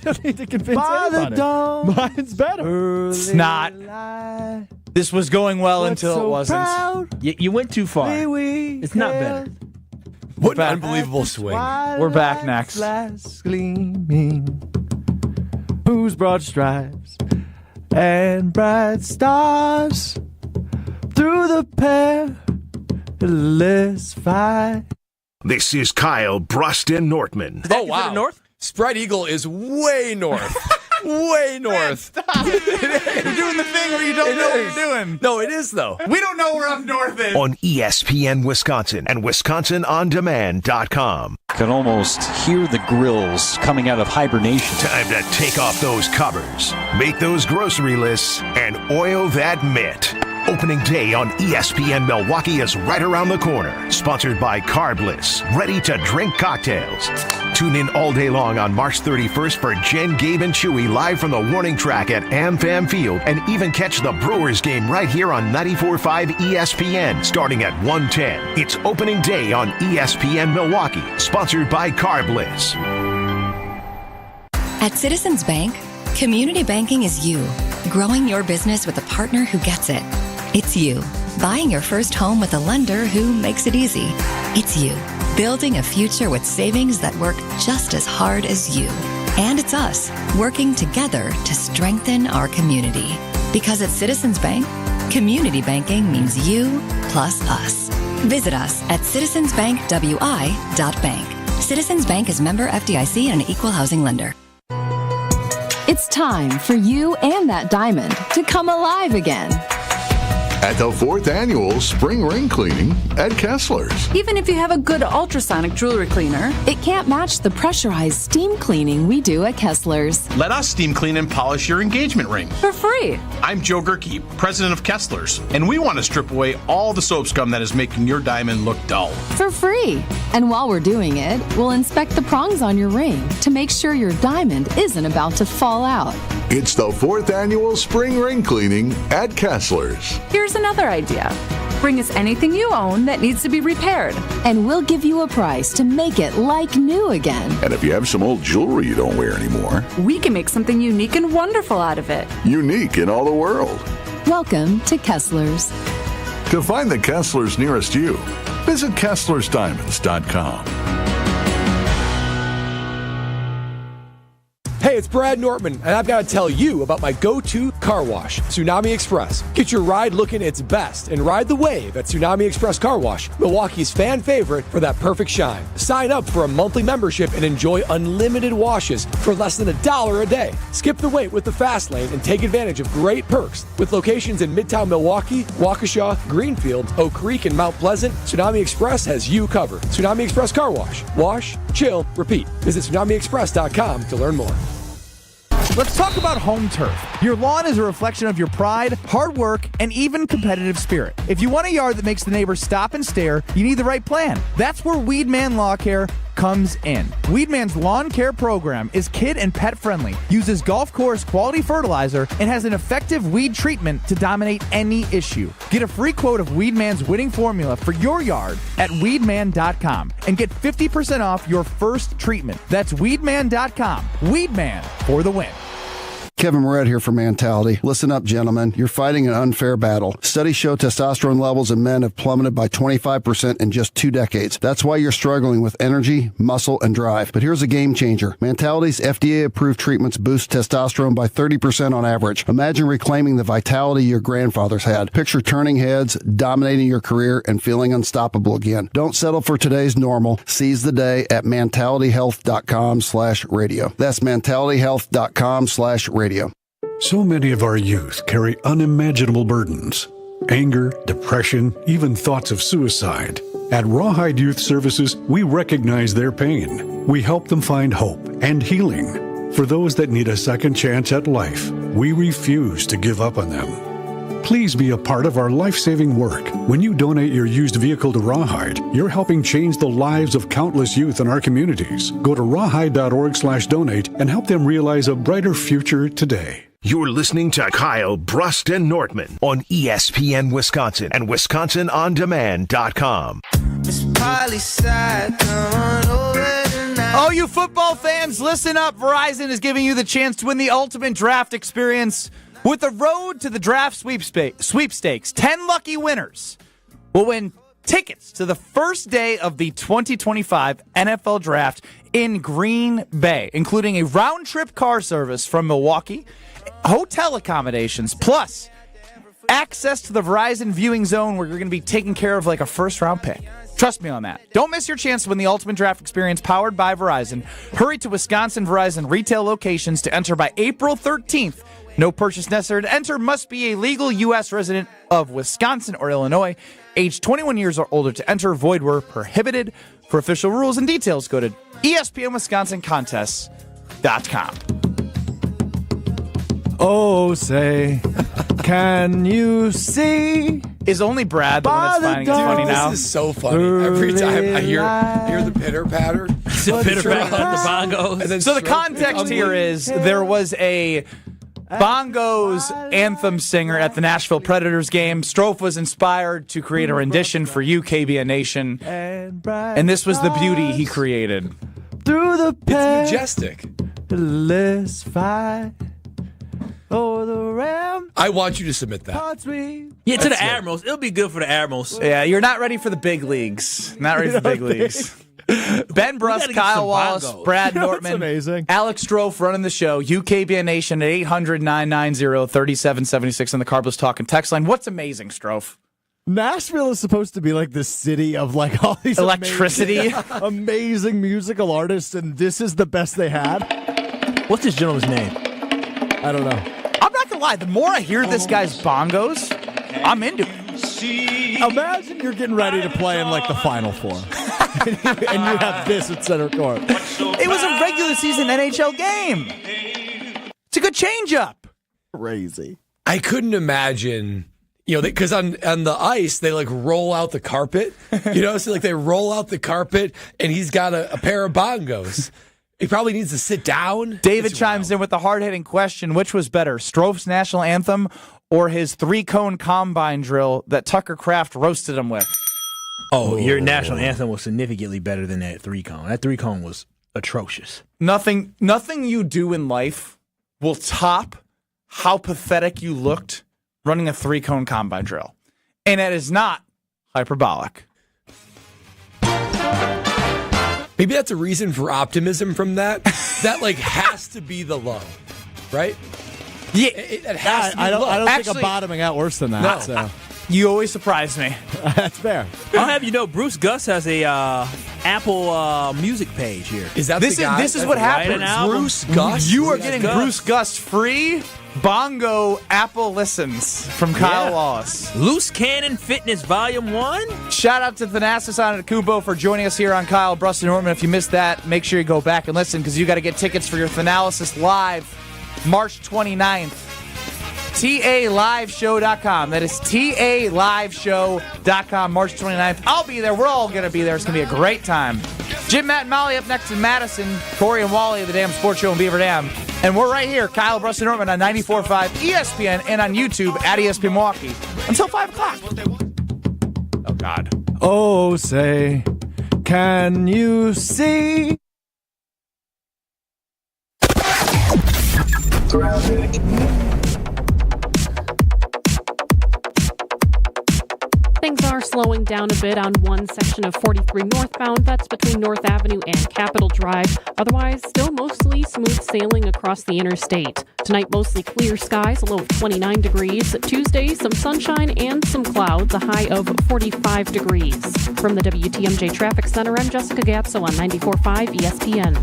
don't need to convince anybody. Mine's better. It's not. This was going well until it wasn't. You went too far. It's not better. What an unbelievable swing. We're back next. Gleaming, whose broad stripes and bright stars through the perilous fight. This is Kyle, Brust, and Nortman. Oh, wow. North? Spread Eagle is way north. Way north. Stop. You're doing the thing where you don't know what you're doing. No, it is, though. We don't know where up north is. On ESPN Wisconsin and WisconsinOnDemand.com. Can almost hear the grills coming out of hibernation. Time to take off those covers, make those grocery lists, and oil that mitt. Opening day on ESPN Milwaukee is right around the corner. Sponsored by Carbliss, ready-to-drink cocktails. Tune in all day long on March 31st for Jen, Gabe, and Chewy live from the warning track at AmFam Field, and even catch the Brewers game right here on 94.5 ESPN starting at 1:10. It's opening day on ESPN Milwaukee, sponsored by Carbliss. At Citizens Bank, community banking is you, growing your business with a partner who gets it. It's you, buying your first home with a lender who makes it easy. It's you, building a future with savings that work just as hard as you. And it's us, working together to strengthen our community. Because at Citizens Bank, community banking means you plus us. Visit us at citizensbankwi.bank. Citizens Bank is member FDIC and an equal housing lender. It's time for you and that diamond to come alive again. At the 4th Annual Spring Ring Cleaning at Kessler's. Even if you have a good ultrasonic jewelry cleaner, it can't match the pressurized steam cleaning we do at Kessler's. Let us steam clean and polish your engagement ring. For free. I'm Joe Gerke, president of Kessler's, and we want to strip away all the soap scum that is making your diamond look dull. For free. And while we're doing it, we'll inspect the prongs on your ring to make sure your diamond isn't about to fall out. It's the 4th Annual Spring Ring Cleaning at Kessler's. Here's another idea. Bring us anything you own that needs to be repaired, and we'll give you a price to make it like new again. And if you have some old jewelry you don't wear anymore, we can make something unique and wonderful out of it. Unique in all the world. Welcome to Kessler's. To find the Kessler's nearest you, visit KesslersDiamonds.com. Hey, it's Brad Nortman, and I've got to tell you about my go-to car wash, Tsunami Express. Get your ride looking its best and ride the wave at Tsunami Express Car Wash, Milwaukee's fan favorite for that perfect shine. Sign up for a monthly membership and enjoy unlimited washes for less than $1 a day. Skip the wait with the fast lane and take advantage of great perks. With locations in Midtown Milwaukee, Waukesha, Greenfield, Oak Creek, and Mount Pleasant, Tsunami Express has you covered. Tsunami Express Car Wash. Wash, chill, repeat. Visit TsunamiExpress.com to learn more. Let's talk about home turf. Your lawn is a reflection of your pride, hard work, and even competitive spirit. If you want a yard that makes the neighbors stop and stare, you need the right plan. That's where Weedman Lawn Care comes in. Weedman's lawn care program is kid and pet friendly, uses golf course quality fertilizer, and has an effective weed treatment to dominate any issue. Get a free quote of Weedman's winning formula for your yard at weedman.com and get 50% off your first treatment. That's weedman.com. Weedman for the win. Kevin Moret here for Mentality. Listen up, gentlemen. You're fighting an unfair battle. Studies show testosterone levels in men have plummeted by 25% in just 2 decades. That's why you're struggling with energy, muscle, and drive. But here's a game changer. Mentality's FDA-approved treatments boost testosterone by 30% on average. Imagine reclaiming the vitality your grandfathers had. Picture turning heads, dominating your career, and feeling unstoppable again. Don't settle for today's normal. Seize the day at mentalityhealth.com/radio. That's mentalityhealth.com/radio. So many of our youth carry unimaginable burdens. Anger, depression, even thoughts of suicide. At Rawhide Youth Services, we recognize their pain. We help them find hope and healing. For those that need a second chance at life, we refuse to give up on them. Please be a part of our life-saving work. When you donate your used vehicle to Rawhide, you're helping change the lives of countless youth in our communities. Go to rawhide.org/donate and help them realize a brighter future today. You're listening to Kyle, Brust, and Nortman on ESPN Wisconsin and WisconsinOnDemand.com. Oh, you football fans, listen up. Verizon is giving you the chance to win the ultimate draft experience with the Road to the Draft sweepstakes. 10 lucky winners will win tickets to the first day of the 2025 NFL Draft in Green Bay, including a round-trip car service from Milwaukee, hotel accommodations, plus access to the Verizon viewing zone where you're going to be taken care of like a first-round pick. Trust me on that. Don't miss your chance to win the ultimate draft experience powered by Verizon. Hurry to Wisconsin Verizon retail locations to enter by April 13th. No purchase necessary to enter. Must be a legal U.S. resident of Wisconsin or Illinois. Age 21 years or older to enter. Void where prohibited. For official rules and details, go to ESPNWisconsinContests.com. Oh, say, can you see? Is only Brad the one that's finding it funny now? This is so funny. Every time I hear the pitter-patter. The pitter-patter on the bongos. And then So the context here is there was a bongos anthem singer at the Nashville Predators game. Strofe was inspired to create a rendition for you, KBN Nation. And this was the beauty he created. Through the It's majestic. perilous fight. Oh, the ram. I want you to submit that. Yeah, to the Admirals. It'll be good for the Admirals. Yeah, you're not ready for the big leagues. Not ready for the big leagues. Ben Brust, Kyle Wallace, bongos. Brad That's Nortman, amazing. Alex Strofe running the show. UKBN Nation at 800-990-3776 on the Carbliss Talk and text line. What's amazing, Strofe? Nashville is supposed to be like the city of like all these Electricity. amazing musical artists, and this is the best they had. What's this gentleman's name? I don't know. I'm not going to lie. The more I hear this guy's bongos, I'm into it. Imagine you're getting ready to play in like the Final Four, and you have this at center court. It was a regular season NHL game. It's a good change-up. Crazy. I couldn't imagine, because on the ice, they like roll out the carpet, so like they roll out the carpet and he's got a pair of bongos. He probably needs to sit down. David chimes in with the hard-hitting question, which was better, Strofe's national anthem or his 3-cone combine drill that Tucker Kraft roasted him with? Oh, your national anthem was significantly better than that 3-cone. That 3-cone was atrocious. Nothing you do in life will top how pathetic you looked running a 3-cone combine drill. And that is not hyperbolic. Maybe that's a reason for optimism from that. That like has to be the low, right? Yeah, it has to be I don't think Actually, I'm bottoming out worse than that. No. So. You always surprise me. That's fair. I'll have you know, Bruce Gus has a Apple Music page here. Is that This is what happens. Bruce Gus? You are getting Bruce Gus free bongo Apple listens from Kyle Wallace. Loose Cannon Fitness Volume 1. Shout out to Thanasis Antetokounmpo for joining us here on Kyle, Brust, and Nortman. If you missed that, make sure you go back and listen because you got to get tickets for your Thanasis Live March 29th. TALiveshow.com. That is TALiveshow.com, March 29th. I'll be there. We're all going to be there. It's going to be a great time. Jim, Matt, and Molly up next in Madison. Corey and Wally of the Damn Sports Show in Beaver Dam. And we're right here, Kyle, Brust, and Nortman on 94.5 ESPN and on YouTube at ESPN Milwaukee until 5 o'clock. Oh, God. Oh, say, can you see? Things are slowing down a bit on one section of 43 northbound. That's between North Avenue and Capitol Drive. Otherwise, still mostly smooth sailing across the interstate. Tonight, mostly clear skies, a low of 29 degrees. Tuesday, some sunshine and some clouds, a high of 45 degrees. From the WTMJ Traffic Center, I'm Jessica Gatso on 94.5 ESPN.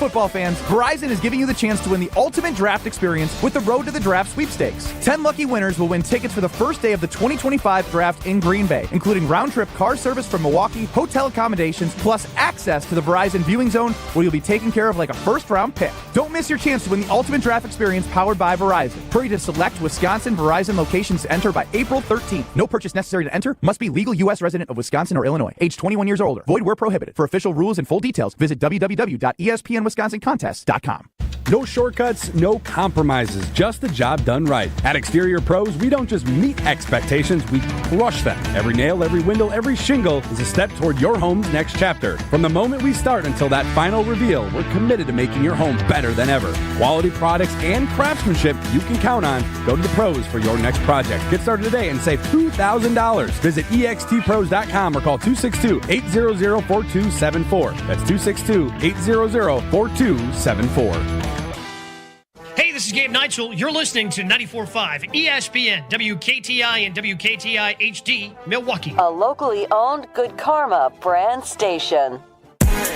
football fans, Verizon is giving you the chance to win the ultimate draft experience with the Road to the Draft sweepstakes. 10 lucky winners will win tickets for the first day of the 2025 draft in Green Bay, including round-trip car service from Milwaukee, hotel accommodations, plus access to the Verizon viewing zone where you'll be taken care of like a first-round pick. Don't miss your chance to win the ultimate draft experience powered by Verizon. Hurry to select Wisconsin Verizon locations to enter by April 13th. No purchase necessary to enter. Must be legal U.S. resident of Wisconsin or Illinois. Age 21 years or older. Void where prohibited. For official rules and full details, visit www.espnwisconsincontest.com. No shortcuts, no compromises, just the job done right. At Exterior Pros, we don't just meet expectations, we crush them. Every nail, every window, every shingle is a step toward your home's next chapter. From the moment we start until that final reveal, we're committed to making your home better than ever. Quality products and craftsmanship you can count on. Go to the pros for your next project. Get started today and save $2,000. Visit extpros.com or call 262-800-4274. That's 262-800-4274. Hey, this is Gabe Neitzel. You're listening to 94.5 ESPN, WKTI and WKTI HD, Milwaukee. A locally owned Good Karma brand station.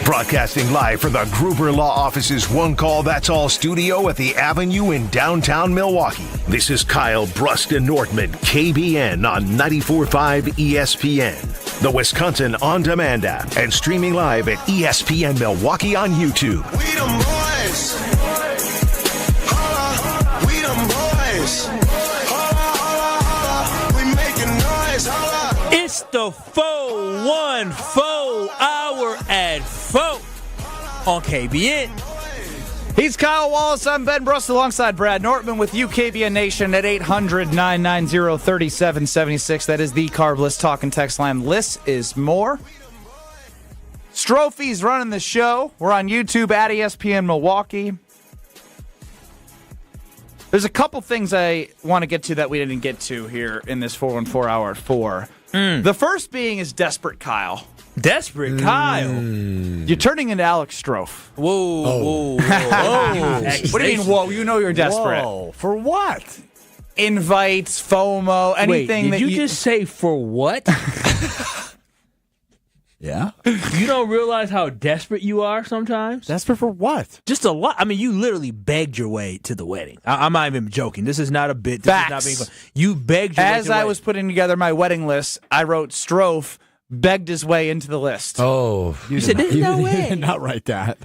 Broadcasting live from the Gruber Law Office's One Call That's All studio at the Avenue in downtown Milwaukee. This is Kyle, Brust, and Nortman, KBN on 94.5 ESPN, the Wisconsin On Demand app, and streaming live at ESPN Milwaukee on YouTube. We them boys. Holla, we them boys. Holla, holla, holla. We making noise. Holla. It's the 414 hour at 4 on KBN. He's Kyle Wallace. I'm Ben Brust alongside Brad Nortman with you, KBN Nation, at 800-990-3776. That is the Carbliss talk and text line. Less is more. Strophy's running the show. We're on YouTube at ESPN Milwaukee. There's a couple things I want to get to that we didn't get to here in this 414 hour at 4. The first being is Desperate Kyle. Desperate Kyle? You're turning into Alex Strofe. Whoa. What do you mean, whoa? You know you're desperate. Whoa. For what? Invites, FOMO, anything Wait, did you just say for what? Yeah. You don't realize how desperate you are sometimes? Desperate for what? Just a lot. I mean, you literally begged your way to the wedding. I'm not even joking. This is not a bit. This is not being fun. You begged your way to the wedding. As I was putting together my wedding list, I wrote Strofe begged his way into the list. Oh. You said, there's no way. You did not write that.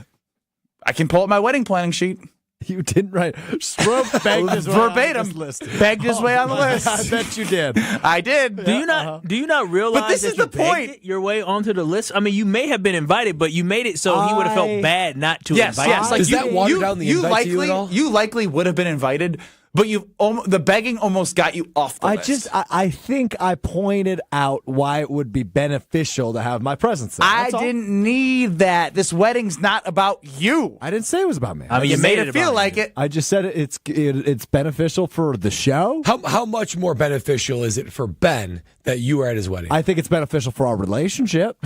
I can pull up my wedding planning sheet. You didn't write. Strofe begged his way verbatim on this list. Begged his way on the list. I bet you did. I did. Do you not realize but this that is you the point. begged your way onto the list? I mean, you may have been invited, but you made it so he would have felt bad not to invite you. Yes. Does that water down the invite to you at all? You likely would have been invited, but the begging almost got you off the list. I think I pointed out why it would be beneficial to have my presence there. I didn't need that. This wedding's not about you. I didn't say it was about me. I mean, you made it feel like it. I just said it's beneficial for the show. How much more beneficial is it for Ben that you were at his wedding? I think it's beneficial for our relationship.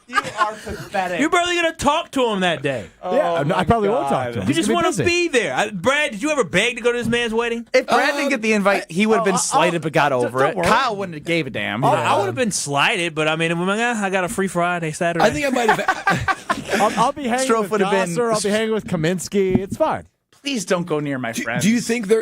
You are pathetic. You're barely going to talk to him that day. I probably won't talk to him. You just want to be there. Brad, did you ever beg to go to this man's wedding? If Brad didn't get the invite, he would have been slighted but got over it. worry. Kyle wouldn't have gave a damn. I would have been slighted, but I mean, I got a free Friday, Saturday. I think I might have. I'll be hanging Strofe with would have been- Gosser. I'll be hanging with Kaminsky. It's fine. Please don't go near my friends. Do you think they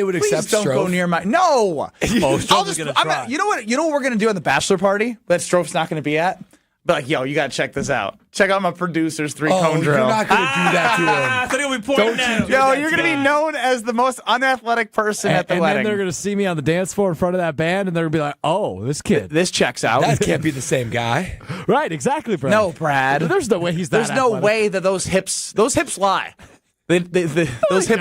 would accept Please don't Strofe? go near my... No! Strofe is going to try. You know what we're going to do on the bachelor party that Strofe's not going to be at? Be like, yo, you got to check this out. Check out my producer's three-cone drill. You're not going to do that to him. I thought he'll be pointing at him. Yo, you're going to be known as the most unathletic person at the and wedding. then they're going to see me on the dance floor in front of that band, and they're going to be like, oh, this kid. This checks out. That can't be the same guy. Right, exactly, Brad. No, Brad. There's no way he's that There's no athletic. way that those hips lie. Those hips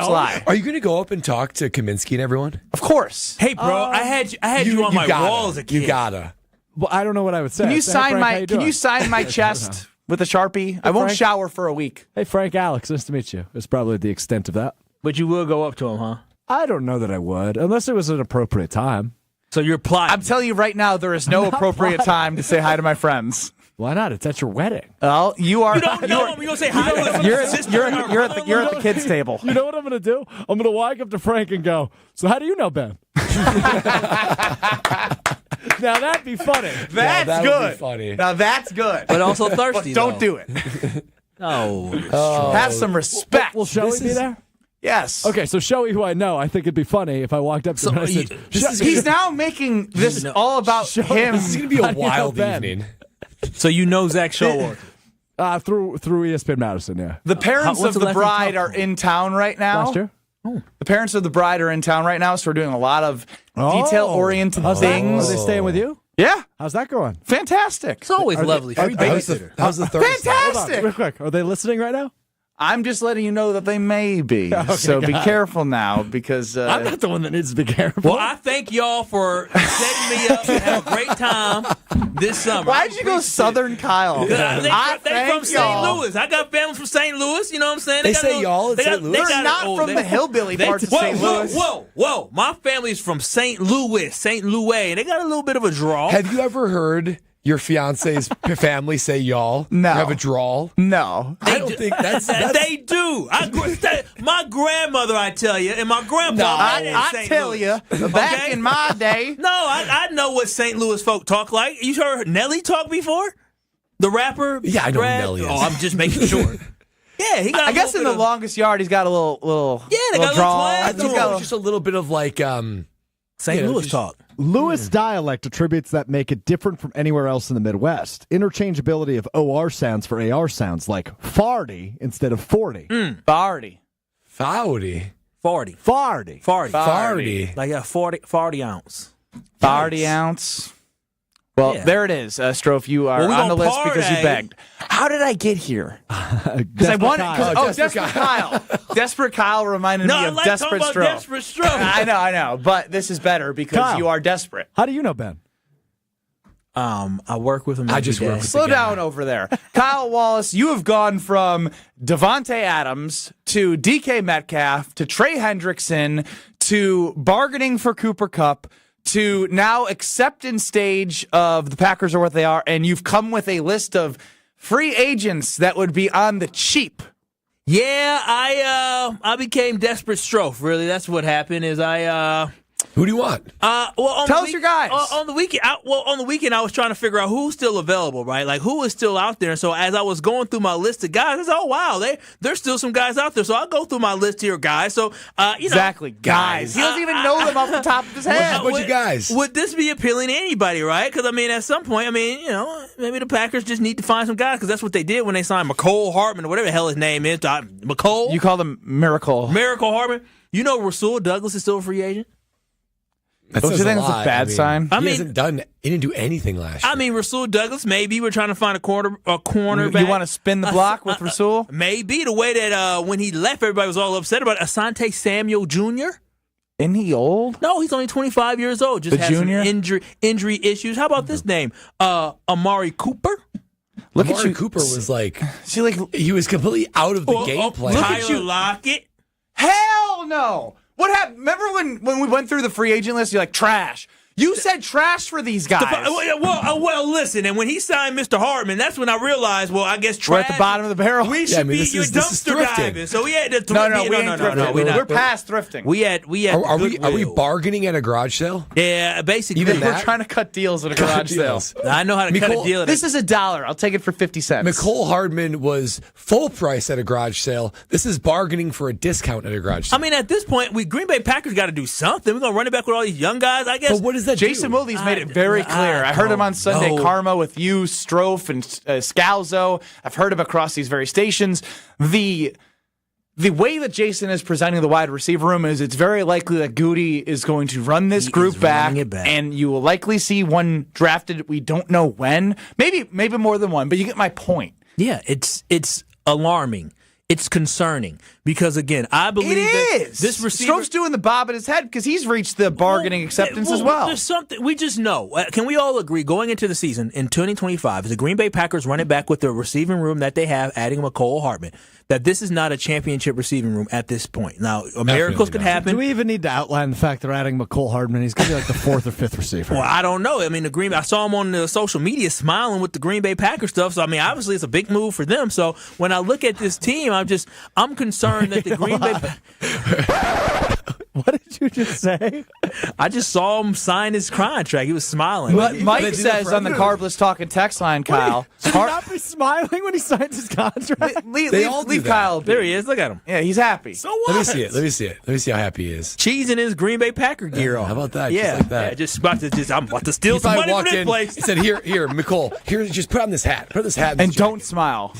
lie. Are you going to go up and talk to Kaminsky and everyone? Of course. Hey, bro, I had you on my wall as a kid. You gotta. Well, I don't know what I would say. Can you Say, hey, Frank, sign you sign my chest with a Sharpie? I won't Frank. shower for a week. Hey, Frank, Alex, nice to meet you. It's probably the extent of that. But you will go up to him, huh? I don't know that I would, unless it was an appropriate time. So you're plotting. I'm telling you right now, there is no appropriate time to say hi to my friends. Why not? It's at your wedding. Well, you are. You don't know him. You're going to say hi to him. You're at the kids' table. You know what I'm going to do? I'm going to walk up to Frank and go, so how do you know Ben? Now that'd be funny. That's that good. Would be funny. Now that's good. But also thirsty, But don't though. do it. Have some respect. Will Shoei be there? Yes. Okay, so Shoei, who I know, I think it'd be funny if I walked up to him and I said, He's now making this all about him. This is going to be a wild evening. So you know Zach Showalter? Through ESPN Madison, yeah. The parents What's of the the last bride name? are in town right now. Last year? The parents of the bride are in town right now, so we're doing a lot of detail-oriented things. Are they staying with you? Yeah. How's that going? Fantastic. It's always lovely. Free babysitter. How's the Thursday? Fantastic. Real quick, are they listening right now? I'm just letting you know that they may be. Okay, so be got it. careful now because... I'm not the one that needs to be careful. Well, I thank y'all for setting me up to have a great time this summer. Why'd you go Southern Kyle? They thank from St. y'all. Louis. I got family from St. Louis. You know what I'm saying? They say y'all in St. Louis? They're not from the hillbilly parts of St. Louis. Whoa. My family's from St. Louis, St. Louis. They got a little bit of a drawl. Have you ever heard your fiance's family say y'all? No. You have a drawl? No. I don't think that's They do. My grandmother, I tell you, and my grandpa. I tell you, back in my day. No, I know what St. Louis folk talk like. You heard Nelly talk before? The rapper? Yeah, I know who Nelly is. Oh, I'm just making sure. Yeah, he got. I guess in the longest yard, he's got a little. Yeah, they got a little drawl. twang. I think it was just a little bit of like St. Louis talk. Lewis dialect attributes that make it different from anywhere else in the Midwest. Interchangeability of OR sounds for AR sounds, like farty instead of 40. Farty. Foudy. 40. Farty. Like a 40 ounce. 40 ounce. Well, Yeah. there it is, Strofe. You are Well, we on the gonna list because you party. begged. How did I get here? Because I wanted. Desperate Kyle. Desperate Kyle reminded me I of like Desperate talking about Strofe. Desperate Strofe. I know. But this is better because Kyle. you are desperate. How do you know Ben? I work with him. I just work with Slow down over there. Kyle Wallace, you have gone from Devontae Adams to DK Metcalf to Trey Hendrickson to bargaining for Cooper Kupp to now acceptance stage of the Packers are what they are, and you've come with a list of free agents that would be on the cheap. Yeah, I became Desperate Strofe. Really, that's what happened. Is who do you want? Tell us your guys. On the weekend, I was trying to figure out who's still available, right? Like who is still out there. And so as I was going through my list of guys, I said, "Oh wow, there's still some guys out there." So I'll go through my list here, guys. So exactly, guys. He doesn't even know them off the top of his head. What you guys? Would this be appealing to anybody, right? Because at some point, maybe the Packers just need to find some guys because that's what they did when they signed McCole Hartman or whatever the hell his name is. McCole. You call them Miracle Hartman. You know, Rasul Douglas is still a free agent. Don't you think that's a bad sign? He didn't do anything last year. Rasul Douglas, maybe we're trying to find a cornerback. You want to spin the block with Rasul? Maybe the way that when he left, everybody was all upset about Asante Samuel Jr. Isn't he old? No, he's only 25 years old. Just The has junior? some injury issues. How about this name? Amari Cooper. Look Amari at you. Cooper was like, See, like he was completely out of the game plan. Tyler Lockett. Hell no. What happened? Remember when we went through the free agent list? You're like, trash. You said trash for these guys. Well, listen, and when he signed Mr. Hartman, that's when I realized, I guess trash. We're at the bottom of the barrel. We should be this is dumpster thrifting. diving. So we had to No, we ain't thrifting. We're past thrifting. We had Are we bargaining at a garage sale? Yeah, basically. Even We're that? try to cut deals at a garage sale. I know how to cut a deal. This is $1. I'll take it for 50 cents. McCole Hardman was full price at a garage sale. This is bargaining for a discount at a garage sale. At this point, we Green Bay Packers got to do something. We're going to run it back with all these young guys, I guess. But what does that Jason do? Wilde's made it very clear. I heard him on Sunday Karma with you, Strofe, and Scalzo. I've heard him across these very stations. The way that Jason is presenting the wide receiver room is it's very likely that Goody is going to run this group back, and you will likely see one drafted. We don't know when. Maybe more than one, but you get my point. Yeah, it's alarming. It's concerning because, again, I believe that this receiver... Stroke's doing the bob at his head because he's reached the bargaining acceptance as well. There's something we just know. Can we all agree going into the season in 2025, as the Green Bay Packers run it back with the receiving room that they have, adding McCole Hartman, that this is not a championship receiving room at this point? Now, miracles could happen. Do we even need to outline the fact they're adding McCole Hardman? He's going to be like the fourth or fifth receiver. Well, I don't know. I saw him on the social media smiling with the Green Bay Packers stuff. So, obviously it's a big move for them. So, when I look at this team, I'm concerned that the Green Bay... What did you just say? I just saw him sign his contract. He was smiling. What Mike says on the Carbliss Talking text line, Kyle. Should he not be smiling when he signs his contract? Leave Kyle. There he is. Look at him. Yeah, he's happy. So what? Let me see it. Let me see how happy he is. Cheese in his Green Bay Packer gear on. How about that? Yeah, Just like that. Yeah, I'm about to steal some money from this place. He said, here, Nicole, here, just put on this hat. Put this hat. And don't smile.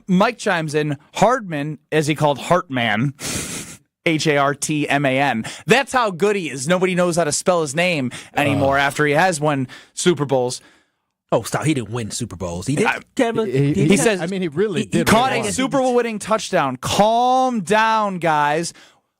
Mike chimes in, Hardman, as he called Hartman, Hartman. That's how good he is. Nobody knows how to spell his name anymore after he has won Super Bowls. Oh, stop. He didn't win Super Bowls. He did. He says, I mean, he really did. He caught a Super Bowl winning touchdown. Calm down, guys.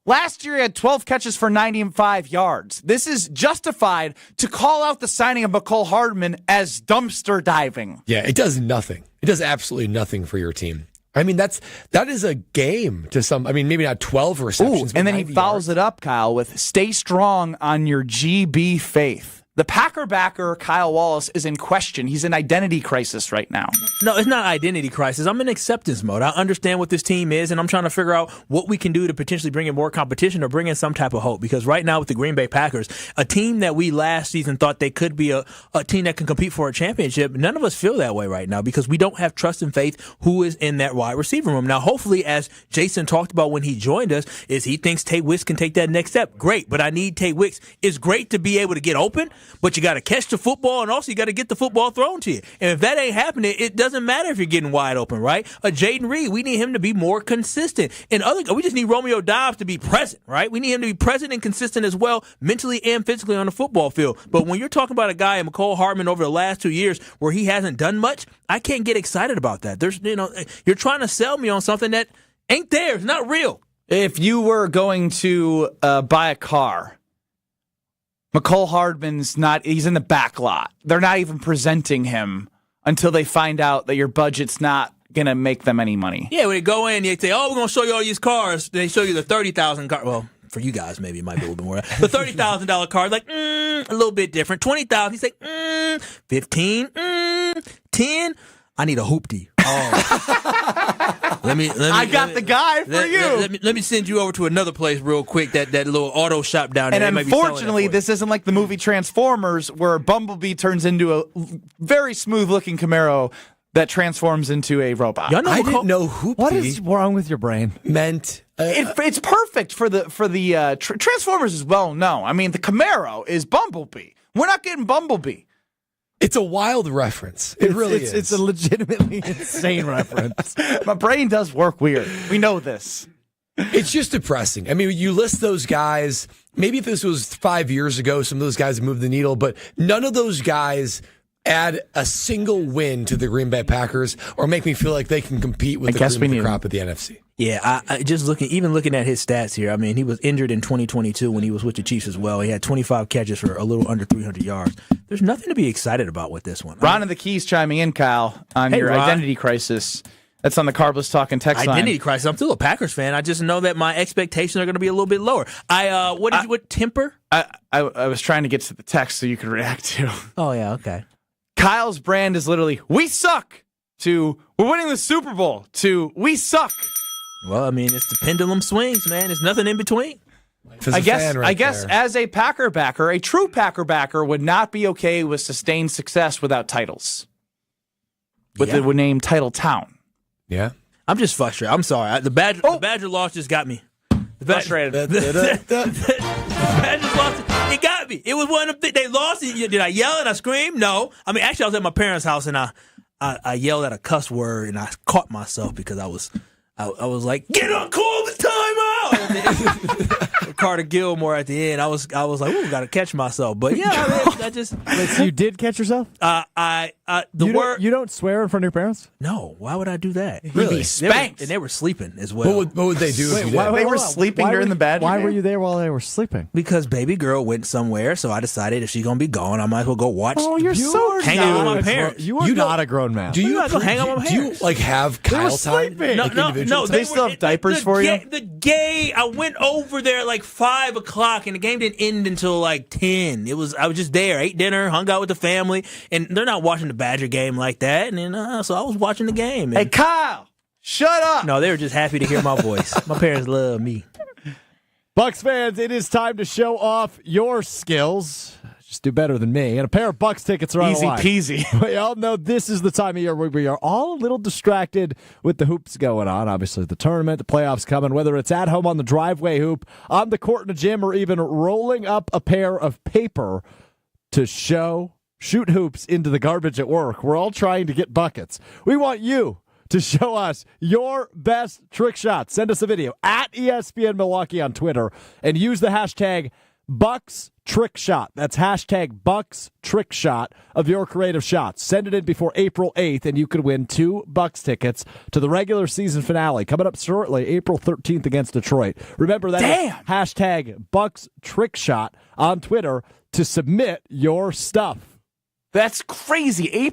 Last year, he had 12 catches for 95 yards. This is justified to call out the signing of McCole Hardman as dumpster diving. Yeah, it does nothing. It does absolutely nothing for your team. I mean, that is a game to some. I mean, maybe not 12 receptions. And then he fouls it up, Kyle, with stay strong on your GB faith. The Packer backer, Kyle Wallace, is in question. He's in identity crisis right now. No, it's not identity crisis. I'm in acceptance mode. I understand what this team is, and I'm trying to figure out what we can do to potentially bring in more competition or bring in some type of hope. Because right now with the Green Bay Packers, a team that we last season thought they could be a team that can compete for a championship, none of us feel that way right now because we don't have trust and faith who is in that wide receiver room. Now, hopefully, as Jason talked about when he joined us, is he thinks Tate Wicks can take that next step. Great, but I need Tate Wicks. It's great to be able to get open, but you got to catch the football, and also you got to get the football thrown to you. And if that ain't happening, it doesn't matter if you're getting wide open, right? Jaden Reed, we need him to be more consistent. And we just need Romeo Dobbs to be present, right? We need him to be present and consistent as well, mentally and physically on the football field. But when you're talking about a guy, McCole Hardman, over the last 2 years where he hasn't done much, I can't get excited about that. You're trying to sell me on something that ain't there. It's not real. If you were going to buy a car, McCole Hardman's he's in the back lot. They're not even presenting him until they find out that your budget's not going to make them any money. Yeah, when they go in, they say, we're going to show you all these cars. They show you the $30,000 car. Well, for you guys, maybe it might be a little bit more. The $30,000 car, like, a little bit different. $20,000, he's like, 15, 10. I need a hoopty. Oh. I got the guy for you. Let me send you over to another place real quick, that little auto shop down there. And unfortunately, this isn't like the movie Transformers where Bumblebee turns into a very smooth-looking Camaro that transforms into a robot. I didn't know hoopty. What is wrong with your brain? Meant... it's perfect for the Transformers as well. No, I mean, the Camaro is Bumblebee. We're not getting Bumblebee. It's a wild reference. It really is. It's a legitimately insane reference. My brain does work weird. We know this. It's just depressing. I mean, you list those guys. Maybe if this was 5 years ago, some of those guys moved the needle, but none of those guys add a single win to the Green Bay Packers or make me feel like they can compete with the cream of the crop at the NFC. Yeah, I just looking at his stats here. I mean, he was injured in 2022 when he was with the Chiefs as well. He had 25 catches for a little under 300 yards. There's nothing to be excited about with this one. Ron and the Keys chiming in, Kyle, on your Ron. identity crisis. That's on the Carbliss Talking text line. Identity crisis. I'm still a Packers fan. I just know that my expectations are going to be a little bit lower. What temper? I was trying to get to the text so you could react to. Oh yeah, okay. Kyle's brand is literally "we suck" to "we're winning the Super Bowl" to "we suck." Well, I mean, it's the pendulum swings, man. There's nothing in between. I guess as a Packer backer, a true Packer backer would not be okay with sustained success without titles. With the name Title Town. Yeah. I'm just frustrated. I'm sorry. The Badger loss just got me. Frustrated. The Badgers lost. It got me. It was one of them. They lost. Did I yell and I screamed? No. I mean, actually, I was at my parents' house and I yelled at a cuss word and I caught myself because I was like, "Get up, call the timeout!" Carter Gilmore at the end. I was like, "Ooh, got to catch myself." But yeah, I just. So you did catch yourself? You don't swear in front of your parents? No. Why would I do that? Really? Spanked. And they were sleeping as well. What would they do if you did? They were sleeping during the bed. Why were you there while they were sleeping? Because baby girl went somewhere, so I decided if she's gonna be gone, I might as well go watch. Oh, you're so hang out with my parents. You are not a grown man. Do you go hang out with my parents? Do you have Kyle time? No. They still have diapers for you? I went over there at like 5 o'clock, and the game didn't end until like 10. I was just there, ate dinner, hung out with the family, and they're not watching the Badger game like that. And then, so I was watching the game. Hey, Kyle, shut up! No, they were just happy to hear my voice. My parents love me. Bucks fans, it is time to show off your skills. Just do better than me. And a pair of Bucks tickets are on the line. Easy peasy. We all know this is the time of year where we are all a little distracted with the hoops going on. Obviously, the tournament, the playoffs coming, whether it's at home on the driveway hoop, on the court in the gym, or even rolling up a pair of paper to shoot hoops into the garbage at work. We're all trying to get buckets. We want you to show us your best trick shot. Send us a video at ESPN Milwaukee on Twitter and use the hashtag Bucks Trick Shot. That's hashtag Bucks Trick Shot of your creative shots. Send it in before April 8th, and you could win 2 Bucks tickets to the regular season finale coming up shortly, April 13th against Detroit. Remember that is hashtag Bucks Trick Shot on Twitter to submit your stuff. That's crazy.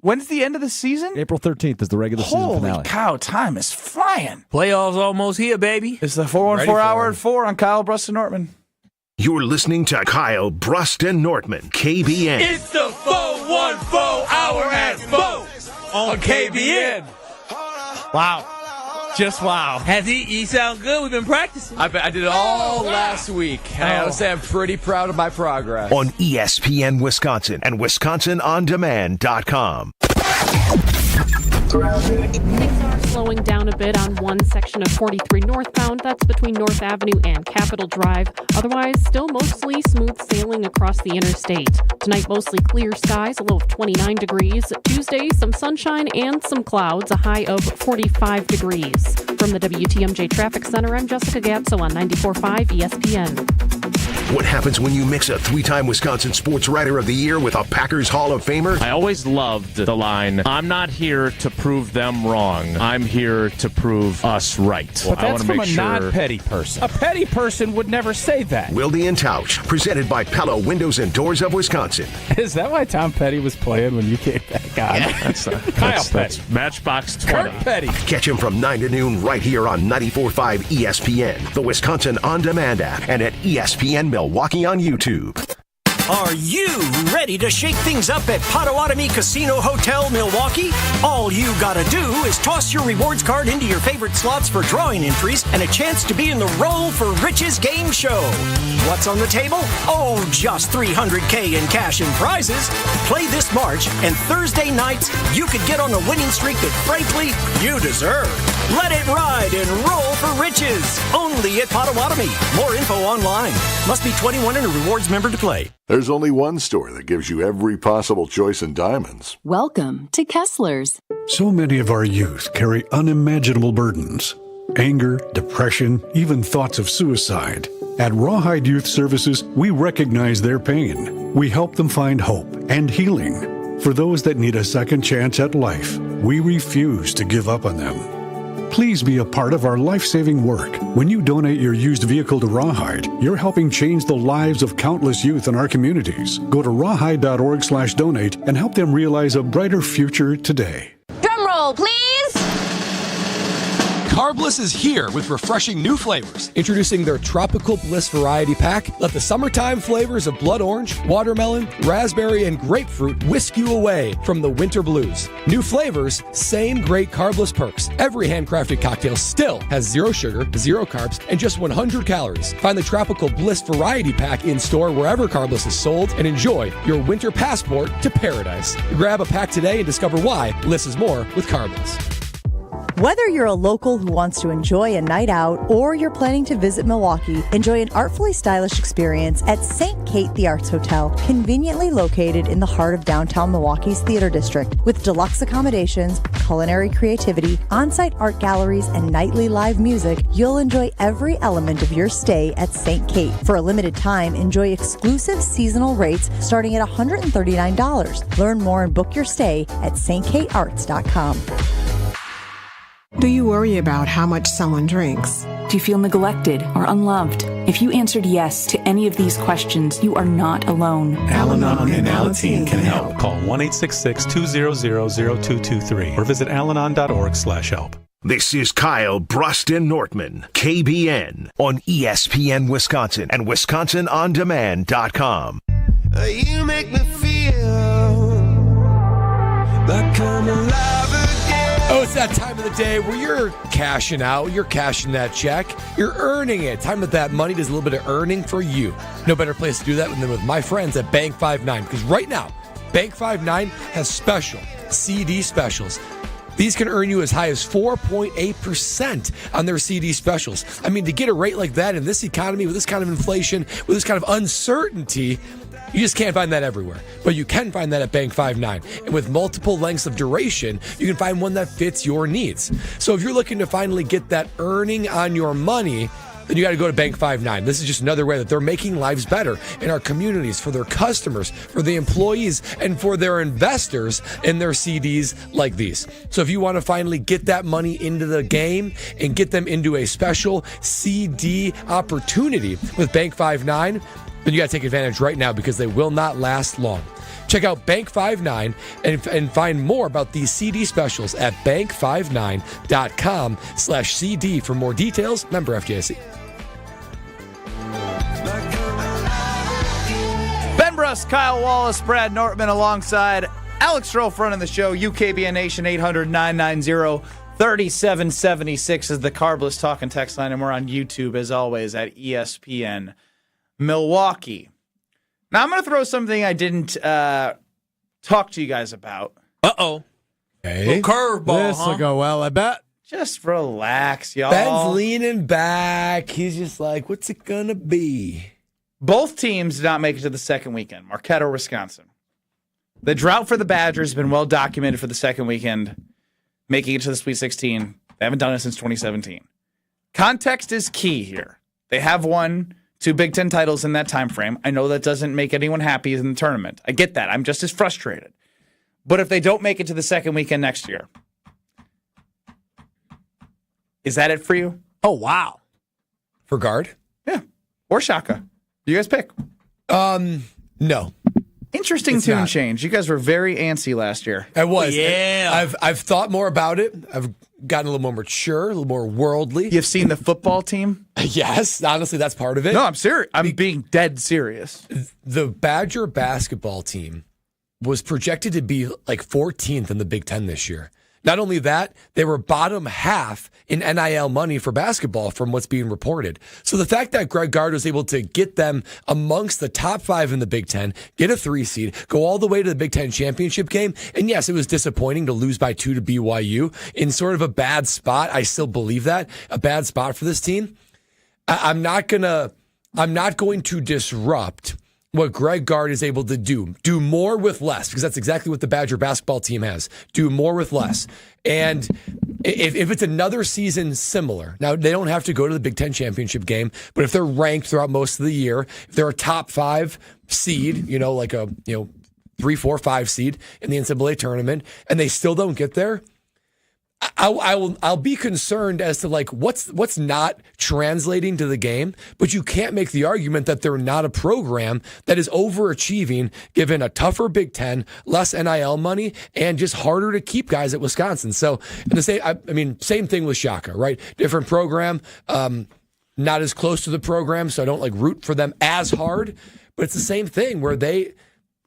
When's the end of the season? April 13th is the regular season finale. Holy cow, time is flying. Playoffs almost here, baby. It's the 4-on-4 hour at 4 on Kyle, Brust, and Nortman. You're listening to Kyle, Brust, and Nortman, KBN. It's the 4-1-4 hour at 4 on KBN. Wow. Just wow. Has he sound good? We've been practicing. I did it all last week. I gotta say, I'm pretty proud of my progress. On ESPN Wisconsin and WisconsinOnDemand.com. Things are slowing down a bit on one section of 43 northbound. That's between North Avenue and Capitol Drive. Otherwise, still mostly smooth sailing across the interstate. Tonight, mostly clear skies, a low of 29 degrees. Tuesday, some sunshine and some clouds, a high of 45 degrees. From the WTMJ Traffic Center, I'm Jessica Gatso on 94.5 ESPN. What happens when you mix a 3-time Wisconsin Sports Writer of the Year with a Packers Hall of Famer? I always loved the line, I'm not here to prove them wrong. I'm here to prove us right. But that's from a non-petty person. A petty person would never say that. Wilde and Tausch, presented by Pella Windows and Doors of Wisconsin. Is that why Tom Petty was playing when you came back on? Yeah, that's Matchbox 20. Kurt Petty. Catch him from 9 to noon right here on 94.5 ESPN, the Wisconsin On Demand app, and at ESPN Milwaukee on YouTube. Are you ready to shake things up at Pottowatomi Casino Hotel, Milwaukee? All you gotta do is toss your rewards card into your favorite slots for drawing entries and a chance to be in the Roll for Riches game show. What's on the table? Oh, just $300K in cash and prizes. Play this March, and Thursday nights, you could get on a winning streak that, frankly, you deserve. Let it ride and roll for riches. Only at Pottowatomi. More info online. Must be 21 and a rewards member to play. There's only one store that gives you every possible choice in diamonds. Welcome to Kessler's. So many of our youth carry unimaginable burdens. Anger, depression, even thoughts of suicide. At Rawhide Youth Services, we recognize their pain. We help them find hope and healing. For those that need a second chance at life, we refuse to give up on them. Please be a part of our life-saving work. When you donate your used vehicle to Rawhide, you're helping change the lives of countless youth in our communities. Go to rawhide.org/donate and help them realize a brighter future today. Drum roll, please. Carbliss is here with refreshing new flavors. Introducing their Tropical Bliss Variety Pack. Let the summertime flavors of blood orange, watermelon, raspberry, and grapefruit whisk you away from the winter blues. New flavors, same great Carbliss perks. Every handcrafted cocktail still has 0 sugar, 0 carbs, and just 100 calories. Find the Tropical Bliss Variety Pack in store wherever Carbliss is sold and enjoy your winter passport to paradise. Grab a pack today and discover why less is more with Carbliss. Whether you're a local who wants to enjoy a night out or you're planning to visit Milwaukee, enjoy an artfully stylish experience at St. Kate the Arts Hotel, conveniently located in the heart of downtown Milwaukee's Theater District. With deluxe accommodations, culinary creativity, on-site art galleries, and nightly live music, you'll enjoy every element of your stay at St. Kate. For a limited time, enjoy exclusive seasonal rates starting at $139. Learn more and book your stay at stkatearts.com. Do you worry about how much someone drinks? Do you feel neglected or unloved? If you answered yes to any of these questions, you are not alone. Al-Anon and Alateen can help. Call 1-866-200-0223 or visit alanon.org/help. This is Kyle, Brust, and Nortman, KBN, on ESPN Wisconsin and WisconsinOnDemand.com. You make me feel like I'm alive again. Oh, it's that time of the day where you're cashing out, you're cashing that check, you're earning it. Time that money does a little bit of earning for you. No better place to do that than with my friends at Bank 59, because right now, Bank 59 has special CD specials. These can earn you as high as 4.8% on their CD specials. I mean, to get a rate like that in this economy, with this kind of inflation, with this kind of uncertainty, you just can't find that everywhere. But you can find that at Bank 59. And with multiple lengths of duration, you can find one that fits your needs. So if you're looking to finally get that earning on your money, then you got to go to Bank 59. This is just another way that they're making lives better in our communities, for their customers, for the employees, and for their investors in their CDs like these. So if you want to finally get that money into the game and get them into a special CD opportunity with Bank 59, then you got to take advantage right now, because they will not last long. Check out Bank 59 and find more about these CD specials at bank59.com/CD for more details. Member FDIC. Ben Brust, Kyle Wallace, Brad Nortman alongside Alex Stroh running the show. UKBN Nation 800-990-3776 is the Carbliss talk and text line, and we're on YouTube as always at ESPN Milwaukee. Now, I'm going to throw something I didn't talk to you guys about. Uh-oh. Hey. Little curveball, This will go well, I bet. Just relax, y'all. Ben's leaning back. He's just like, what's it going to be? Both teams did not make it to the second weekend, Marquette or Wisconsin. The drought for the Badgers has been well documented for the second weekend, making it to the Sweet 16. They haven't done it since 2017. Context is key here. They have won 2 Big Ten titles in that time frame. I know that doesn't make anyone happy in the tournament. I get that. I'm just as frustrated. But if they don't make it to the second weekend next year, is that it for you? Oh, wow. For guard? Yeah. Or Shaka. You guys pick. No. Interesting tune change. You guys were very antsy last year. I was. Yeah. I've thought more about it. I've gotten a little more mature, a little more worldly. You've seen the football team? Yes. Honestly, that's part of it. No, I'm serious. I'm being dead serious. The Badger basketball team was projected to be like 14th in the Big Ten this year. Not only that, they were bottom half in NIL money for basketball from what's being reported. So the fact that Greg Gard was able to get them amongst the top 5 in the Big Ten, get a 3 seed, go all the way to the Big Ten championship game, and yes, it was disappointing to lose by 2 to BYU in sort of a bad spot. I still believe that, a bad spot for this team. I'm not going to disrupt what Greg Gard is able to do. Do more with less, because that's exactly what the Badger basketball team has. Do more with less. And if it's another season similar, now they don't have to go to the Big Ten championship game, but if they're ranked throughout most of the year, if they're a top 5 seed, like a 3, 4, 5 seed in the NCAA tournament, and they still don't get there, I'll be concerned as to like what's not translating to the game, but you can't make the argument that they're not a program that is overachieving given a tougher Big Ten, less NIL money, and just harder to keep guys at Wisconsin. So same thing with Shaka, right? Different program, not as close to the program, so I don't like root for them as hard, but it's the same thing where they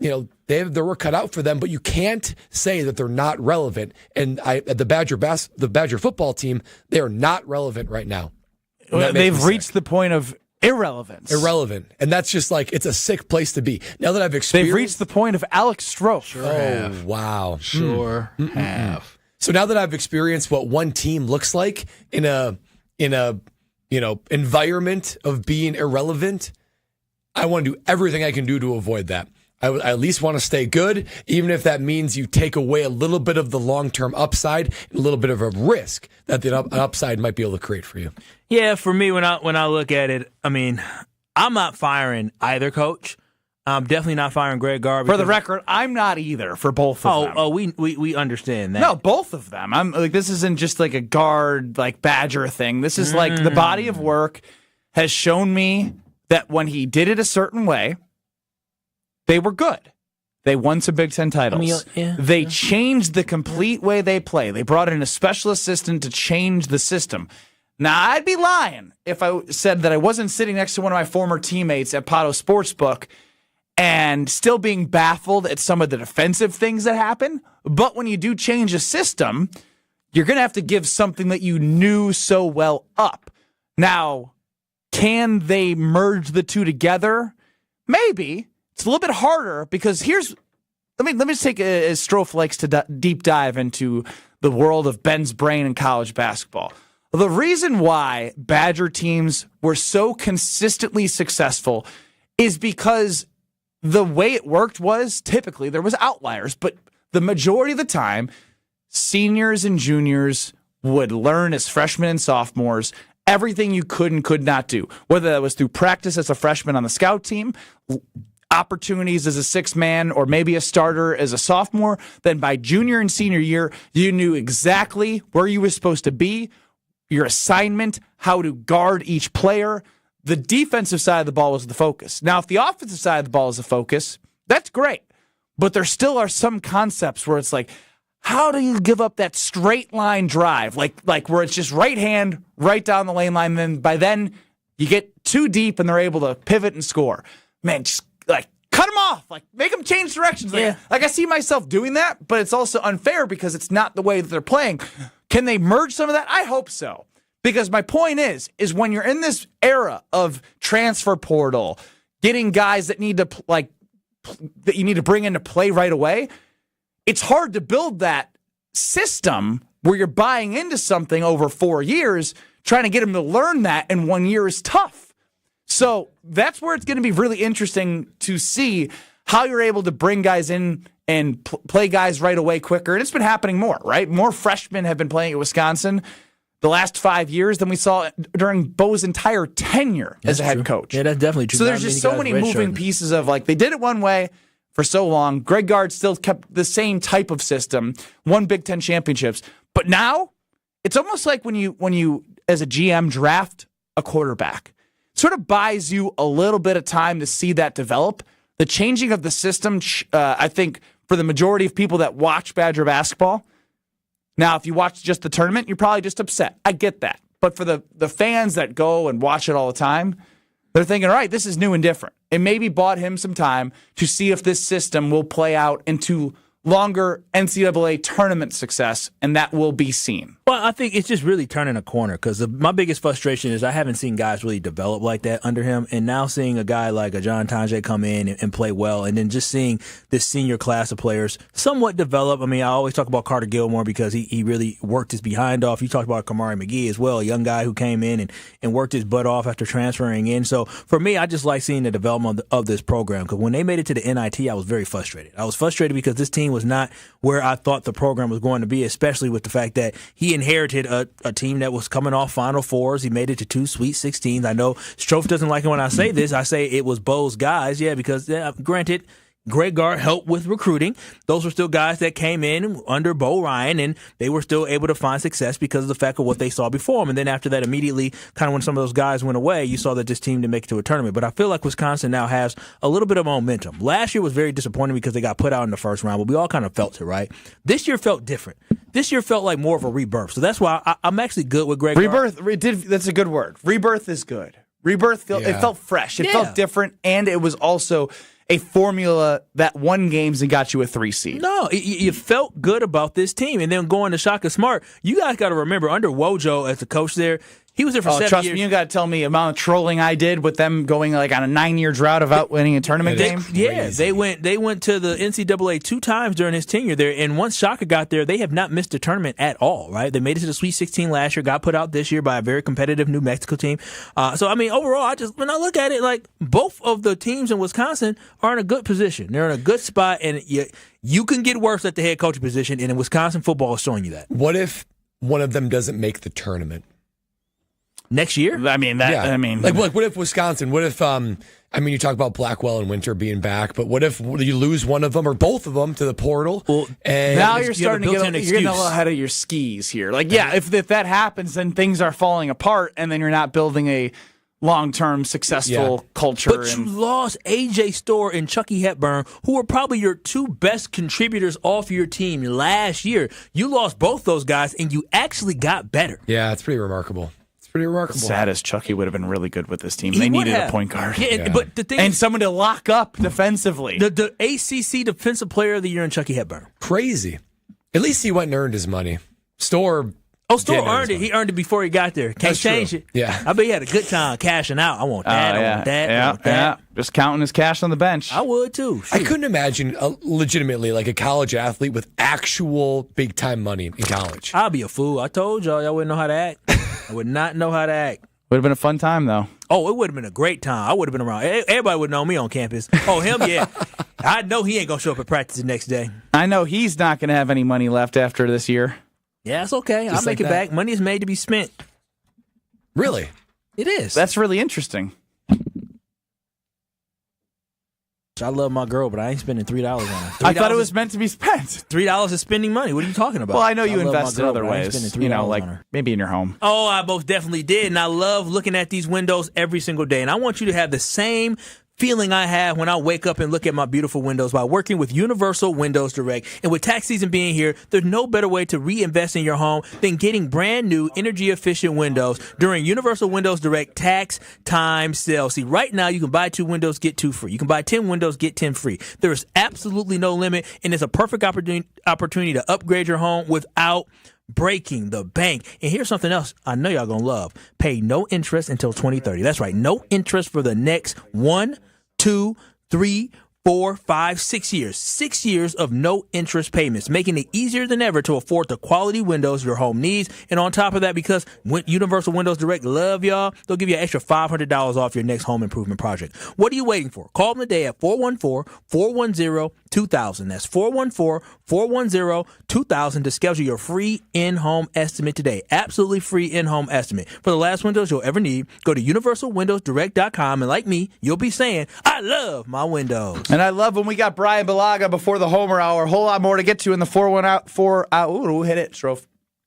were cut out for them, but you can't say that they're not relevant. And the Badger football team, they are not relevant right now. They've reached the point of irrelevance. Irrelevant. And that's just like, it's a sick place to be. Now that I've experienced... They've reached the point of Alex Stroh. Oh, wow. Sure have. So now that I've experienced what one team looks like in a environment of being irrelevant, I want to do everything I can do to avoid that. I at least want to stay good, even if that means you take away a little bit of the long-term upside and a little bit of a risk that the upside might be able to create for you. Yeah, for me, when I look at it, I mean, I'm not firing either coach. I'm definitely not firing Greg Gard. For the record, I'm not either for both of them. Oh, we understand that. No, both of them. I'm like, this isn't just like a Gard, like Badger thing. This is like the body of work has shown me that when he did it a certain way, they were good. They won some Big Ten titles. They changed the complete way they play. They brought in a special assistant to change the system. Now, I'd be lying if I said that I wasn't sitting next to one of my former teammates at Potto Sportsbook and still being baffled at some of the defensive things that happen. But when you do change a system, you're going to have to give something that you knew so well up. Now, can they merge the two together? Maybe. It's a little bit harder because let me just take as Strofe likes to deep dive into the world of Ben's brain in college basketball. The reason why Badger teams were so consistently successful is because the way it worked was typically there was outliers, but the majority of the time, seniors and juniors would learn as freshmen and sophomores everything you could and could not do, whether that was through practice as a freshman on the scout team, opportunities as a sixth man, or maybe a starter as a sophomore. Then by junior and senior year, you knew exactly where you were supposed to be, your assignment, how to guard each player. The defensive side of the ball was the focus. Now, if the offensive side of the ball is the focus, that's great. But there still are some concepts where it's like, how do you give up that straight line drive? Like where it's just right hand, right down the lane line. And then by then you get too deep and they're able to pivot and score. Man, just like cut them off. Like make them change directions. Like I see myself doing that, but it's also unfair because it's not the way that they're playing. Can they merge some of that? I hope so. Because my point is when you're in this era of transfer portal, getting guys that need to that you need to bring into play right away, it's hard to build that system where you're buying into something over 4 years. Trying to get them to learn that in 1 year is tough. So that's where it's going to be really interesting to see how you're able to bring guys in and play guys right away quicker. And it's been happening more, right? More freshmen have been playing at Wisconsin the last 5 years than we saw during Bo's entire tenure as a head coach. Yeah, that's definitely true. So there's just so many moving pieces of like they did it one way for so long. Greg Gard still kept the same type of system, won Big Ten championships. But now it's almost like when you as a GM draft a quarterback, it sort of buys you a little bit of time to see that develop. The changing of the system, I think, for the majority of people that watch Badger basketball. Now, if you watch just the tournament, you're probably just upset. I get that. But for the fans that go and watch it all the time, they're thinking, all right, this is new and different. It maybe bought him some time to see if this system will play out into longer NCAA tournament success, and that will be seen. Well, I think it's just really turning a corner because my biggest frustration is I haven't seen guys really develop like that under him, and now seeing a guy like a John Tonje come in and play well, and then just seeing this senior class of players somewhat develop. I mean, I always talk about Carter Gilmore because he really worked his behind off. You talked about Kamari McGee as well, a young guy who came in and worked his butt off after transferring in. So for me, I just like seeing the development of this program because when they made it to the NIT, I was very frustrated. I was frustrated because this team was not where I thought the program was going to be, especially with the fact that he inherited a team that was coming off Final Fours. He made it to 2 Sweet 16s. I know Strofe doesn't like it when I say this. I say it was Bo's guys, because granted, Greg Gard helped with recruiting. Those were still guys that came in under Bo Ryan, and they were still able to find success because of the fact of what they saw before them. And then after that, immediately, kind of when some of those guys went away, you saw that this team didn't make it to a tournament. But I feel like Wisconsin now has a little bit of momentum. Last year was very disappointing because they got put out in the first round, but we all kind of felt it, right? This year felt different. This year felt like more of a rebirth. So that's why I'm actually good with Greg Gard. Rebirth, that's a good word. Rebirth is good. Rebirth, it felt fresh. It felt different, and it was also a formula that won games and got you a 3 seed. No, you felt good about this team. And then going to Shaka Smart, you guys got to remember, under Wojo as the coach there, he was there for 7 years. Trust me, you got to tell me the amount of trolling I did with them going like on a 9-year drought of winning a tournament game. They went to the NCAA 2 times during his tenure there, and once Shaka got there, they have not missed a tournament at all, right? They made it to the Sweet 16 last year, got put out this year by a very competitive New Mexico team. So, I mean, overall, when I look at it, like, both of the teams in Wisconsin are in a good position. They're in a good spot, and you can get worse at the head coaching position, and in Wisconsin football is showing you that. What if one of them doesn't make the tournament? Next year? Like what if Wisconsin? What if you talk about Blackwell and Winter being back, but what if you lose one of them or both of them to the portal? And now you're starting to get a little ahead of your skis here. Like, if that happens, then things are falling apart, and then you're not building a long-term successful culture. But you lost A.J. Storr and Chucky Hepburn, who were probably your 2 best contributors off your team last year. You lost both those guys, and you actually got better. Yeah, it's pretty remarkable. Pretty remarkable. Sad as Chucky would have been really good with this team. They needed a point guard. But the thing and someone to lock up defensively. The ACC Defensive Player of the Year in Chucky Hepburn. Crazy. At least he went and earned his money. Store. Store earned it. He earned it before he got there. Can't change it. Yeah. I bet he had a good time cashing out. I want that. I want that. I want that. Yeah. Just counting his cash on the bench. I would too. I couldn't imagine legitimately like a college athlete with actual big time money in college. I'd be a fool. I told y'all wouldn't know how to act. I would not know how to act. Would have been a fun time though. Oh, it would have been a great time. I would have been around. Everybody would know me on campus. Oh, him, yeah. I know he ain't going to show up at practice the next day. I know he's not going to have any money left after this year. Yeah, it's okay. I'll make it back. Money is made to be spent. Really? It is. That's really interesting. I love my girl, but I ain't spending $3 on her. I thought it was meant to be spent. $3 is spending money. What are you talking about? Well, I know you invest in other ways. Like maybe in your home. Oh, I most definitely did. And I love looking at these windows every single day. And I want you to have the same feeling I have when I wake up and look at my beautiful windows by working with Universal Windows Direct. And with tax season being here, there's no better way to reinvest in your home than getting brand new energy efficient windows during Universal Windows Direct tax time sale. See, right now you can buy 2 windows, get 2 free. You can buy 10 windows, get 10 free. There's absolutely no limit, and it's a perfect opportunity to upgrade your home without breaking the bank. And here's something else I know y'all gonna love. Pay no interest until 2030. That's right, no interest for the next 1, 2, 3, 4, 5, 6 years. 6 years of no interest payments, making it easier than ever to afford the quality windows your home needs. And on top of that, because Universal Windows Direct love y'all, they'll give you an extra $500 off your next home improvement project. What are you waiting for? Call them today at 414-410-2000. That's 414-410-2000 to schedule your free in-home estimate today. Absolutely free in-home estimate. For the last windows you'll ever need, go to universalwindowsdirect.com, and like me, you'll be saying, I love my windows. And I love when we got Brian Bulaga before the Homer Hour. A whole lot more to get to in the 414 Ooh, hit it, Strofe.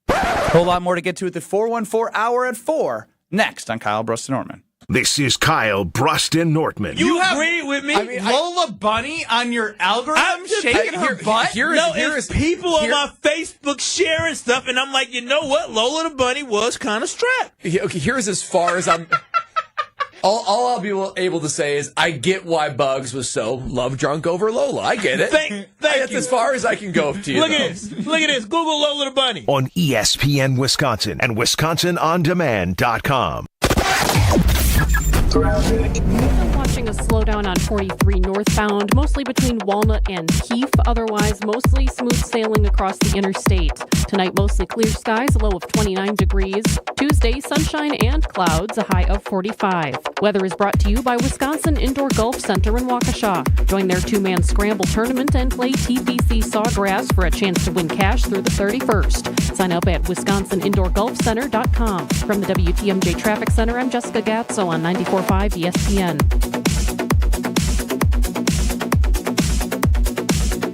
A whole lot more to get to at the 414 Hour at 4. Next on Kyle, Brust, and Nortman. This is Kyle, Brust, and Nortman. You agree with me? I mean, Lola Bunny on your algorithm shaking her butt? It's people on my Facebook sharing stuff, and I'm like, you know what? Lola the Bunny was kind of strapped. Okay, here's as far as I'm... All I'll be able to say is I get why Bugs was so love drunk over Lola. I get it. That's as far as I can go to you. Look at this. Look at this. Google Lola the Bunny. On ESPN Wisconsin and WisconsinOnDemand.com. Watching a slowdown on 43 northbound, mostly between Walnut and Keefe. Otherwise, mostly smooth sailing across the interstate. Tonight, mostly clear skies, a low of 29 degrees. Tuesday, sunshine and clouds, a high of 45. Weather is brought to you by Wisconsin Indoor Golf Center in Waukesha. Join their 2-man scramble tournament and play TPC Sawgrass for a chance to win cash through the 31st. Sign up at WisconsinIndoorGolfCenter.com. From the WTMJ Traffic Center, I'm Jessica Gatso on 94.5 ESPN.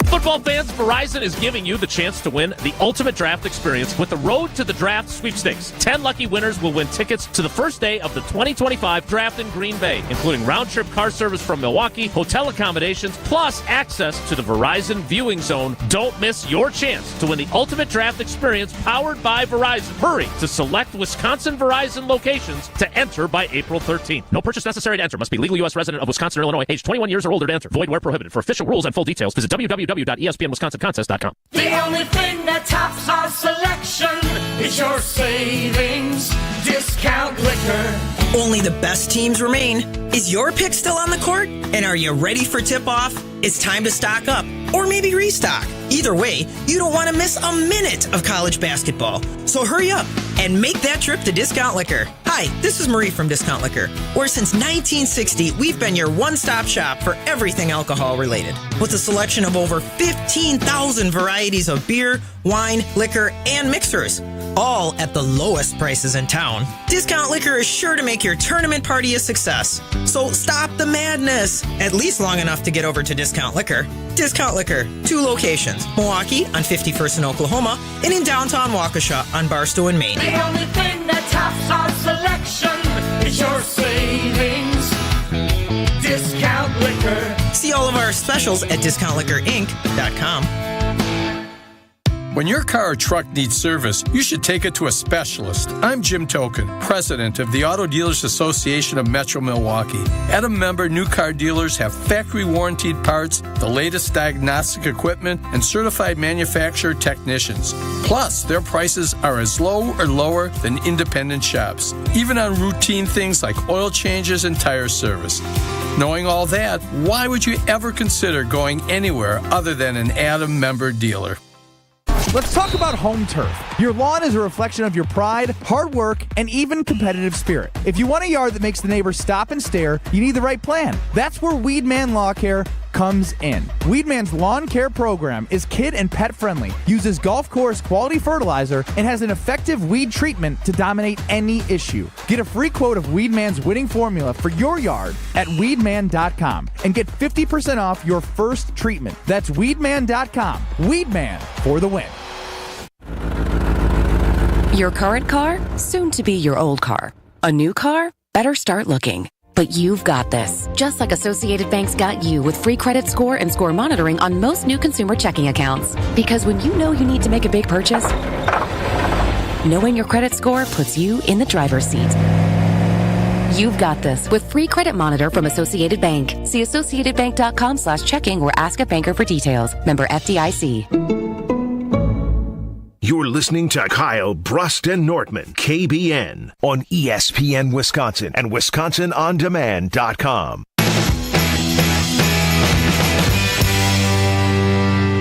Football fans, Verizon is giving you the chance to win the ultimate draft experience with the Road to the Draft sweepstakes. 10 lucky winners will win tickets to the first day of the 2025 draft in Green Bay, including round-trip car service from Milwaukee, hotel accommodations, plus access to the Verizon viewing zone. Don't miss your chance to win the ultimate draft experience powered by Verizon. Hurry to select Wisconsin Verizon locations to enter by April 13th. No purchase necessary to enter. Must be legal U.S. resident of Wisconsin or Illinois, age 21 years or older to enter. Void where prohibited. For official rules and full details, visit www.espnwisconsincontest.com. The only thing that tops our selection is your savings discount liquor. Only the best teams remain. Is your pick still on the court? And are you ready for tip-off? It's time to stock up, or maybe restock. Either way, you don't want to miss a minute of college basketball. So hurry up and make that trip to Discount Liquor. Hi, this is Marie from Discount Liquor, where since 1960, we've been your one-stop shop for everything alcohol-related. With a selection of over 15,000 varieties of beer, wine, liquor, and mixers, all at the lowest prices in town. Discount Liquor is sure to make your tournament party a success. So stop the madness, at least long enough to get over to Discount Liquor. Discount Liquor, 2 locations, Milwaukee on 51st in Oklahoma, and in downtown Waukesha on Barstow in Maine. The only thing that tops our selection is your savings discount liquor. See all of our specials at discountliquorinc.com. When your car or truck needs service, you should take it to a specialist. I'm Jim Token, president of the Auto Dealers Association of Metro Milwaukee. Adam member new car dealers have factory warranted parts, the latest diagnostic equipment, and certified manufacturer technicians. Plus, their prices are as low or lower than independent shops, even on routine things like oil changes and tire service. Knowing all that, why would you ever consider going anywhere other than an Adam member dealer? Let's talk about home turf. Your lawn is a reflection of your pride, hard work, and even competitive spirit. If you want a yard that makes the neighbors stop and stare, you need the right plan. That's where Weedman Lawn Care comes in. Weedman's lawn care program is kid and pet friendly, uses golf course quality fertilizer, and has an effective weed treatment to dominate any issue. Get a free quote of Weedman's winning formula for your yard at weedman.com and get 50% off your first treatment. That's weedman.com. Weedman for the win. Your current car, soon to be your old car. A new car? Better start looking. But you've got this. Just like Associated Bank's got you with free credit score and score monitoring on most new consumer checking accounts. Because when you know you need to make a big purchase, knowing your credit score puts you in the driver's seat. You've got this with free credit monitor from Associated Bank. See associatedbank.com/checking or ask a banker for details. Member FDIC. You're listening to Kyle, Brust, and Nortman, KBN, on ESPN Wisconsin and WisconsinOnDemand.com.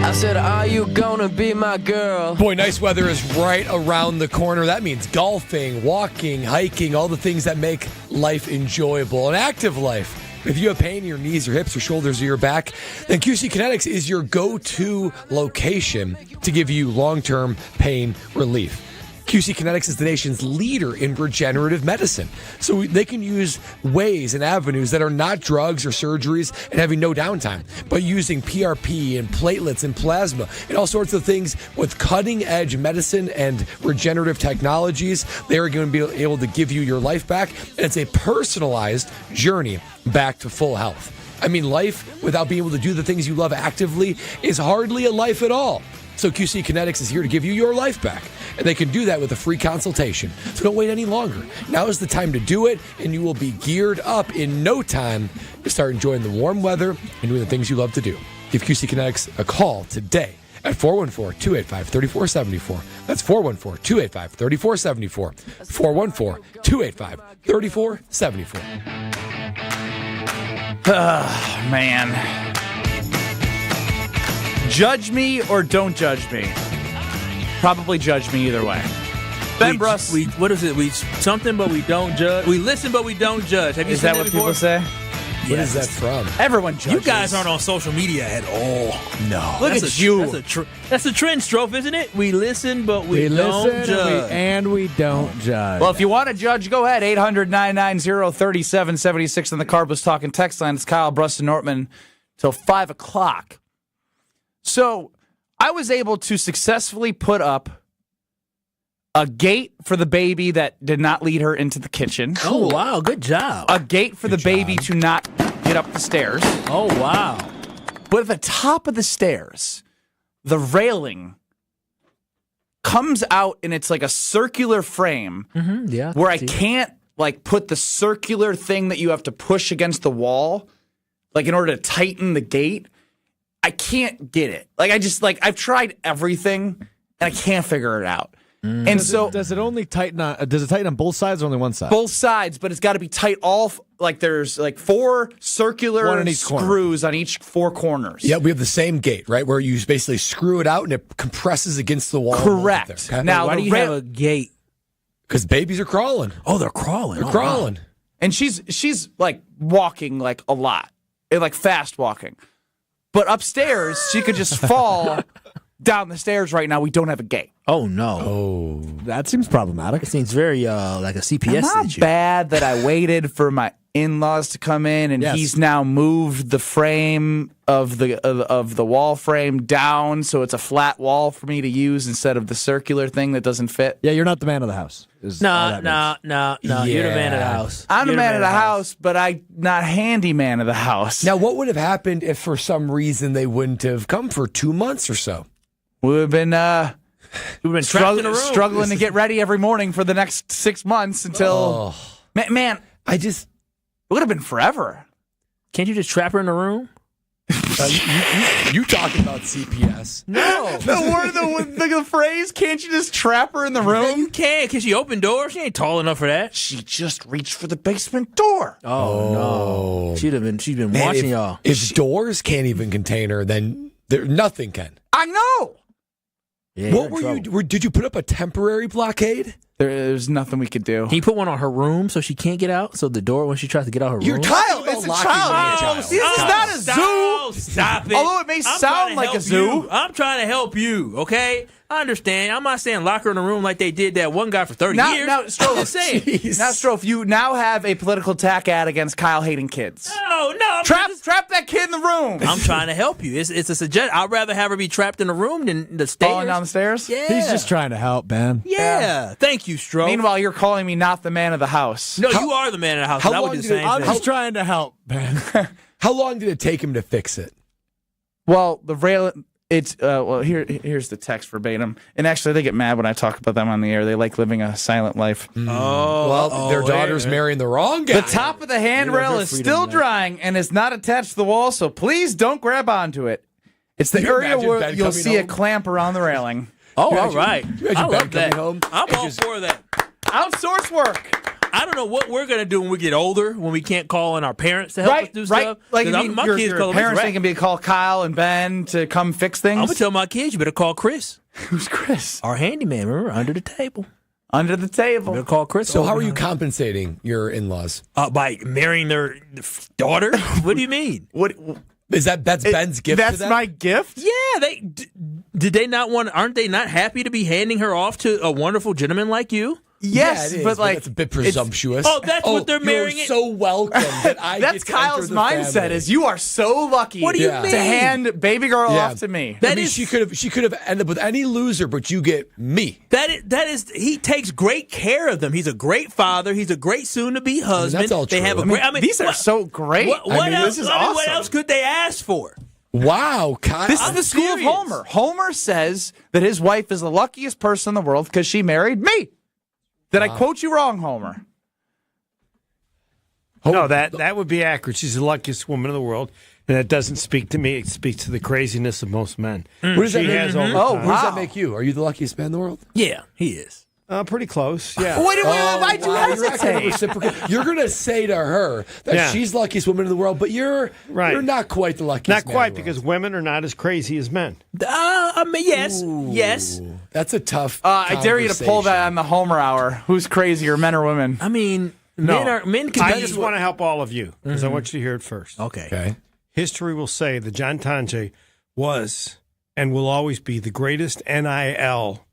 I said, are you gonna be my girl? Boy, nice weather is right around the corner. That means golfing, walking, hiking, all the things that make life enjoyable, an active life. If you have pain in your knees, your hips, your shoulders, or your back, then QC Kinetics is your go-to location to give you long-term pain relief. QC Kinetics is the nation's leader in regenerative medicine. So they can use ways and avenues that are not drugs or surgeries and having no downtime, but using PRP and platelets and plasma and all sorts of things with cutting-edge medicine and regenerative technologies. They're going to be able to give you your life back, and it's a personalized journey back to full health. I mean, life without being able to do the things you love actively is hardly a life at all. So QC Kinetics is here to give you your life back. And they can do that with a free consultation. So don't wait any longer. Now is the time to do it, and you will be geared up in no time to start enjoying the warm weather and doing the things you love to do. Give QC Kinetics a call today at 414-285-3474. That's 414-285-3474. 414-285-3474. Man. Judge me or don't judge me. Probably judge me either way. Ben Brust. What is it? We something, but we don't judge. We listen, but we don't judge. Have you Is seen that what before? people say? What is that from? Everyone judges. You guys aren't on social media at all. No. Look at you. That's a trend, Strofe, isn't it? We listen, but we don't judge. And we don't judge. Well, if you want to judge, go ahead. 800-990-3776 on the Carbliss Talking text line. It's Kyle, Brust, and Nortman till 5 o'clock. So I was able to successfully put up a gate for the baby that did not lead her into the kitchen. Oh, wow. Good job. A gate for the baby to not get up the stairs. Oh, wow. But at the top of the stairs, the railing comes out and it's like a circular frame where I can't like put the circular thing that you have to push against the wall, like in order to tighten the gate. I can't get it. Like I've tried everything and I can't figure it out. And does it only tighten on? Does it tighten on both sides or only one side? Both sides, but it's got to be tight. There's like 4 circular screws on each 4 corners. Yeah, we have the same gate, right, where you basically screw it out and it compresses against the wall. Correct. There, okay? Now, why do you have a gate? Because babies are crawling. Oh, they're crawling. They're crawling. Wow. And she's like walking like a lot, like fast walking. But upstairs, she could just fall down the stairs right now. We don't have a gate. Oh, no. Oh, that seems problematic. It seems very like a CPS Not issue. bad that I waited for my in-laws to come in, and he's now moved the frame of the wall frame down, so it's a flat wall for me to use instead of the circular thing that doesn't fit. Yeah, you're not the man of the house. No. You're the man of the house. I'm the man of the house, but I'm not handyman of the house. Now, what would have happened if for some reason they wouldn't have come for 2 months or so? We would have been We've been trapped in a room. Struggling to get ready every morning for the next 6 months until. Man, it would have been forever. Can't you just trap her in a room? You talking about CPS? No. The phrase, can't you just trap her in the room? You can. Can she open doors? She ain't tall enough for that. She just reached for the basement door. Oh. No. She's been watching y'all. If doors can't even contain her, then nothing can. I know. Yeah, What were you? Did you put up a temporary blockade? There's nothing we could do. Can you put one on her room so she can't get out? So the door, when she tries to get out her room? Kyle, it's a child. This is not a zoo. Stop it. Although it may sound like a zoo. I'm trying to help you, okay? I understand. I'm not saying lock her in a room like they did that one guy for 30 years. Now, Strofe, you now have a political attack ad against Kyle hating kids. No. Trap that kid in the room. I'm trying to help you. It's a suggestion. I'd rather have her be trapped in a room than the stairs. Falling down the stairs? Yeah. He's just trying to help, man. Yeah. Thank you, Stroke. Meanwhile, you're calling me not the man of the house. No, you are the man of the house. I would do the same thing. I'm just trying to help, man. How long did it take him to fix it? Well, here's the text verbatim. And actually, they get mad when I talk about them on the air. They like living a silent life. Their daughter's marrying the wrong guy. The top of the handrail is still drying and is not attached to the wall, so please don't grab onto it. It's the area where you'll see a clamp around the railing. Oh, all right. I love that. Home I'm all for that. Outsource work. I don't know what we're going to do when we get older, when we can't call on our parents to help us do stuff. Like my your kids call parents ain't going to be call Kyle and Ben to come fix things. I'm going to tell my kids, you better call Chris. Who's Chris? Our handyman, remember, under the table. Under the table. You better call Chris. So how are you compensating your in-laws? By marrying their daughter? What do you mean? That's Ben's gift That's to them? my gift? Yeah, did they not aren't they not happy to be handing her off to a wonderful gentleman like you? Yes, yeah, but that's a bit presumptuous. That's what they're marrying. You're so welcome that I That's get to Kyle's enter the mindset family. is you are so lucky What do you mean? to hand baby girl off to me. She could have ended up with any loser, but you get me. That is he takes great care of them. He's a great father. He's a great soon-to-be husband. that's all They true. have a these are so great. What else? This is awesome. What else could they ask for? Wow, Kyle. This is the school of Homer. Homer says that his wife is the luckiest person in the world because she married me. Did I quote you wrong, Homer? No, that would be accurate. She's the luckiest woman in the world, and that doesn't speak to me. It speaks to the craziness of most men. What does that make? Has over What time. does that make you? Are you the luckiest man in the world? Yeah, he is. Pretty close, yeah. Why'd you hesitate? You're going to say to her that she's the luckiest woman in the world, but you're not quite the luckiest Not man quite, in the world. because women are not as crazy as men. Yes. That's a tough I dare you to pull that on the Homer Hour. Who's crazier, men or women? I mean, men can I just want to help all of you, because I want you to hear it first. Okay. History will say that John Tange was and will always be the greatest NIL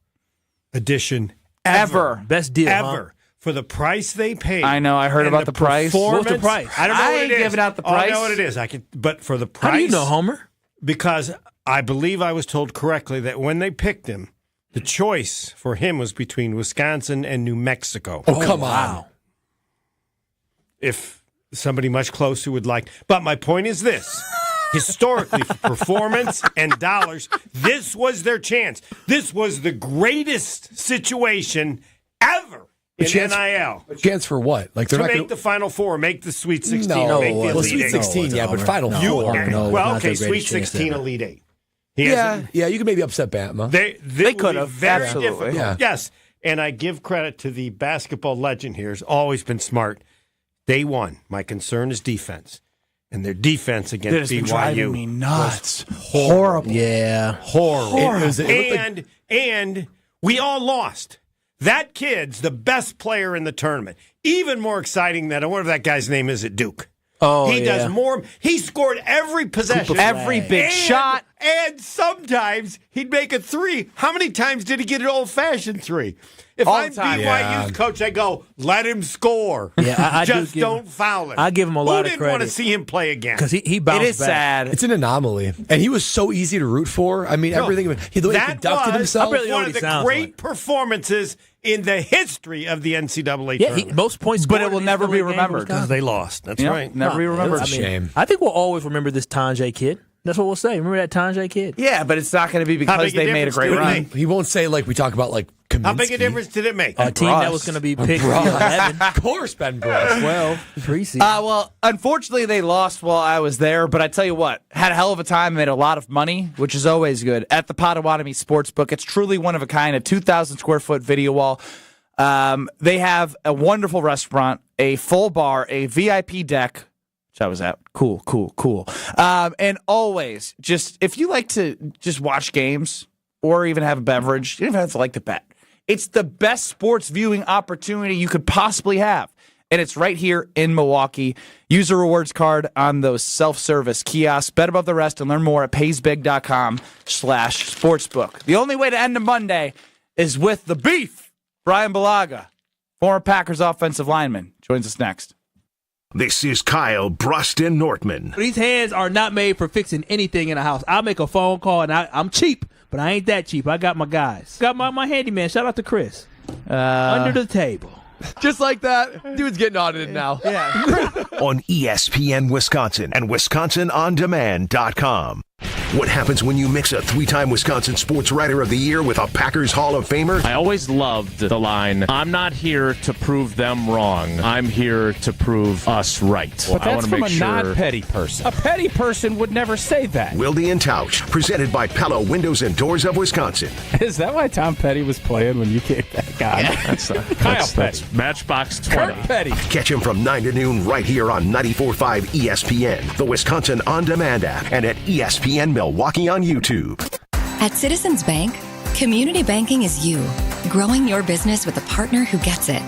addition ever. Best deal ever. For the price they paid. I know. I heard about the price. What's the price? I don't know what ain't it is. giving out the price. I know what it is. But for the price. How do you know, Homer? Because I believe I was told correctly that when they picked him, the choice for him was between Wisconsin and New Mexico. Oh, come on. If somebody much closer would like. But my point is this. Historically, for performance and dollars, this was their chance. This was the greatest situation ever in NIL. A chance for what? Like to make the Final Four, make the Sweet 16. No, make the well, Elite Sweet Eight. 16, but Final Four. Well, okay, Sweet 16, Elite 8. Yeah, you can maybe upset Bama. They could have. Very Absolutely. difficult. Yeah. Yes, and I give credit to the basketball legend here. Has always been smart. Day one, my concern is defense. And their defense against BYU driving me nuts. Horrible. Yeah. Horrible. And we all lost. That kid's the best player in the tournament. Even more exciting than whatever that guy's name is at Duke. Oh, he does more. He scored every possession. Every big shot. And sometimes he'd make a three. How many times did he get an old-fashioned three? If All I'm the time. BYU's coach, I go, let him score. Yeah, I just do don't foul him. I give him a lot of Who didn't want to credit. see him play again? Because he bounced It is back. sad. It's an anomaly. And he was so easy to root for. I mean, everything. The way he that conducted was himself. really know one what of he the sounds great like. performances in the history of the NCAA Yeah, tournament. most points But scored it will in never the be NCAA game remembered. was Because they lost. That's Yep, right. Never be remembered. That's a shame. I think we'll always remember this Tange kid. That's what we'll say. Remember that Tanjay kid? Yeah, but it's not going to be because they made a great run. He won't say like we talk about like Kaminsky. How big a difference did it make? A team that was going to be picked 11. Of course, Ben Brust. 12 preseason. Well, unfortunately, they lost while I was there, but I tell you what, had a hell of a time, made a lot of money, which is always good, at the Pottowatomi Sportsbook. It's truly one of a kind, a 2,000-square-foot video wall. They have a wonderful restaurant, a full bar, a VIP deck, which I was at. Cool. And always, just if you like to just watch games or even have a beverage, you don't even have to like to bet. It's the best sports viewing opportunity you could possibly have. And it's right here in Milwaukee. Use a rewards card on those self-service kiosks. Bet above the rest and learn more at paysbig.com/sportsbook. The only way to end a Monday is with the beef. Brian Bulaga, former Packers offensive lineman, joins us next. This is Kyle, Brust, and Nortman. These hands are not made for fixing anything in a house. I'll make a phone call, and I'm cheap, but I ain't that cheap. I got my guys. Got my handyman. Shout out to Chris. Under the table. Just like that, dude's getting audited now. Yeah. On ESPN Wisconsin and WisconsinOnDemand.com. What happens when you mix a 3-time Wisconsin Sports Writer of the Year with a Packers Hall of Famer? I always loved the line, I'm not here to prove them wrong. I'm here to prove us right. But I that's want to from make a sure... not-petty person. A petty person would never say that. Wilde and Tausch, presented by Pella Windows and Doors of Wisconsin. Is that why Tom Petty was playing when you kicked that guy? Yeah, that's Matchbox 20. Kurt Petty. Catch him from 9 to noon right here on 94.5 ESPN, the Wisconsin On Demand app, and at ESPN Milwaukee on YouTube. At Citizens Bank, community banking is you, growing your business with a partner who gets it.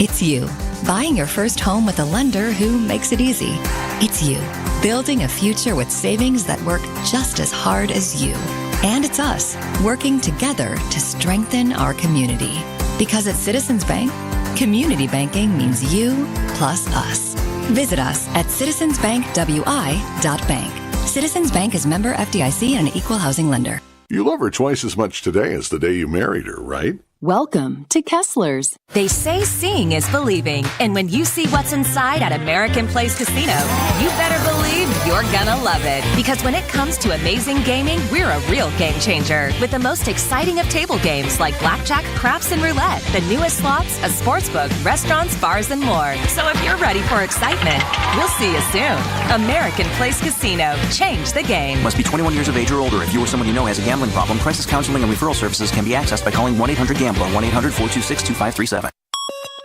It's you, buying your first home with a lender who makes it easy. It's you, building a future with savings that work just as hard as you. And it's us, working together to strengthen our community. Because at Citizens Bank, community banking means you plus us. Visit us at citizensbankwi.bank. Citizens Bank is member FDIC and an equal housing lender. You love her twice as much today as the day you married her, right? Welcome to Kessler's. They say seeing is believing, and when you see what's inside at American Place Casino, you better believe you're gonna love it. Because when it comes to amazing gaming, we're a real game changer with the most exciting of table games like blackjack, craps, and roulette, the newest slots, a sportsbook, restaurants, bars, and more. So if you're ready for excitement, we'll see you soon. American Place Casino. Change the game. Must be 21 years of age or older. If you or someone you know has a gambling problem, crisis counseling and referral services can be accessed by calling 1-800-GAMBLER, 1-800-426-2537.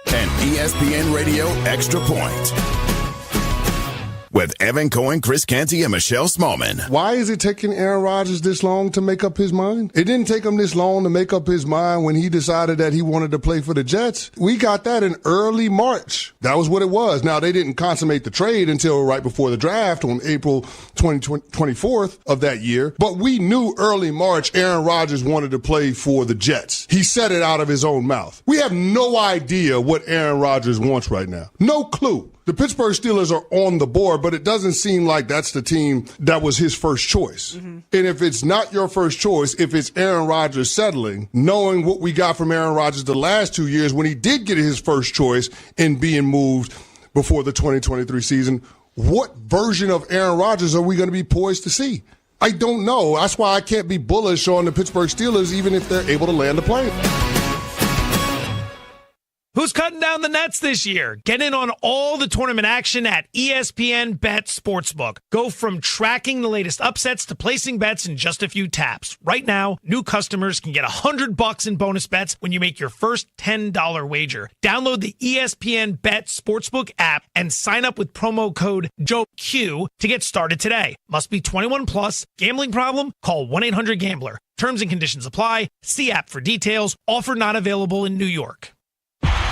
An ESPN Radio Extra Point with Evan Cohen, Chris Canty, and Michelle Smallman. Why is it taking Aaron Rodgers this long to make up his mind? It didn't take him this long to make up his mind when he decided that he wanted to play for the Jets. We got that in early March. That was what it was. Now, they didn't consummate the trade until right before the draft on April 24th of that year. But we knew early March Aaron Rodgers wanted to play for the Jets. He said it out of his own mouth. We have no idea what Aaron Rodgers wants right now. No clue. The Pittsburgh Steelers are on the board, but it doesn't seem like that's the team that was his first choice. Mm-hmm. And if it's not your first choice, if it's Aaron Rodgers settling, knowing what we got from Aaron Rodgers the last 2 years when he did get his first choice in being moved before the 2023 season, what version of Aaron Rodgers are we going to be poised to see? I don't know. That's why I can't be bullish on the Pittsburgh Steelers, even if they're able to land the plane. Who's cutting down the nets this year? Get in on all the tournament action at ESPN Bet Sportsbook. Go from tracking the latest upsets to placing bets in just a few taps. Right now, new customers can get $100 in bonus bets when you make your first $10 wager. Download the ESPN Bet Sportsbook app and sign up with promo code JOEQ to get started today. Must be 21 plus. Gambling problem? Call 1-800-GAMBLER. Terms and conditions apply. See app for details. Offer not available in New York.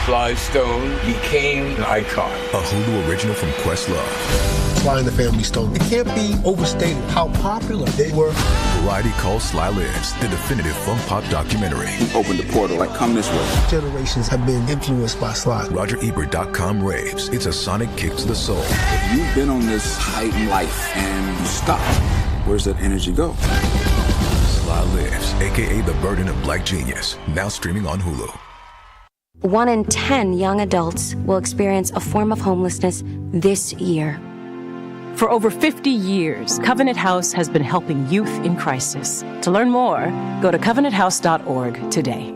Sly Stone became an icon. A Hulu original from Questlove. Sly and the Family Stone. It can't be overstated how popular they were. Variety calls Sly Lives, the definitive funk pop documentary. He opened the portal, like, come this way. Generations have been influenced by Sly. RogerEbert.com raves. It's a sonic kick to the soul. If you've been on this height in life and you stop, where's that energy go? Sly Lives, a.k.a. The Burden of Black Genius. Now streaming on Hulu. 1 in 10 young adults will experience a form of homelessness this year. For over 50 years, Covenant House has been helping youth in crisis. To learn more, go to covenanthouse.org today.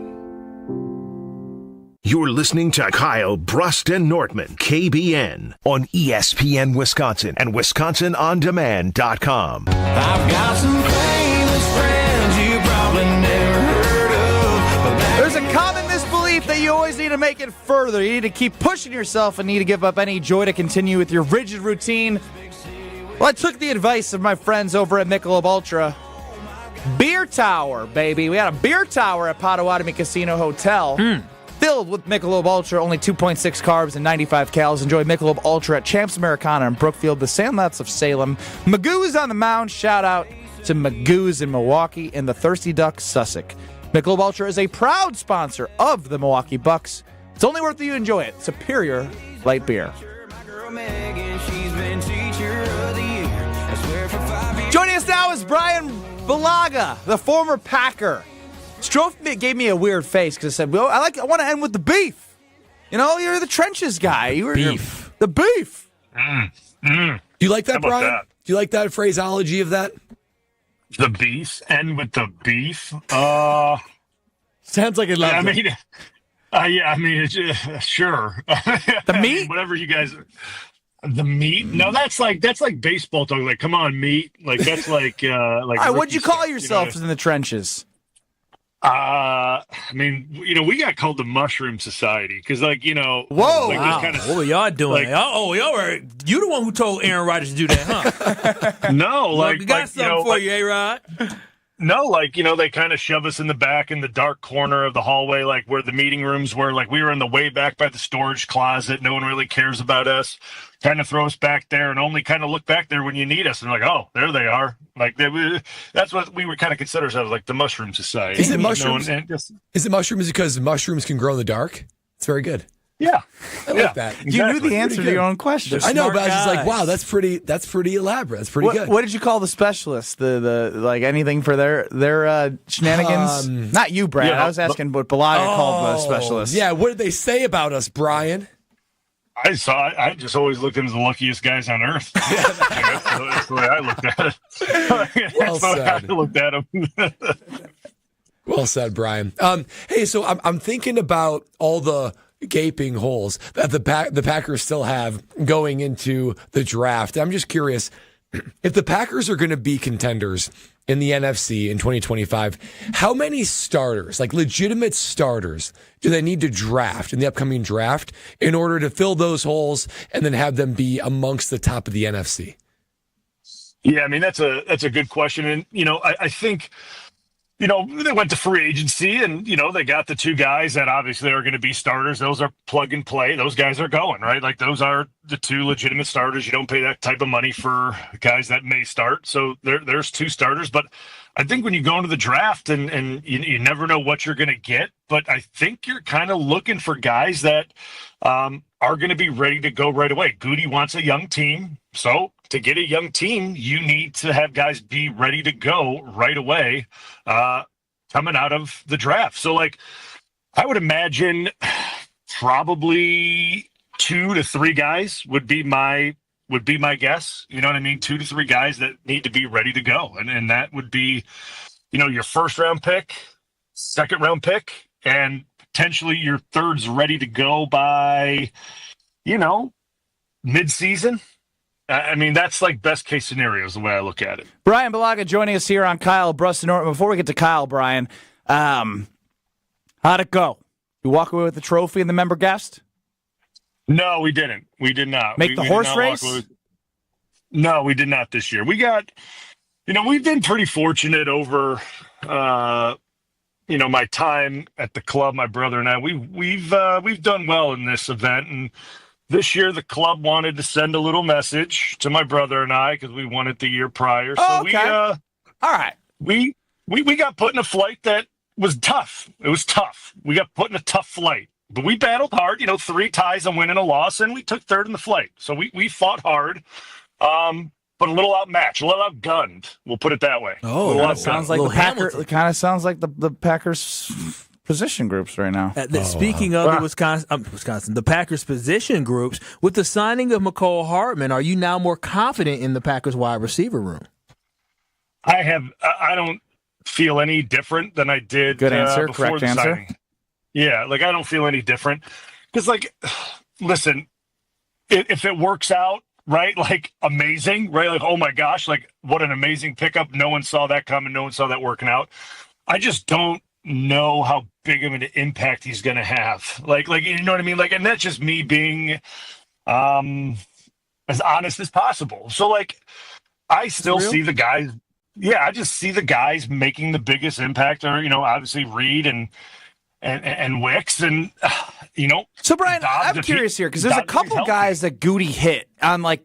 You're listening to Kyle, Brust, and Nortman, KBN, on ESPN Wisconsin and WisconsinOnDemand.com. I've got some famous friends you probably never heard of. There's a common misbelief that you always need to make it further. You need to keep pushing yourself and need to give up any joy to continue with your rigid routine. Well, I took the advice of my friends over at Michelob Ultra. Beer tower, baby. We had a beer tower at Pottowatomi Casino Hotel. Filled with Michelob Ultra, only 2.6 carbs and 95 calories. Enjoy Michelob Ultra at Champs Americana in Brookfield, the Sandlots of Salem. Magoo's on the mound. Shout out to Magoo's in Milwaukee and the Thirsty Duck Sussex. Michelob Ultra is a proud sponsor of the Milwaukee Bucks. It's only worth it you enjoy it. Superior light beer. Joining us now is Brian Bulaga, the former Packer. Strofe gave me a weird face because I said, "Well, I want to end with the beef." You know, you're the trenches guy. You're the beef. Do you like that, Brian? That? Do you like that phraseology of that? The beef, end with the beef. Sounds like it. I mean, it's, sure. The meat, whatever you guys. The meat? No, that's like baseball talk. Like, come on, meat. Like that's like. All right, what'd you call yourself in the trenches? I mean, we got called the Mushroom Society because, Whoa! Like, what were y'all doing? Y'all were. You the one who told Aaron Rodgers to do that, huh? No, we got something for you, A-Rod. No, they kind of shove us in the back in the dark corner of the hallway, like where the meeting rooms were. Like we were in the way back by the storage closet. No one really cares about us. Kind of throw us back there and only kind of look back there when you need us. And like, oh, there they are. Like that's what we were kind of consider ourselves, like the Mushroom Society. Is it mushrooms? Is it mushrooms because mushrooms can grow in the dark? It's very good. Yeah, I like that. Exactly. You knew the answer to your own question. I know, but I was just like, wow, that's pretty elaborate. That's pretty good. What did you call the specialists? The like anything for their shenanigans? Not you, Brad. I was asking what Bulaga called the specialists. Yeah, what did they say about us, Brian? I just always looked at them as the luckiest guys on earth. That's the way I looked at it. Well said. I looked at them. Well said, Brian. Hey, so I'm thinking about all the gaping holes that the Packers still have going into the draft. I'm just curious, if the Packers are going to be contenders in the NFC in 2025, how many starters, like legitimate starters, do they need to draft in the upcoming draft in order to fill those holes and then have them be amongst the top of the NFC? Yeah, I mean, that's a good question. And, I think, they went to free agency and, they got the two guys that obviously are going to be starters. Those are plug and play. Those guys are going, right? Like those are the two legitimate starters. You don't pay that type of money for guys that may start. So there's two starters. But I think when you go into the draft and you never know what you're going to get, but I think you're kind of looking for guys that are going to be ready to go right away. Goody wants a young team. So to get a young team, you need to have guys be ready to go right away coming out of the draft. So, I would imagine probably 2 to 3 guys would be my guess. You know what I mean? 2 to 3 guys that need to be ready to go. And that would be, your first-round pick, second-round pick, and potentially your third's ready to go by, mid-season. I mean, that's best case scenarios the way I look at it. Brian Bulaga joining us here on Kyle, Brust, and Nortman. Before we get to Kyle, Brian, how'd it go? You walk away with the trophy and the member guest? No, we didn't. We did not. Make the horse race? No, we did not this year. We got, we've been pretty fortunate over, my time at the club. My brother and I, we've done well in this event, and this year, the club wanted to send a little message to my brother and I because we won it the year prior. So all right. We got put in a flight that was tough. It was tough. We got put in a tough flight, but we battled hard. 3 ties, a win and a loss, and we took third in the flight. So we fought hard, but a little outmatched, a little outgunned. We'll put it that way. Oh, that sounds like the Packers. It kind of sounds like the Packers position groups right now. Speaking of the Wisconsin, the Packers position groups, with the signing of McCole Hardman, are you now more confident in the Packers wide receiver room? I don't feel any different than I did Good answer. before Correct the answer. signing. Yeah, like I don't feel any different. Because, like, listen, if it works out, right, like amazing, right, like, oh my gosh, like what an amazing pickup. No one saw that coming. No one saw that working out. I just don't know how big of an impact he's going to have. Like, you know what I mean? Like, and that's just me being as honest as possible. So, like, I still see the guys. Yeah, I just see the guys making the biggest impact are, obviously Reed and Wicks and, So, Brian, Dobbs, I'm curious here because there's a couple guys that Goody hit on, like,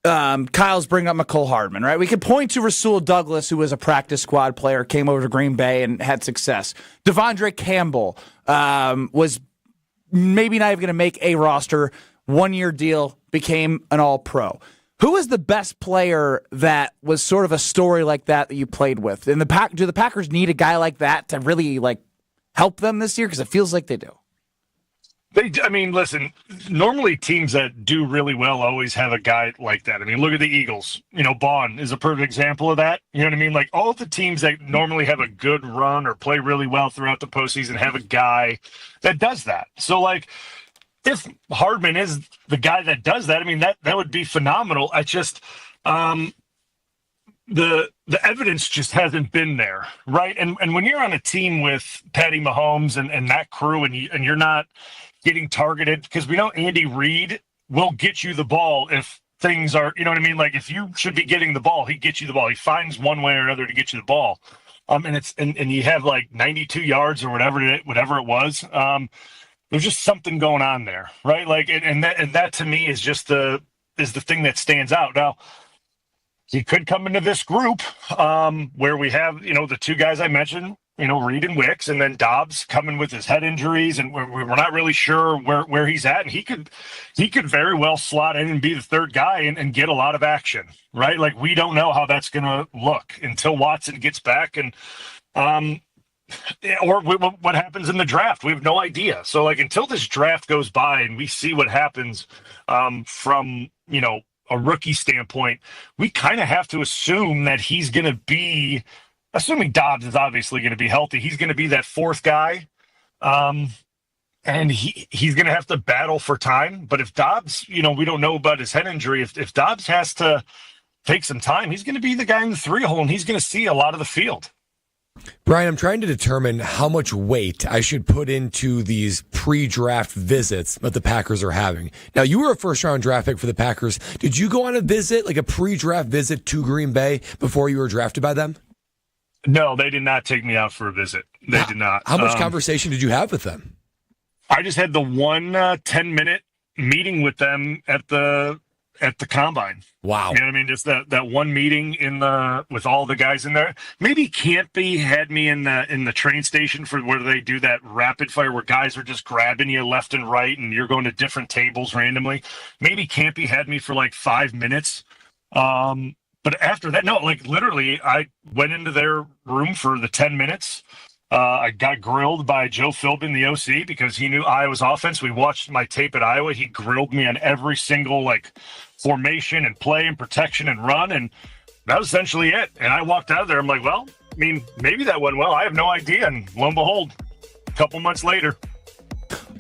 Kyle's bringing up McCole Hardman, right? We could point to Rasul Douglas, who was a practice squad player, came over to Green Bay and had success. Devondre Campbell was maybe not even going to make a roster, 1-year deal, became an all-pro. Who is the best player that was sort of a story like that you played with? And do the Packers need a guy like that to really help them this year? Because it feels like they do. Listen, normally teams that do really well always have a guy like that. I mean, look at the Eagles. Bond is a perfect example of that. You know what I mean? Like all the teams that normally have a good run or play really well throughout the postseason have a guy that does that. So, like, if Hardman is the guy that does that, I mean, that would be phenomenal. I just the evidence just hasn't been there, right? And when you're on a team with Patty Mahomes and that crew, and you're not getting targeted, because we know Andy Reid will get you the ball if things are, you know what I mean? Like if you should be getting the ball, he gets you the ball. He finds one way or another to get you the ball. And you have like 92 yards or whatever it was. There's just something going on there, right? Like, and that to me is just the thing that stands out. Now, he could come into this group where we have, the two guys I mentioned, Reed and Wicks, and then Dobbs coming with his head injuries, and we're not really sure where he's at. And he could very well slot in and be the third guy and get a lot of action, right? Like we don't know how that's going to look until Watson gets back, and or what happens in the draft. We have no idea. So like until this draft goes by and we see what happens from a rookie standpoint, we kind of have to assume that he's going to be, assuming Dobbs is obviously going to be healthy, he's going to be that fourth guy. And he's going to have to battle for time. But if Dobbs, we don't know about his head injury. If Dobbs has to take some time, he's going to be the guy in the 3-hole, and he's going to see a lot of the field. Brian, I'm trying to determine how much weight I should put into these pre-draft visits that the Packers are having. Now, you were a first-round draft pick for the Packers. Did you go on a visit, like a pre-draft visit to Green Bay before you were drafted by them? No, they did not take me out for a visit. They did not. How much conversation did you have with them? I just had the one 10-minute meeting with them at the combine. Wow. You know what I mean? Just that one meeting with all the guys in there. Maybe Campy had me in the train station for where they do that rapid fire where guys are just grabbing you left and right and you're going to different tables randomly. Maybe Campy had me for like 5 minutes. But after that, no, like literally I went into their room for the 10 minutes. I got grilled by Joe Philbin, the OC, because he knew Iowa's offense. We watched my tape at Iowa. He grilled me on every single formation and play and protection and run, and that was essentially it. And I walked out of there. I'm like, well, I mean, maybe that went well. I have no idea. And lo and behold, a couple months later.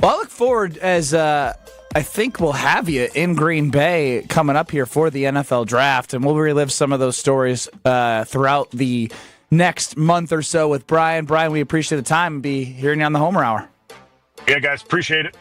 Well, I look forward as I think we'll have you in Green Bay coming up here for the NFL draft, and we'll relive some of those stories throughout the next month or so with Brian. Brian, we appreciate the time and be hearing you on the Homer Hour. Yeah, guys, appreciate it.